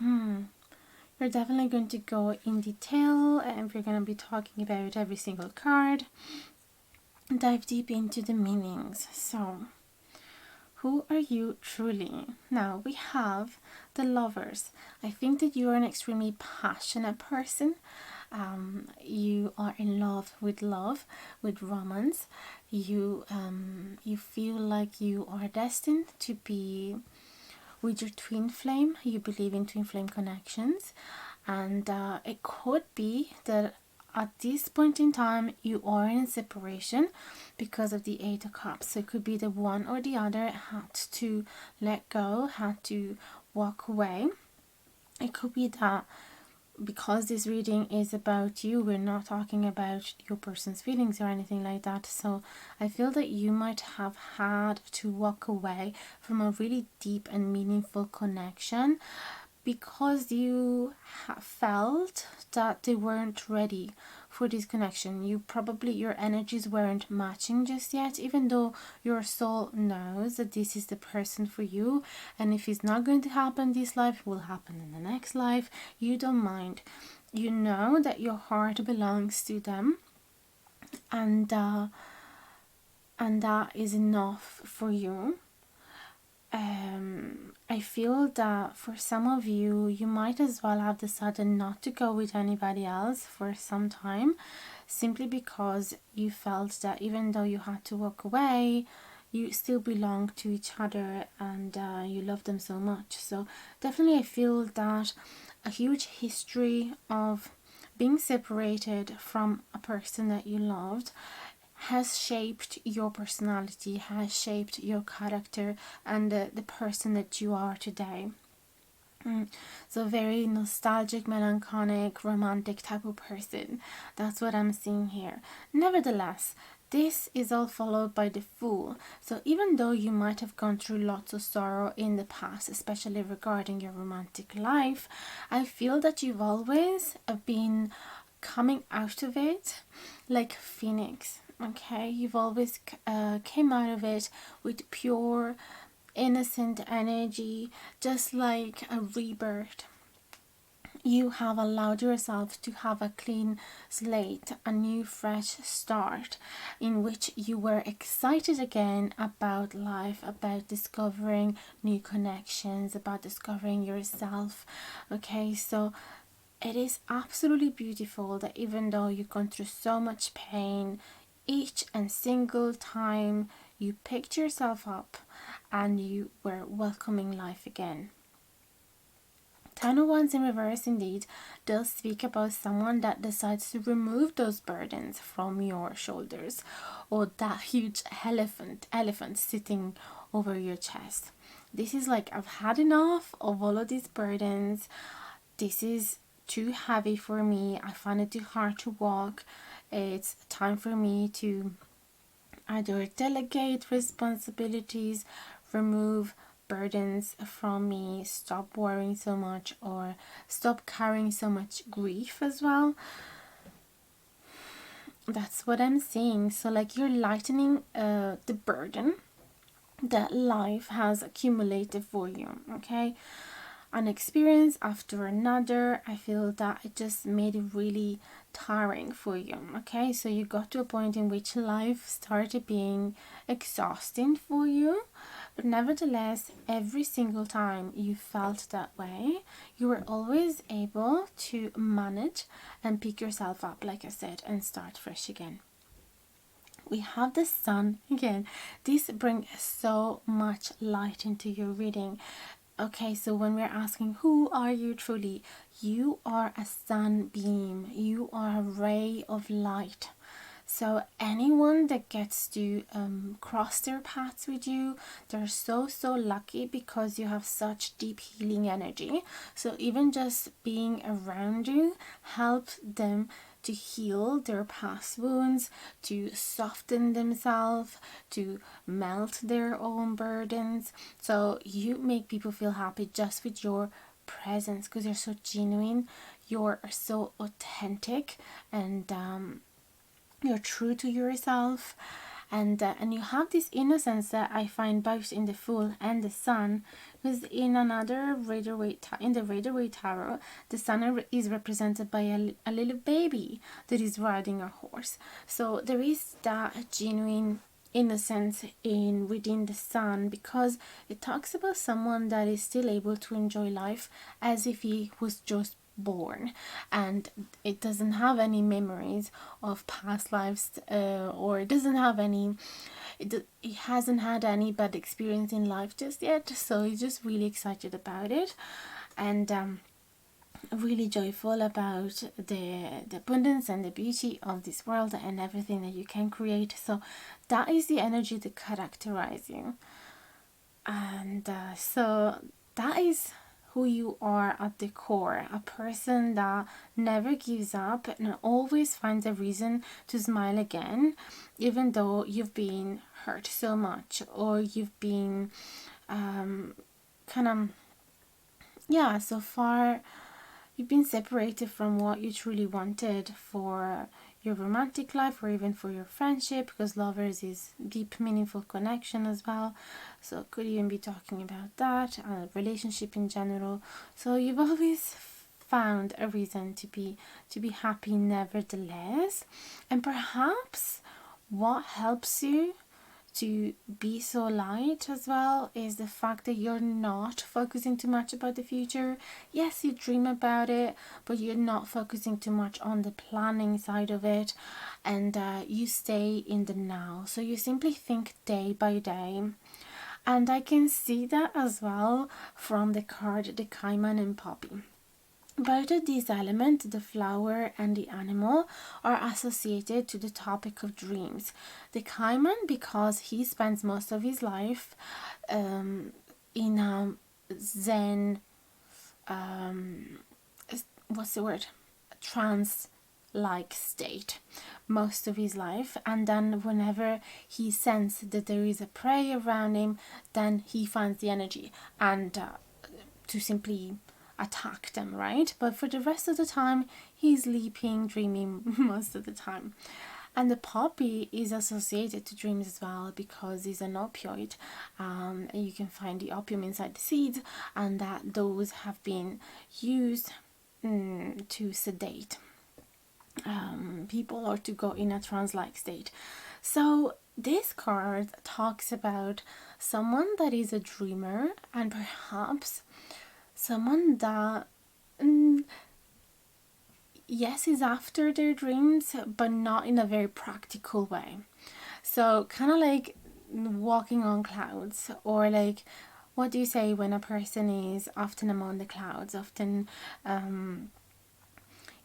We're definitely going to go in detail and we're going to be talking about every single card, dive deep into the meanings. So who are you truly? Now we have the Lovers. I think that you are an extremely passionate person. You are in love, with romance. You feel like you are destined to be with your twin flame. You believe in twin flame connections, and it could be that at this point in time you are in separation because of the 8 of Cups. So it could be the one or the other had to let go, had to walk away. It could be that because this reading is about you, we're not talking about your person's feelings or anything like that. So I feel that you might have had to walk away from a really deep and meaningful connection because you felt that they weren't ready for this connection. Your energies weren't matching just yet, even though your soul knows that this is the person for you, and if it's not going to happen this life, it will happen in the next life. You don't mind. You know that your heart belongs to them, and that is enough for you. I feel that for some of you, you might as well have decided not to go with anybody else for some time, simply because you felt that even though you had to walk away, you still belong to each other and you love them so much. So definitely I feel that a huge history of being separated from a person that you loved has shaped your personality, has shaped your character and the person that you are today. So very nostalgic, melancholic, romantic type of person. That's what I'm seeing here. Nevertheless, this is all followed by the Fool. So even though you might have gone through lots of sorrow in the past, especially regarding your romantic life, I feel that you've always been coming out of it like Phoenix. Okay, you've always came out of it with pure, innocent energy, just like a rebirth. you have allowed yourself to have a clean slate, a new fresh start, in which you were excited again about life, about discovering new connections, about discovering yourself. Okay, so it is absolutely beautiful that even though you've gone through so much pain, each and single time you picked yourself up and you were welcoming life again. Ten of Wands in reverse indeed does speak about someone that decides to remove those burdens from your shoulders, or that huge elephant sitting over your chest. This is like, I've had enough of all of these burdens. This is too heavy for me. I find it too hard to walk. It's time for me to either delegate responsibilities, remove burdens from me, stop worrying so much, or stop carrying so much grief as well. That's what I'm seeing. So like, you're lightening the burden that life has accumulated for you. Okay, an experience after another, I feel that it just made it really tiring for you. Okay, so you got to a point in which life started being exhausting for you, but nevertheless, every single time you felt that way, you were always able to manage and pick yourself up, like I said, and start fresh again. We have the sun again. This brings so much light into your reading. Okay, so when we're asking, who are you truly? You are a sunbeam. You are a ray of light. So anyone that gets to cross their paths with you, they're so lucky, because you have such deep healing energy. So even just being around you helps them to heal their past wounds, to soften themselves, to melt their own burdens. So you make people feel happy just with your presence, because you're so genuine, you're so authentic, and you're true to yourself, and you have this innocence that I find both in the Fool and the Sun. Because in another in the Rider-Waite tarot, the Sun is represented by a little baby that is riding a horse. So there is that genuine innocence in within the Sun, because it talks about someone that is still able to enjoy life as if he was just born, and it doesn't have any memories of past lives, or it doesn't have any, it hasn't had any bad experience in life just yet. So he's just really excited about it, and really joyful about the abundance and the beauty of this world and everything that you can create. So that is the energy that characterizes you, and so that is who you are at the core. A person that never gives up and always finds a reason to smile again, even though you've been hurt so much, or you've been kind of, yeah, so far you've been separated from what you truly wanted for your romantic life, or even for your friendship, because lovers is deep meaningful connection as well. So could even be talking about that, relationship in general. So you've always found a reason to be happy nevertheless. And perhaps what helps you to be so light as well is the fact that you're not focusing too much about the future. Yes, you dream about it, but you're not focusing too much on the planning side of it, and you stay in the now. So you simply think day by day. And I can see that as well from the card, the Caiman and Poppy. Both of these elements, the flower and the animal, are associated to the topic of dreams. The Caiman, because he spends most of his life in a Zen, what's the word? Trance-like state most of his life, and then whenever he senses that there is a prey around him, then he finds the energy and to simply attack them, right? But for the rest of the time, he's sleeping, dreaming most of the time. And the poppy is associated to dreams as well, because it's an opioid, and you can find the opium inside the seeds, and that those have been used to sedate people or to go in a trance-like state. So this card talks about someone that is a dreamer, and perhaps someone that yes, is after their dreams, but not in a very practical way. So kind of like walking on clouds, or like, what do you say when a person is often among the clouds, often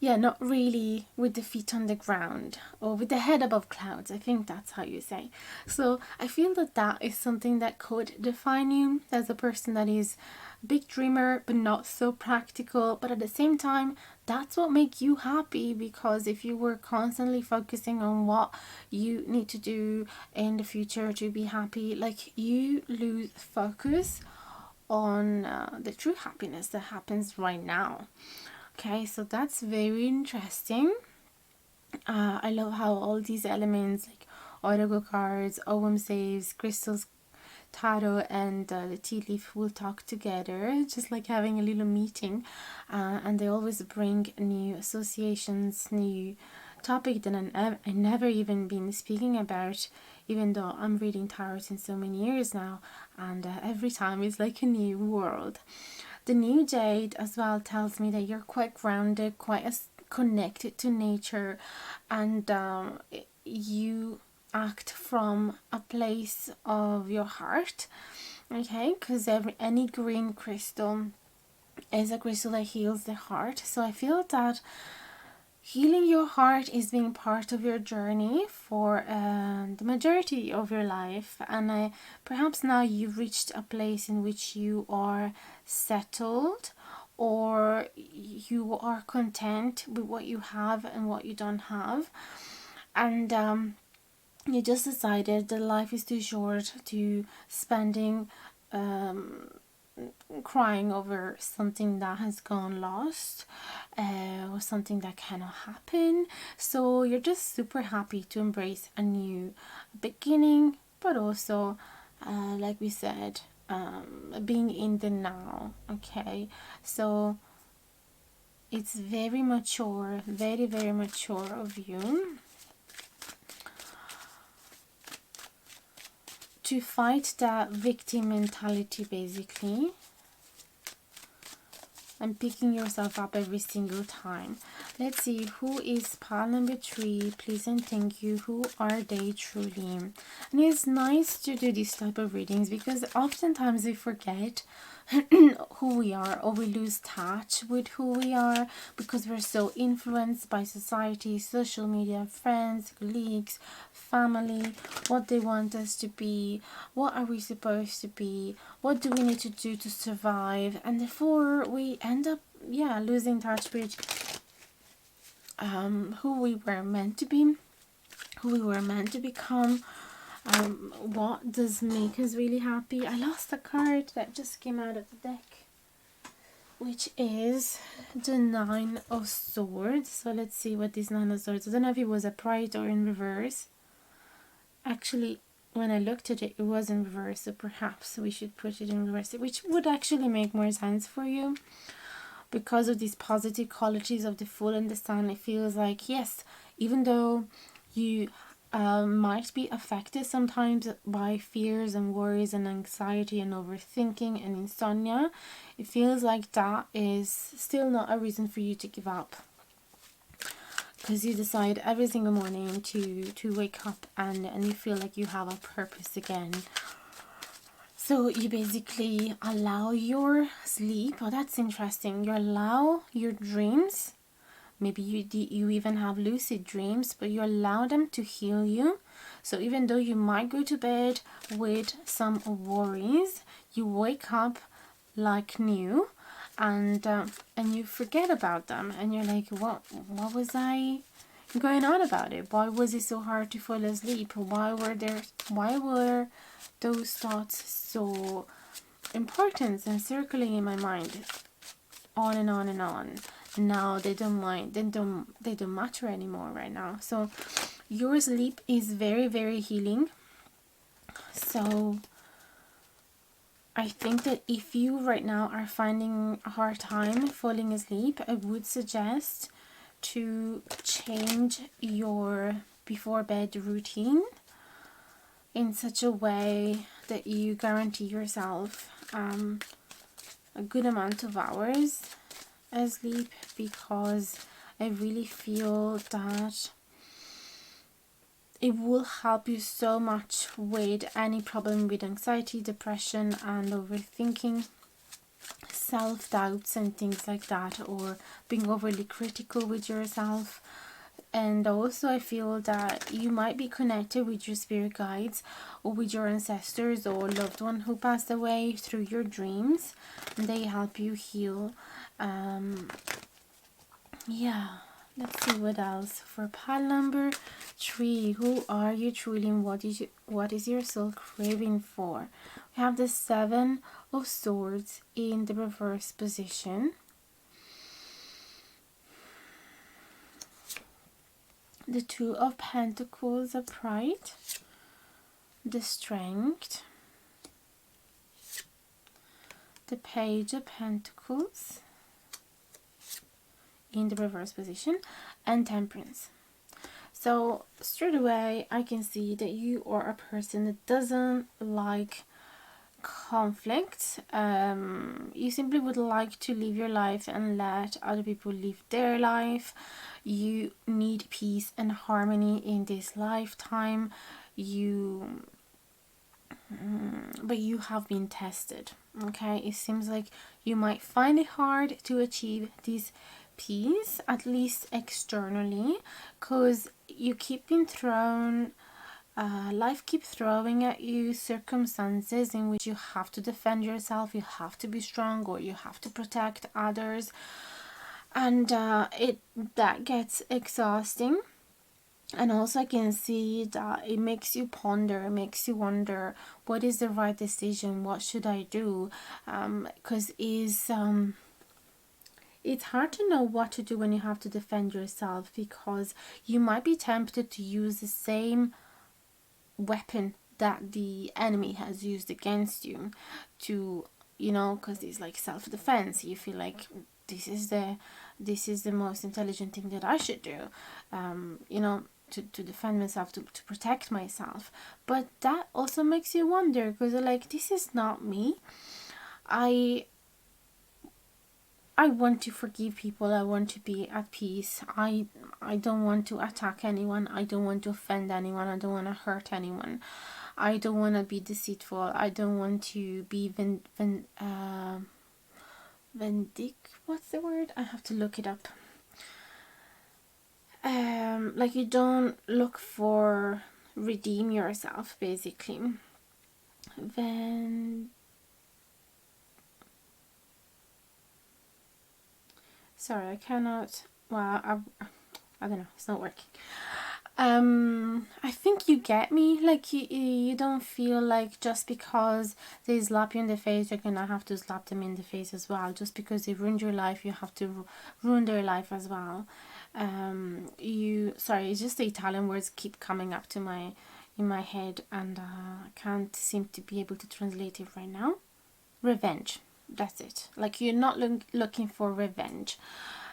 yeah, not really with the feet on the ground or with the head above clouds. I think that's how you say. So I feel that that is something that could define you as a person that is a big dreamer but not so practical, but at the same time that's what makes you happy, because if you were constantly focusing on what you need to do in the future to be happy, like, you lose focus on the true happiness that happens right now. Okay, so that's very interesting. I love how all these elements like oracle cards, OM saves, crystals, tarot, and the tea leaf will talk together, just like having a little meeting. And they always bring new associations, new topic that I never even been speaking about, even though I'm reading tarot in so many years now, and every time it's like a new world. The new jade as well tells me that you're quite grounded, quite connected to nature, and you act from a place of your heart. Okay, because any green crystal is a crystal that heals the heart. So I feel that healing your heart is being part of your journey for the majority of your life, and perhaps now you've reached a place in which you are settled, or you are content with what you have and what you don't have, and you just decided that life is too short to spending crying over something that has gone lost, or something that cannot happen. So you're just super happy to embrace a new beginning, but also like we said, being in the now. Okay, so it's very mature, very, very mature of you to fight that victim mentality, basically, and picking yourself up every single time. Let's see, who is pile number 3? Please and thank you. Who are they truly? And it's nice to do this type of readings because oftentimes we forget who we are, or we lose touch with who we are because we're so influenced by society, social media, friends, colleagues, family, what they want us to be, what are we supposed to be, what do we need to do to survive, and therefore we end up losing touch with who we were meant to be, who we were meant to become. What does make us really happy? I lost a card that just came out of the deck, which is the 9 of Swords. So let's see what this 9 of Swords, I don't know if it was upright or in reverse. Actually, when I looked at it, it was in reverse, so perhaps we should put it in reverse, which would actually make more sense for you. Because of these positive qualities of the Fool and the Sun, it feels like, yes, even though you might be affected sometimes by fears and worries and anxiety and overthinking and insomnia, it feels like that is still not a reason for you to give up, because you decide every single morning to wake up and you feel like you have a purpose again. So you basically allow your sleep. Oh, that's interesting. You allow your dreams. Maybe you even have lucid dreams, but you allow them to heal you. So even though you might go to bed with some worries, you wake up like new, and you forget about them, and you're like, what was I going on about it? Why was it so hard to fall asleep? Why were those thoughts so important and circling in my mind? On and on and on. Now they don't matter anymore right now. So your sleep is very, very healing. So I think that if you right now are finding a hard time falling asleep, I would suggest to change your before bed routine in such a way that you guarantee yourself a good amount of hours sleep, because I really feel that it will help you so much with any problem with anxiety, depression and overthinking, self-doubts and things like that, or being overly critical with yourself. And also I feel that you might be connected with your spirit guides or with your ancestors or loved one who passed away through your dreams, and they help you heal. Yeah, let's see what else. For pile number 3, who are you truly and what is your soul craving for? We have the 7 of Swords in the reverse position, the 2 of Pentacles upright, the Strength, the Page of Pentacles in the reverse position, and Temperance. So straight away I can see that you are a person that doesn't like conflict. You simply would like to live your life and let other people live their life. You need peace and harmony in this lifetime. But you have been tested. Okay, it seems like you might find it hard to achieve this peace, at least externally, because you keep being thrown life keeps throwing at you circumstances in which you have to defend yourself, you have to be strong, or you have to protect others, and that gets exhausting. And also I can see that it makes you ponder, it makes you wonder, what is the right decision, what should I do, because it's hard to know what to do when you have to defend yourself, because you might be tempted to use the same weapon that the enemy has used against you, to, because it's like self-defense. You feel like this is the most intelligent thing that I should do, to defend myself, to protect myself. But that also makes you wonder, because like, this is not me. I want to forgive people. I want to be at peace. I don't want to attack anyone. I don't want to offend anyone. I don't want to hurt anyone. I don't want to be deceitful. I don't want to be what's the word? I have to look it up. Like, you don't look for redeem yourself, basically. Sorry, I cannot. Well, I don't know. It's not working. I think you get me. Like, you don't feel like just because they slap you in the face, you're gonna have to slap them in the face as well. Just because they ruined your life, you have to ruin their life as well. Sorry, it's just the Italian words keep coming up to in my head, and I can't seem to be able to translate it right now. Revenge. That's it. Like, you're not looking for revenge.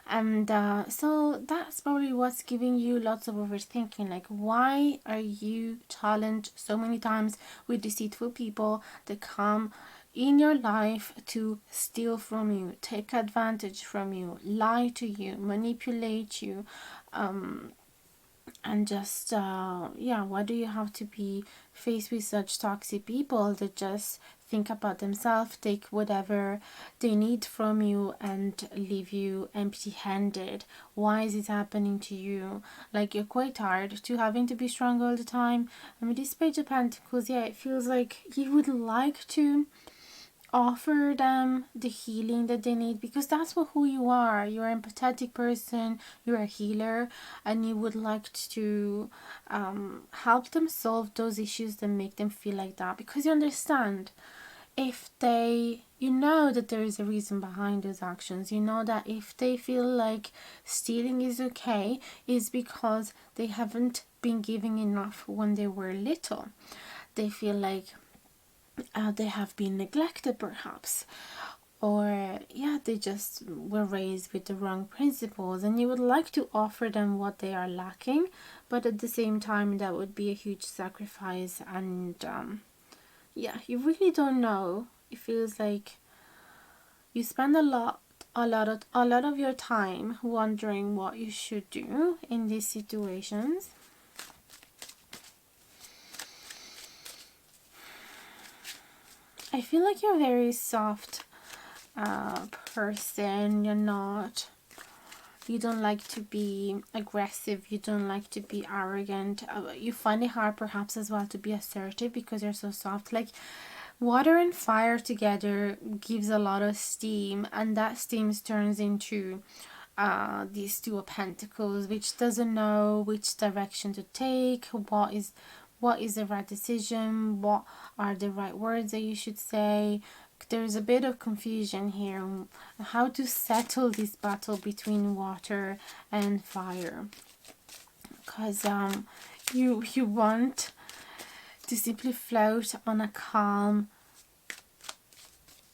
And so that's probably what's giving you lots of overthinking. Like, why are you challenged so many times with deceitful people that come in your life to steal from you, take advantage from you, lie to you, manipulate you, and just why do you have to be faced with such toxic people that just think about themselves, take whatever they need from you, and leave you empty-handed? Why is it happening to you? Like, you're quite tired to having to be strong all the time. And with this Page of Pentacles, it feels like you would like to offer them the healing that they need, because that's who you are. You're an empathetic person, you're a healer, and you would like to help them solve those issues that make them feel like that, because you understand, if you know that there is a reason behind those actions. You know that if they feel like stealing is okay, is because they haven't been given enough when they were little. They feel like they have been neglected perhaps, or yeah, they just were raised with the wrong principles, and you would like to offer them what they are lacking, but at the same time that would be a huge sacrifice. And yeah, you really don't know. It feels like you spend a lot of your time wondering what you should do in these situations. I feel like you're a very soft person. You don't like to be aggressive, you don't like to be arrogant. You find it hard perhaps as well to be assertive because you're so soft. Like, water and fire together gives a lot of steam, and that steam turns into these two of pentacles, which doesn't know which direction to take. What is the right decision? What are the right words that you should say? There's a bit of confusion here on how to settle this battle between water and fire, because you want to simply float on a calm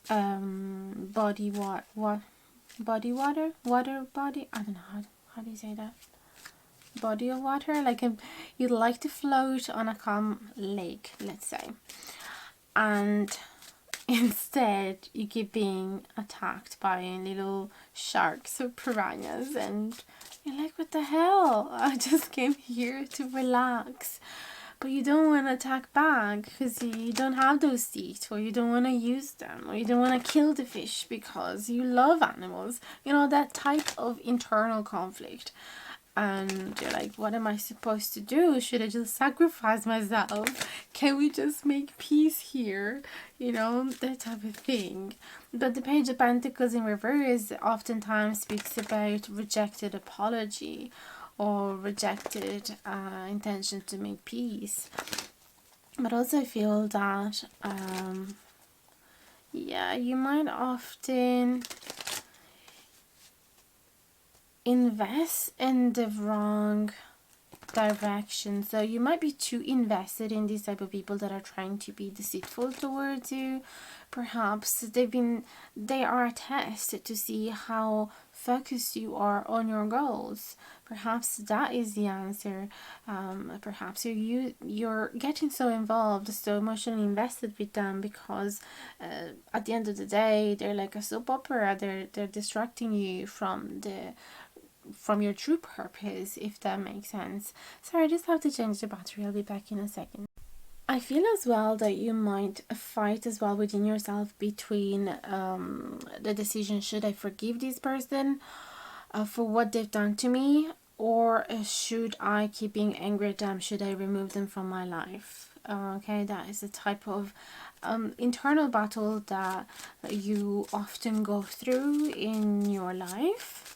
body body water body, I don't know how do you say that, body of water, like you'd like to float on a calm lake, let's say, and instead you keep being attacked by little sharks or piranhas, and you're like, what the hell, I just came here to relax. But you don't want to attack back because you don't have those teeth, or you don't want to use them, or you don't want to kill the fish because you love animals. You know, that type of internal conflict. And you're like, what am I supposed to do? Should I just sacrifice myself? Can we just make peace here? You know, that type of thing. But the Page of Pentacles in reverse oftentimes speaks about rejected apology or rejected intention to make peace. But also I feel that yeah, you might often invest in the wrong direction. So you might be too invested in these type of people that are trying to be deceitful towards you. Perhaps they are a test to see how focused you are on your goals. Perhaps that is the answer. Perhaps you're getting so involved, so emotionally invested with them because at the end of the day they're like a soap opera. They're distracting you from your true purpose, if that makes sense. Sorry, I just have to change the battery. I'll be back in a second. I feel as well that you might fight as well within yourself between the decision, should I forgive this person for what they've done to me, or should I keep being angry at them? Should I remove them from my life? Okay, that is a type of internal battle that you often go through in your life.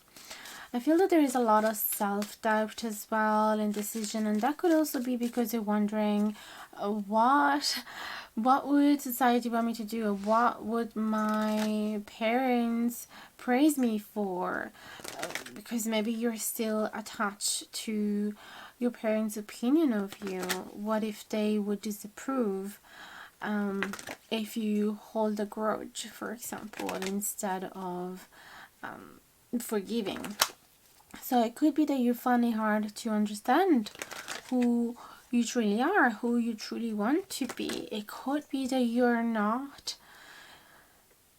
I feel that there is a lot of self-doubt as well in decision, and that could also be because you're wondering what would society want me to do? What would my parents praise me for? Because maybe you're still attached to your parents' opinion of you. What if they would disapprove? If you hold a grudge, for example, instead of forgiving. So it could be that you find it hard to understand who you truly are, who you truly want to be. It could be that you're not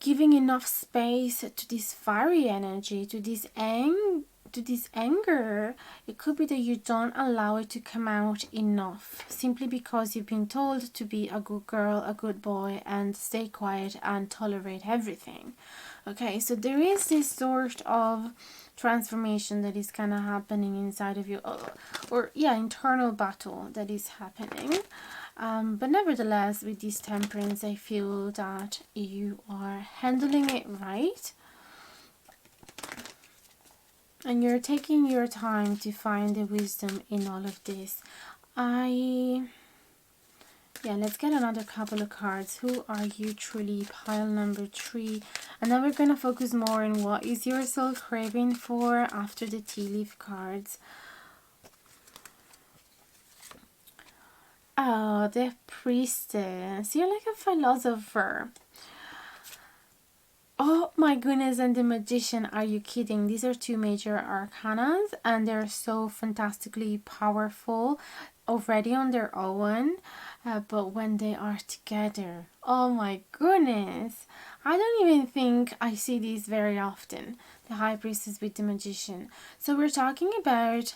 giving enough space to this fiery energy, to this anger. It could be that you don't allow it to come out enough, simply because you've been told to be a good girl, a good boy, and stay quiet and tolerate everything. Okay, so there is this sort of transformation that is kind of happening inside of you, or yeah, internal battle that is happening. But nevertheless, with this Temperance, I feel that you are handling it right, and you're taking your time to find the wisdom in all of this. Yeah, let's get another couple of cards. Who are you truly? Pile number 3. And then we're going to focus more on what is your soul craving for after the tea leaf cards. Oh, the priestess. You're like a philosopher. Oh my goodness, and the magician, are you kidding? These are two major arcanas and they're so fantastically powerful already on their own, but when they are together, oh my goodness, I don't even think I see these very often, the high priestess with the magician. So we're talking about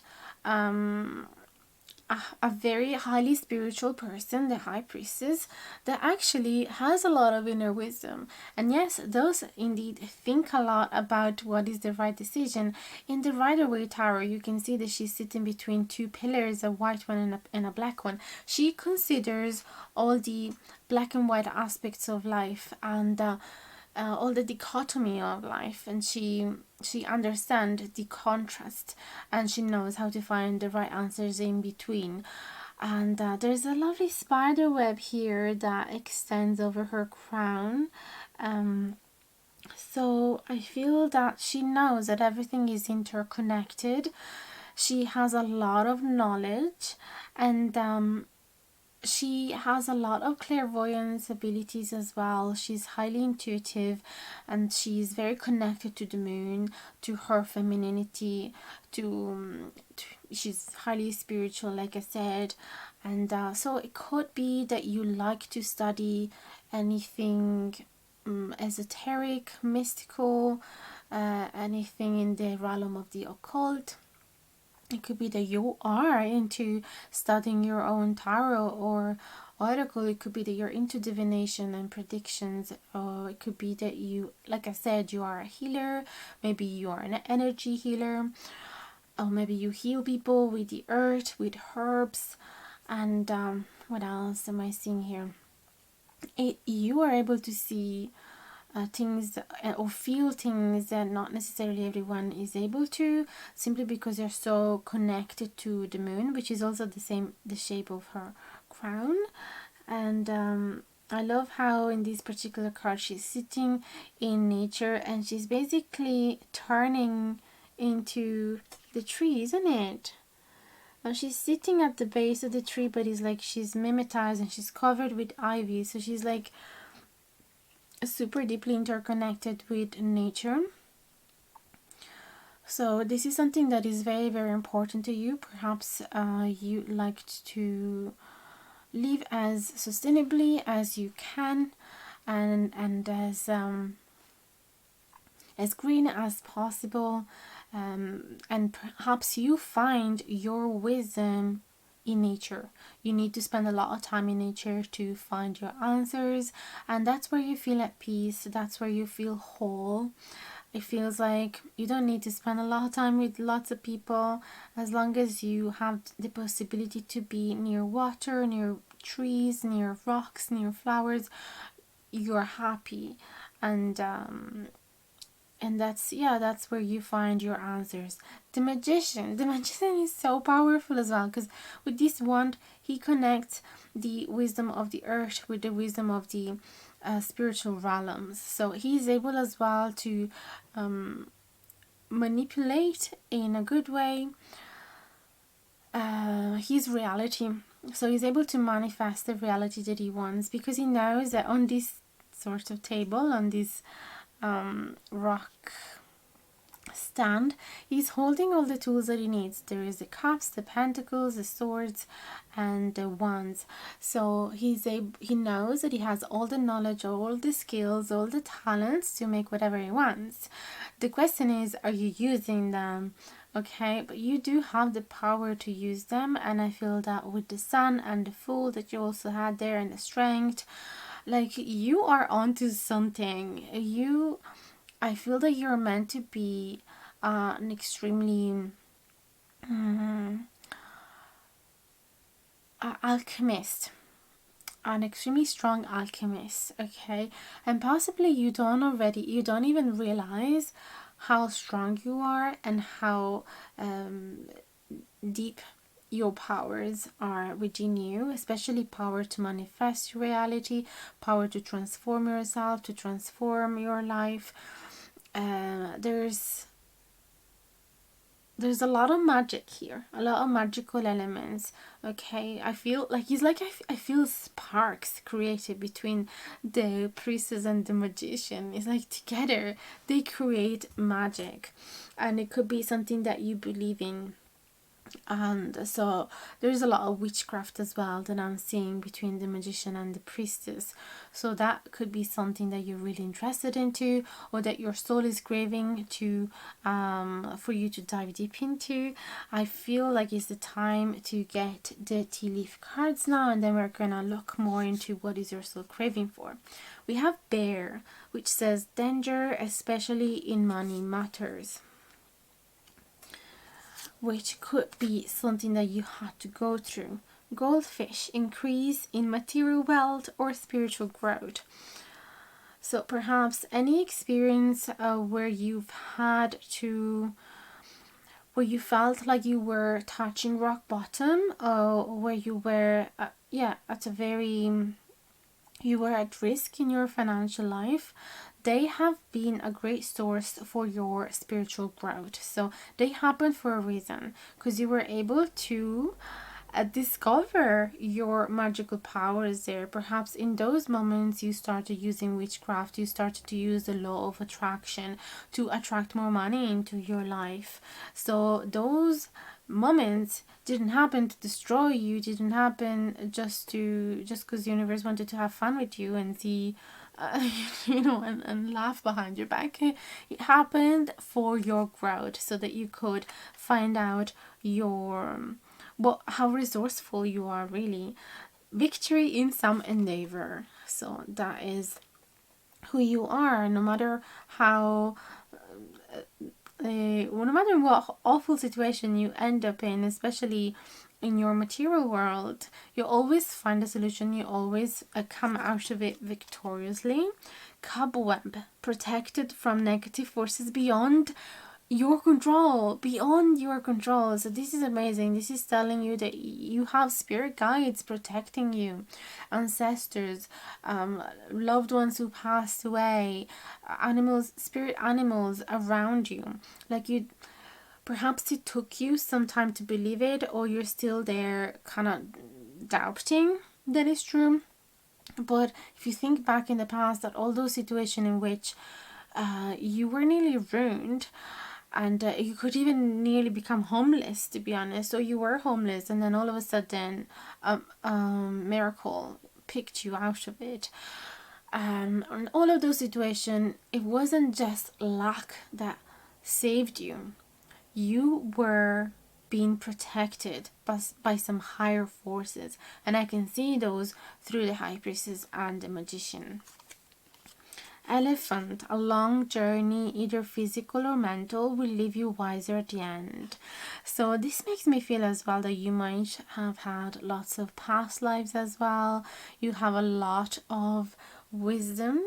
a very highly spiritual person, the high priestess, that actually has a lot of inner wisdom. And yes, those indeed think a lot about what is the right decision. In the Rider-Waite Tarot, you can see that she's sitting between two pillars, a white one and a black one. She considers all the black and white aspects of life and all the dichotomy of life, and she understands the contrast, and she knows how to find the right answers in between. And there's a lovely spider web here that extends over her crown. So I feel that she knows that everything is interconnected. She has a lot of knowledge, and she has a lot of clairvoyance abilities as well. She's highly intuitive and she's very connected to the moon, to her femininity, to she's highly spiritual, like I said. And so it could be that you like to study anything esoteric, mystical, anything in the realm of the occult. It could be that you are into studying your own tarot or oracle. It could be that you're into divination and predictions. Or it could be that you, like I said, you are a healer. Maybe you are an energy healer. Or maybe you heal people with the earth, with herbs. And what else am I seeing here? You are able to see things or feel things that not necessarily everyone is able to, simply because they're so connected to the moon, which is also the shape of her crown. And I love how in this particular card she's sitting in nature and she's basically turning into the tree, isn't it? And she's sitting at the base of the tree, but it's like she's mimetized and she's covered with ivy, so she's like super deeply interconnected with nature. So this is something that is very, very important to you. Perhaps you like to live as sustainably as you can, and as green as possible, and perhaps you find your wisdom in nature. You need to spend a lot of time in nature to find your answers, and that's where you feel at peace. That's where you feel whole. It feels like you don't need to spend a lot of time with lots of people, as long as you have the possibility to be near water, near trees, near rocks, near flowers. You're happy, and that's where you find your answers. The magician is so powerful as well, because with this wand he connects the wisdom of the earth with the wisdom of the spiritual realms. So he's able as well to manipulate in a good way his reality. So he's able to manifest the reality that he wants, because he knows that on this sort of table, on this rock stand, he's holding all the tools that he needs. There is the cups, the pentacles, the swords, and the wands. So he knows that he has all the knowledge, all the skills, all the talents to make whatever he wants. The question is, are you using them? Okay, but you do have the power to use them, and I feel that with the sun and the fool that you also had there, and the strength, like, you are onto something. I feel that you're meant to be an extremely alchemist, an extremely strong alchemist, okay? And possibly you don't even realize how strong you are and how deep your powers are within you, especially power to manifest reality, power to transform yourself, to transform your life. There's there's a lot of magic here, a lot of magical elements. Okay, I feel like I feel sparks created between the priestess and the magician. It's like together they create magic, and it could be something that you believe in. And so there's a lot of witchcraft as well that I'm seeing between the magician and the priestess. So that could be something that you're really interested into, or that your soul is craving to, for you to dive deep into. I feel like it's the time to get the tea leaf cards now, and then we're gonna look more into what is your soul craving for. We have Bear, which says danger, especially in money matters, which could be something that you had to go through. Goldfish, increase in material wealth or spiritual growth. So perhaps any experience where you've had to, where you felt like you were touching rock bottom, or where you were, at a very, you were at risk in your financial life, they have been a great source for your spiritual growth. So they happen for a reason, because you were able to discover your magical powers there. Perhaps in those moments you started using witchcraft, you started to use the law of attraction to attract more money into your life. So those moments didn't happen to destroy you, didn't happen just because the universe wanted to have fun with you and see and laugh behind your back. It happened for your growth, so that you could find out your how resourceful you are, really. Victory in some endeavor. So that is who you are, no matter how no matter what awful situation you end up in, especially in your material world, you always find a solution, you always come out of it victoriously. Cobweb, protected from negative forces beyond your control, beyond your control. So this is amazing. This is telling you that you have spirit guides protecting you, ancestors, loved ones who passed away, animals, spirit animals around you. Like, you, perhaps it took you some time to believe it, or you're still there kind of doubting that it's true. But if you think back in the past, at all those situations in which you were nearly ruined, and you could even nearly become homeless, to be honest, or you were homeless, and then all of a sudden miracle picked you out of it. And all of those situations, it wasn't just luck that saved you. You were being protected by some higher forces, and I can see those through the high priestess and the magician. Elephant, a long journey, either physical or mental, will leave you wiser at the end. So this makes me feel as well that you might have had lots of past lives as well. You have a lot of wisdom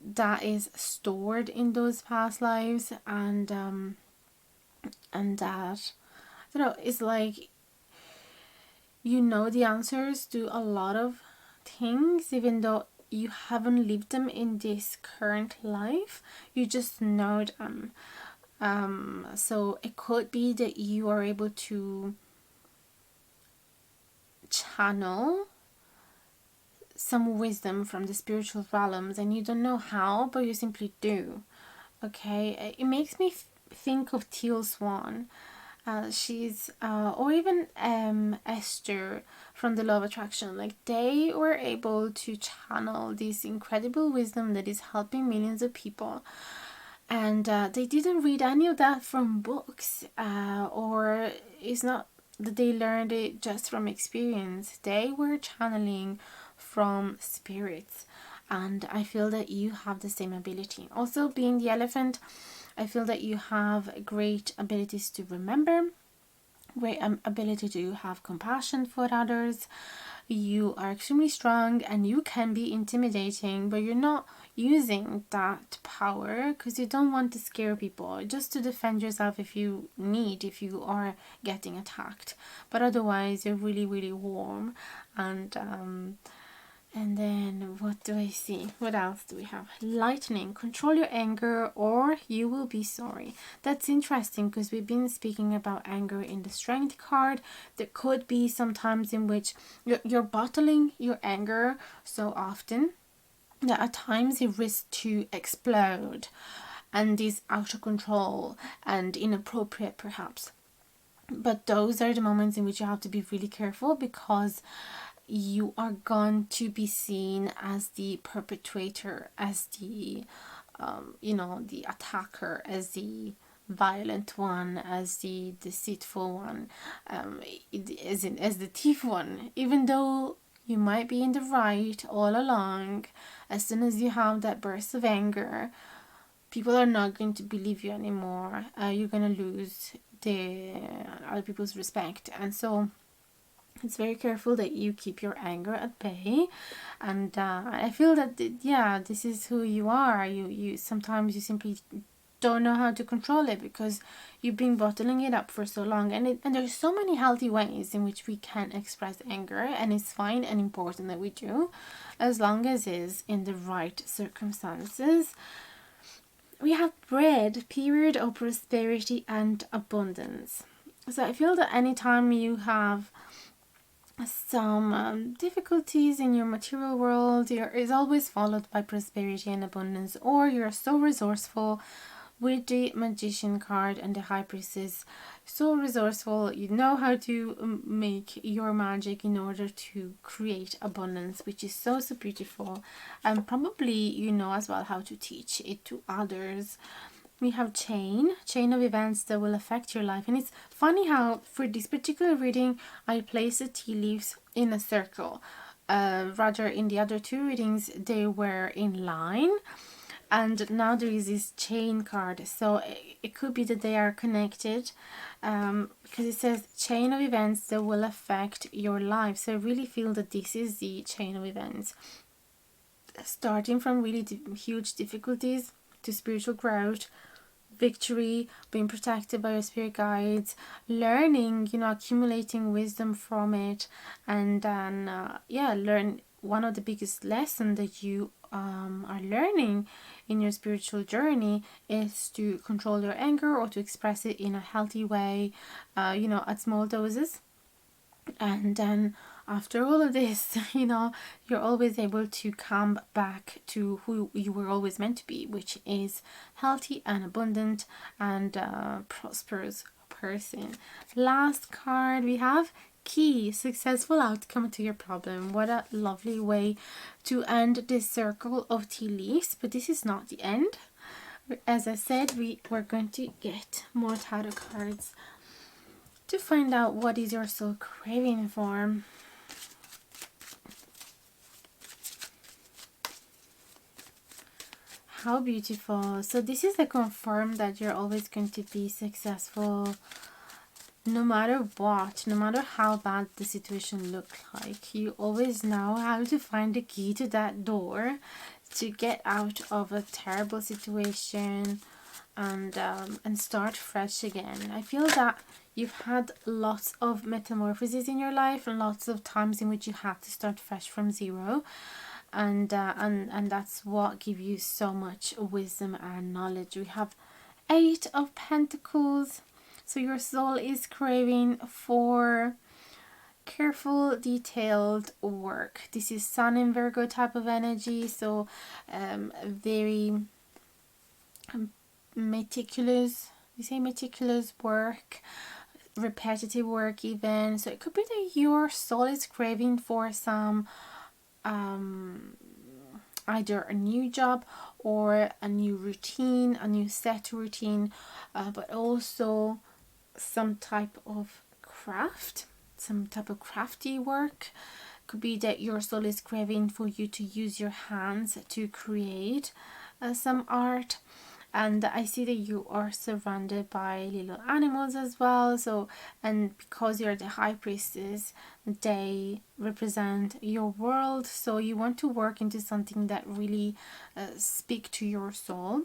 that is stored in those past lives, and that, I don't know, it's like you know the answers to a lot of things, even though you haven't lived them in this current life. You just know them. So it could be that you are able to channel some wisdom from the spiritual realms, and you don't know how, but you simply do. Okay, it makes me think of Teal Swan. She's or even Esther from the Law of Attraction. Like, they were able to channel this incredible wisdom that is helping millions of people, and they didn't read any of that from books, or it's not that they learned it just from experience. They were channeling from spirits, and I feel that you have the same ability. Also, being the elephant, I feel that you have great abilities to remember, great ability to have compassion for others. You are extremely strong, and you can be intimidating, but you're not using that power because you don't want to scare people, just to defend yourself if you are getting attacked. But otherwise, you're really, really warm, and And then what do I see? What else do we have? Lightning. Control your anger or you will be sorry. That's interesting because we've been speaking about anger in the strength card. There could be some times in which you're bottling your anger so often that at times it risks to explode and is out of control and inappropriate perhaps. But those are the moments in which you have to be really careful, because you are going to be seen as the perpetrator, as the the attacker, as the violent one, as the deceitful one, as the thief one, even though you might be in the right all along. As soon as you have that burst of anger, people are not going to believe you anymore. You're going to lose the other people's respect. And so it's very careful that you keep your anger at bay. And I feel that this is who you are. You sometimes you simply don't know how to control it because you've been bottling it up for so long. And there's so many healthy ways in which we can express anger, and it's fine and important that we do, as long as it's in the right circumstances. We have bread, period of prosperity and abundance. So I feel that anytime you have some difficulties in your material world, is always followed by prosperity and abundance, or you're so resourceful with the magician card and the high priestess. So resourceful, you know how to make your magic in order to create abundance, which is so beautiful. And probably you know as well how to teach it to others. We have chain of events that will affect your life. And it's funny how for this particular reading I place the tea leaves in a circle. Rather in the other two readings they were in line, and now there is this chain card, so it could be that they are connected, because it says chain of events that will affect your life. So I really feel that this is the chain of events, starting from really huge difficulties to spiritual growth, victory, being protected by your spirit guides, learning, accumulating wisdom from it, and then learn. One of the biggest lessons that you are learning in your spiritual journey is to control your anger, or to express it in a healthy way, at small doses. And then after all of this, you're always able to come back to who you were always meant to be, which is healthy and abundant and prosperous person. Last card we have key, successful outcome to your problem. What a lovely way to end this circle of tea leaves, but this is not the end. As I said, we're going to get more tarot cards to find out what is your soul craving for. How beautiful. So this is a confirm that you're always going to be successful no matter what, no matter how bad the situation looks like. You always know how to find the key to that door to get out of a terrible situation and start fresh again. I feel that you've had lots of metamorphoses in your life, and lots of times in which you had to start fresh from zero, and that's what gives you so much wisdom and knowledge. We have 8 of Pentacles. So your soul is craving for careful, detailed work. This is Sun in Virgo type of energy, so very meticulous. We say meticulous work, repetitive work even. So it could be that your soul is craving for some either a new job or a new routine, a new set routine, but also some type of craft, some type of crafty work. Could be that your soul is craving for you to use your hands to create some art. And I see that you are surrounded by little animals as well. So, and because you're the high priestess, they represent your world. So you want to work into something that really speak to your soul.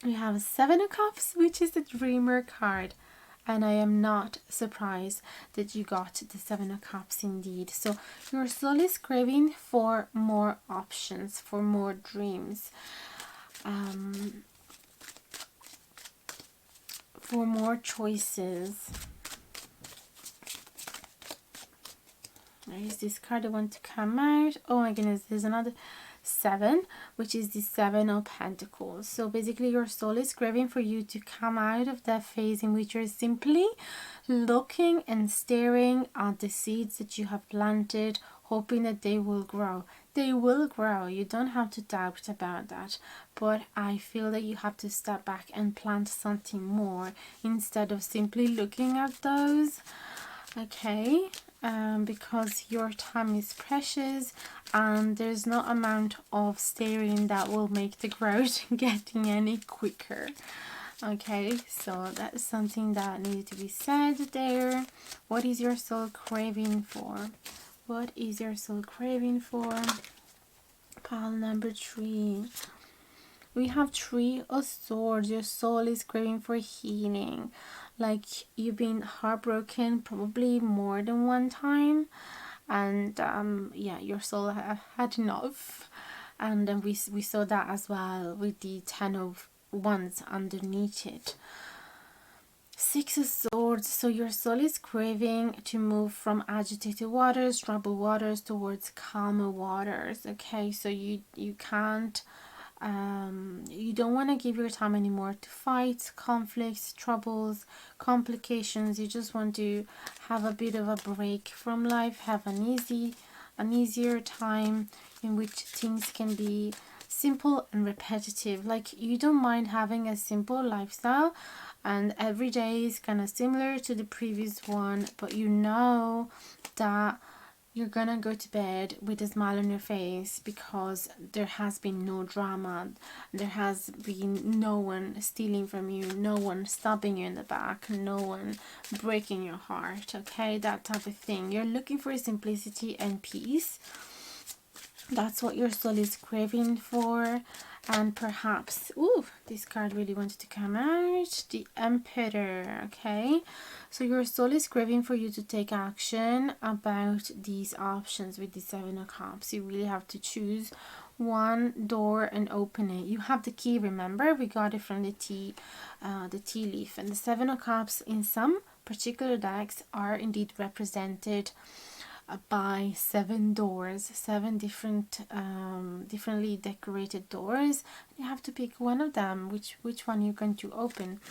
We have 7 of Cups, which is the Dreamer card. and I am not surprised that you got the Seven of Cups indeed. So your soul is craving for more options, for more dreams, for more choices. Where is this card I want to come out? Oh my goodness, there's another 7, which is the 7 of Pentacles. So basically your soul is craving for you to come out of that phase in which you're simply looking and staring at the seeds that you have planted, hoping that they will grow. They will grow. You don't have to doubt about that. But I feel that you have to step back and plant something more instead of simply looking at those. Okay, because your time is precious and there's no amount of staring that will make the growth getting any quicker. Okay, so that's something that needed to be said there. What is your soul craving for? What is your soul craving for? Pile number 3. We have 3 of Swords. Your soul is craving for healing. Like you've been heartbroken probably more than one time, and yeah, your soul had enough. And then we saw that as well with the 10 of Wands underneath it. 6 of Swords. So your soul is craving to move from agitated waters, troubled waters, towards calmer waters. Okay, so you can't you don't want to give your time anymore to fights, conflicts, troubles, complications. You just want to have a bit of a break from life, have an easier time in which things can be simple and repetitive. Like you don't mind having a simple lifestyle and every day is kind of similar to the previous one, but you know that you're gonna go to bed with a smile on your face because there has been no drama, there has been no one stealing from you, no one stabbing you in the back, no one breaking your heart. Okay, that type of thing. You're looking for simplicity and peace. That's what your soul is craving for. And perhaps, ooh, this card really wanted to come out, the Emperor. Okay, so your soul is craving for you to take action about these options with the 7 of Cups. You really have to choose one door and open it. You have the key, remember, we got it from the tea leaf. And the 7 of Cups in some particular decks are indeed represented by 7 doors, 7 different differently decorated doors. You have to pick one of them, which one you're going to open,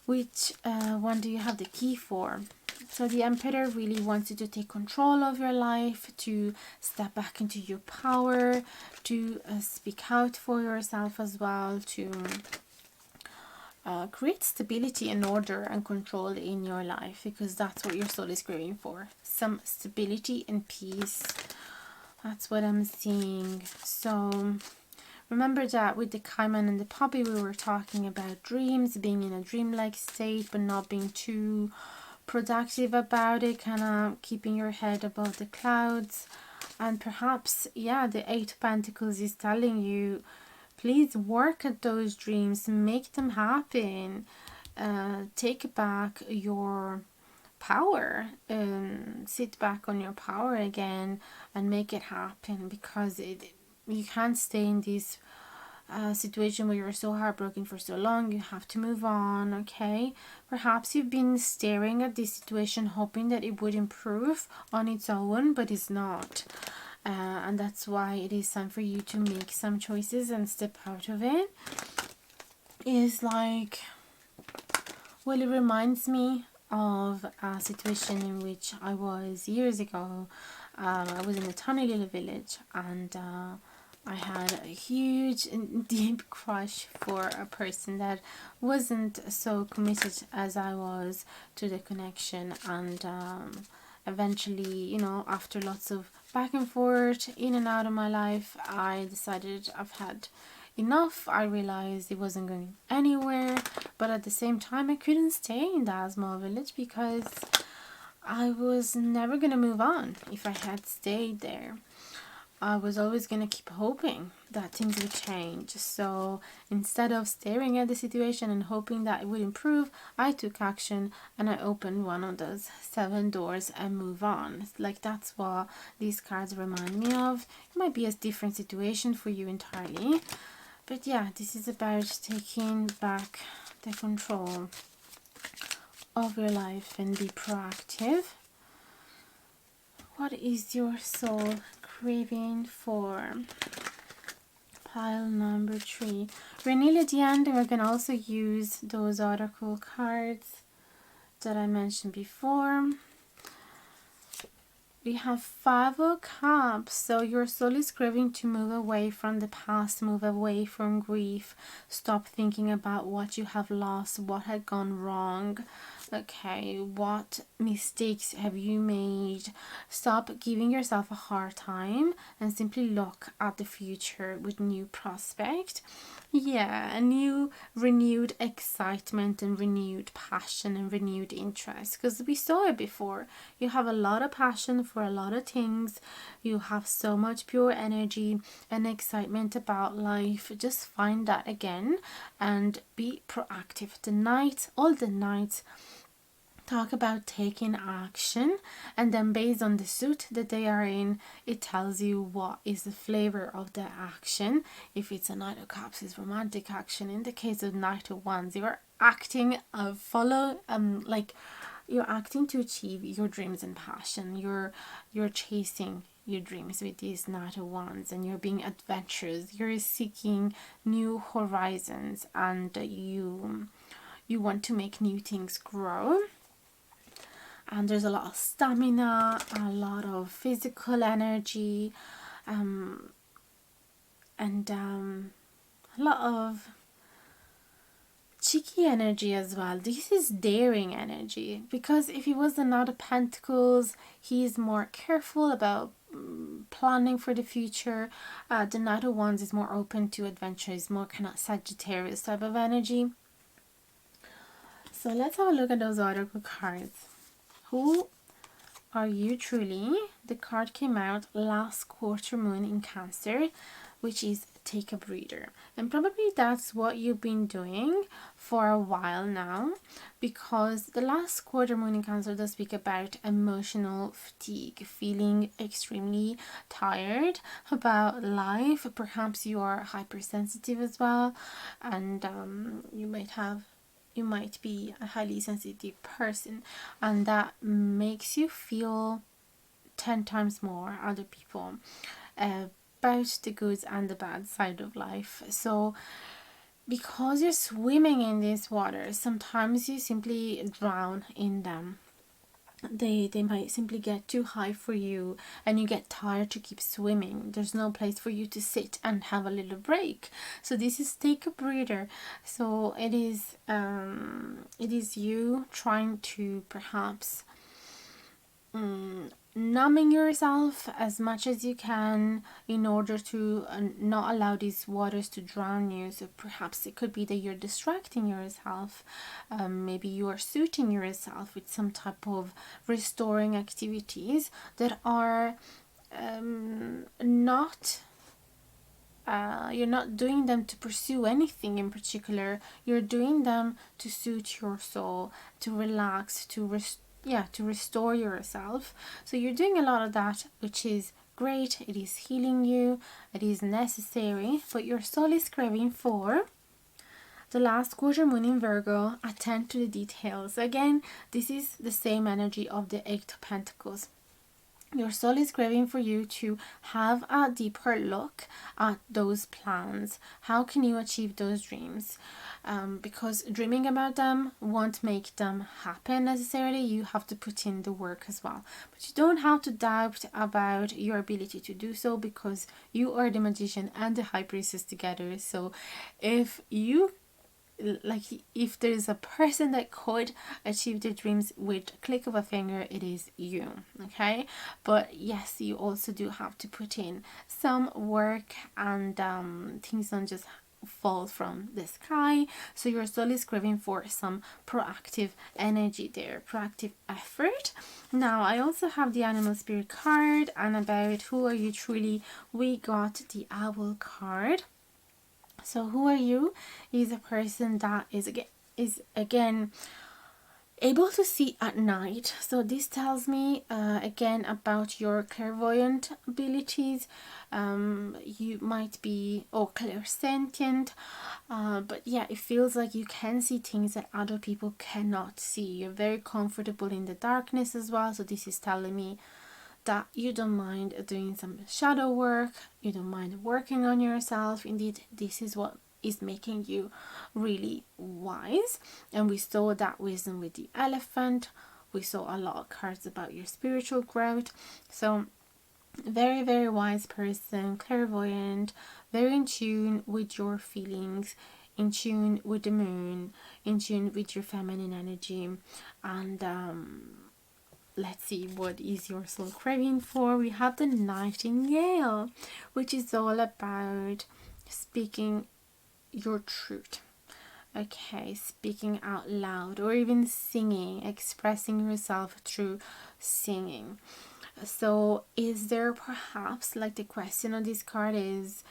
which one do you have the key for. So the Emperor really wants you to take control of your life, to step back into your power, to speak out for yourself as well, to create stability and order and control in your life, because that's what your soul is craving for. Some stability and peace. That's what I'm seeing. So remember that with the Caiman and the puppy, we were talking about dreams, being in a dreamlike state, but not being too productive about it, kind of keeping your head above the clouds. And perhaps, yeah, the 8 of Pentacles is telling you, please work at those dreams, make them happen, take back your power, sit back on your power again and make it happen, because you can't stay in this situation where you're so heartbroken for so long. You have to move on. Okay, perhaps you've been staring at this situation hoping that it would improve on its own, but it's not. And that's why it is time for you to make some choices and step out of it. It's like, well, it reminds me of a situation in which I was years ago. I was in a tiny little village, and I had a huge and deep crush for a person that wasn't so committed as I was to the connection. And eventually, you know, after lots of back and forth, in and out of my life, I decided I've had enough. I realized it wasn't going anywhere, but at the same time I couldn't stay in that small village because I was never gonna move on if I had stayed there. I was always going to keep hoping that things would change. So instead of staring at the situation and hoping that it would improve, I took action and I opened one of those 7 doors and move on. Like, that's what these cards remind me of. It might be a different situation for you entirely. But yeah, this is about taking back the control of your life and be proactive. What is your soul craving for? Pile number 3. We're nearly at the end, and we're going to also use those oracle cards that I mentioned before. We have 5 of Cups. So your soul is craving to move away from the past, move away from grief, stop thinking about what you have lost, what had gone wrong. Okay, what mistakes have you made? Stop giving yourself a hard time and simply look at the future with new prospect. Yeah, a new renewed excitement and renewed passion and renewed interest, because we saw it before. You have a lot of passion for a lot of things. You have so much pure energy and excitement about life. Just find that again and be proactive. All the nights talk about taking action, and then based on the suit that they are in, it tells you what is the flavor of the action. If it's a Knight of Cups, it's romantic action. In the case of Knight of Wands, you're acting you're acting to achieve your dreams and passion. You're chasing your dreams with these Knight of Wands, and you're being adventurous. You're seeking new horizons, and you want to make new things grow. And there's a lot of stamina, a lot of physical energy, and a lot of cheeky energy as well. This is daring energy, because if he was the Knight of Pentacles, he's more careful about planning for the future. The Knight of Wands is more open to adventure, is more kind of Sagittarius type of energy. So let's have a look at those oracle cards. Who are you truly? The card came out last quarter moon in Cancer, which is take a breather. And probably that's what you've been doing for a while now, because the last quarter moon in Cancer does speak about emotional fatigue, feeling extremely tired about life. Perhaps you are hypersensitive as well, and you might be a highly sensitive person, and that makes you feel 10 times more other people about the good and the bad side of life. So because you're swimming in these waters, sometimes you simply drown in them. They might simply get too high for you, and you get tired to keep swimming. There's no place for you to sit and have a little break. So this is take a breather. So it is you trying to perhaps numbing yourself as much as you can in order to not allow these waters to drown you. So perhaps it could be that you're distracting yourself. Maybe you are suiting yourself with some type of restoring activities that are not you're not doing them to pursue anything in particular. You're doing them to suit your soul, to relax, to restore yourself. So you're doing a lot of that, which is great. It is healing you, it is necessary, but your soul is craving for the last quarter moon in Virgo. Attend to the details. Again, this is the same energy of the 8 of Pentacles. Your soul is craving for you to have a deeper look at those plans. How can you achieve those dreams? Because dreaming about them won't make them happen necessarily. You have to put in the work as well. But you don't have to doubt about your ability to do so, because you are the magician and the high priestess together. So if there's a person that could achieve their dreams with a click of a finger, it is you. Okay, but yes, you also do have to put in some work, and things don't just fall from the sky. So your soul is craving for some proactive energy there, proactive effort. Now I also have the animal spirit card, and about who are you truly, we got the owl card. So who are you is a person that is again able to see at night. So this tells me again about your clairvoyant abilities. You might be clairsentient, but yeah, it feels like you can see things that other people cannot see. You're very comfortable in the darkness as well. So this is telling me that you don't mind doing some shadow work, you don't mind working on yourself. Indeed, this is what is making you really wise. And we saw that wisdom with the elephant. We saw a lot of cards about your spiritual growth. So very, very wise person, clairvoyant, very in tune with your feelings, in tune with the moon, in tune with your feminine energy. And let's see, what is your soul craving for? We have the nightingale, which is all about speaking your truth. Okay, speaking out loud, or even singing, expressing yourself through singing. So is there perhaps, like the question on this card is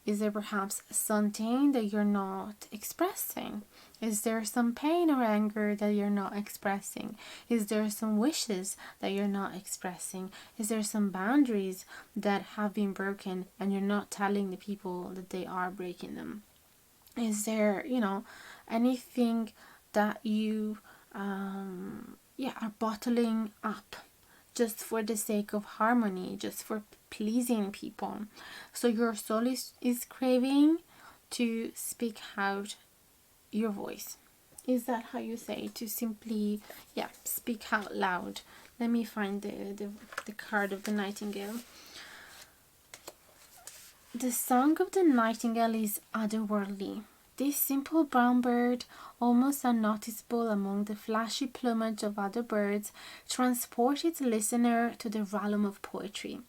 there perhaps something that you're not expressing? Is there some pain or anger that you're not expressing? Is there some wishes that you're not expressing? Is there some boundaries that have been broken and you're not telling the people that they are breaking them? Is there, anything that you are bottling up just for the sake of harmony, just for pleasing people? So your soul is craving to speak out your voice. Is that how you say? To simply, speak out loud. Let me find the card of the nightingale. The song of the nightingale is otherworldly. This simple brown bird, almost unnoticeable among the flashy plumage of other birds, transports its listener to the realm of poetry.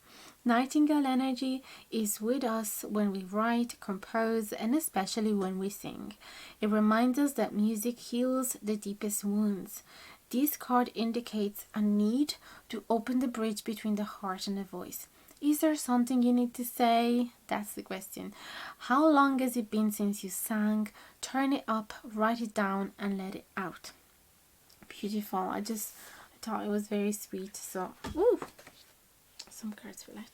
Nightingale energy is with us when we write, compose, and especially when we sing. It reminds us that music heals the deepest wounds. This card indicates a need to open the bridge between the heart and the voice. Is there something you need to say? That's the question. How long has it been since you sang? Turn it up, write it down, and let it out. Beautiful. I thought it was very sweet. So, some cards for that.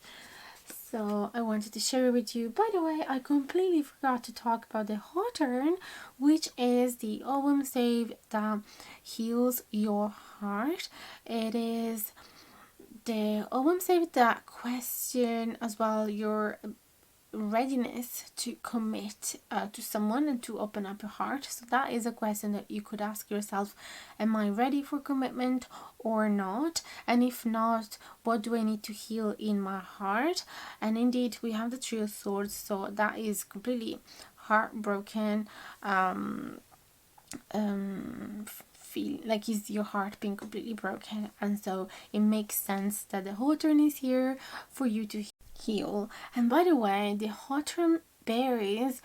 So I wanted to share it with you. By the way, I completely forgot to talk about the Hawthorn, which is the album save that heals your heart. It is the album save that question as well your readiness to commit to someone and to open up your heart. So that is a question that you could ask yourself: am I ready for commitment or not? And if not, what do I need to heal in my heart? And indeed, we have the Three of Swords, so that is completely heartbroken. Feel like is your heart being completely broken, and so it makes sense that the Hawthorn is here for you to heal. And by the way, the Hawthorn berries,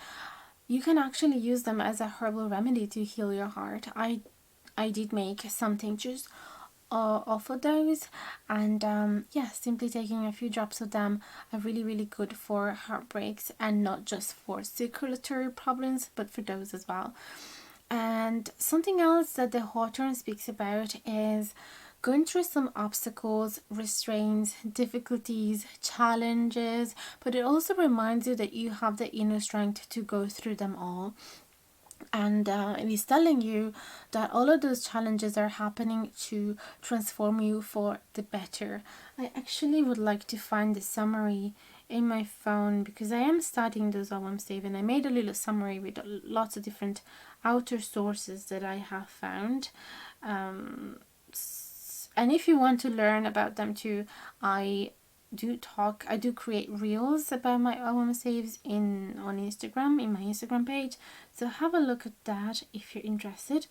you can actually use them as a herbal remedy to heal your heart. I did make some tinctures off of those, and simply taking a few drops of them are really good for heartbreaks, and not just for circulatory problems, but for those as well. And something else that the Hawthorn speaks about is going through some obstacles, restraints, difficulties, challenges, but it also reminds you that you have the inner strength to go through them all. And it is telling you that all of those challenges are happening to transform you for the better. I actually would like to find the summary in my phone, because I am studying those album save, and I made a little summary with lots of different outer sources that I have found. And if you want to learn about them too, I do create reels about my album saves on Instagram, in my Instagram page, so have a look at that if you're interested.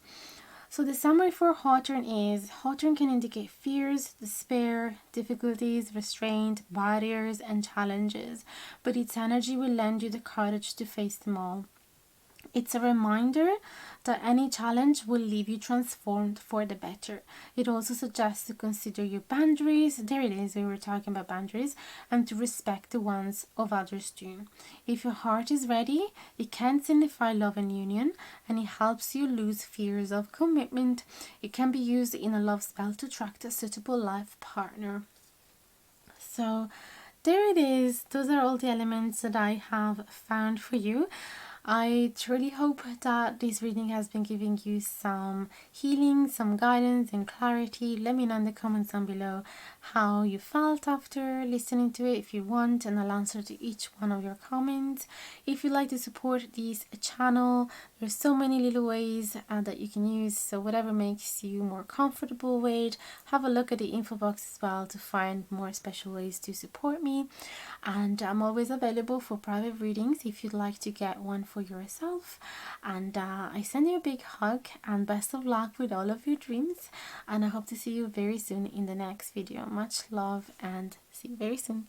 So the summary for Hawthorn is: Hawthorn can indicate fears, despair, difficulties, restraint, barriers, and challenges, but its energy will lend you the courage to face them all. It's a reminder that any challenge will leave you transformed for the better. It also suggests to consider your boundaries. There it is, we were talking about boundaries, and to respect the ones of others too. If your heart is ready, it can signify love and union, and it helps you lose fears of commitment. It can be used in a love spell to attract a suitable life partner. So there it is. Those are all the elements that I have found for you. I truly hope that this reading has been giving you some healing, some guidance and clarity. Let me know in the comments down below how you felt after listening to it if you want, and I'll answer to each one of your comments. If you'd like to support this channel, there's so many little ways that you can use, so whatever makes you more comfortable with. Have a look at the info box as well to find more special ways to support me. And I'm always available for private readings if you'd like to get one for yourself. And I send you a big hug and best of luck with all of your dreams, and I hope to see you very soon in the next video. Much love and see you very soon.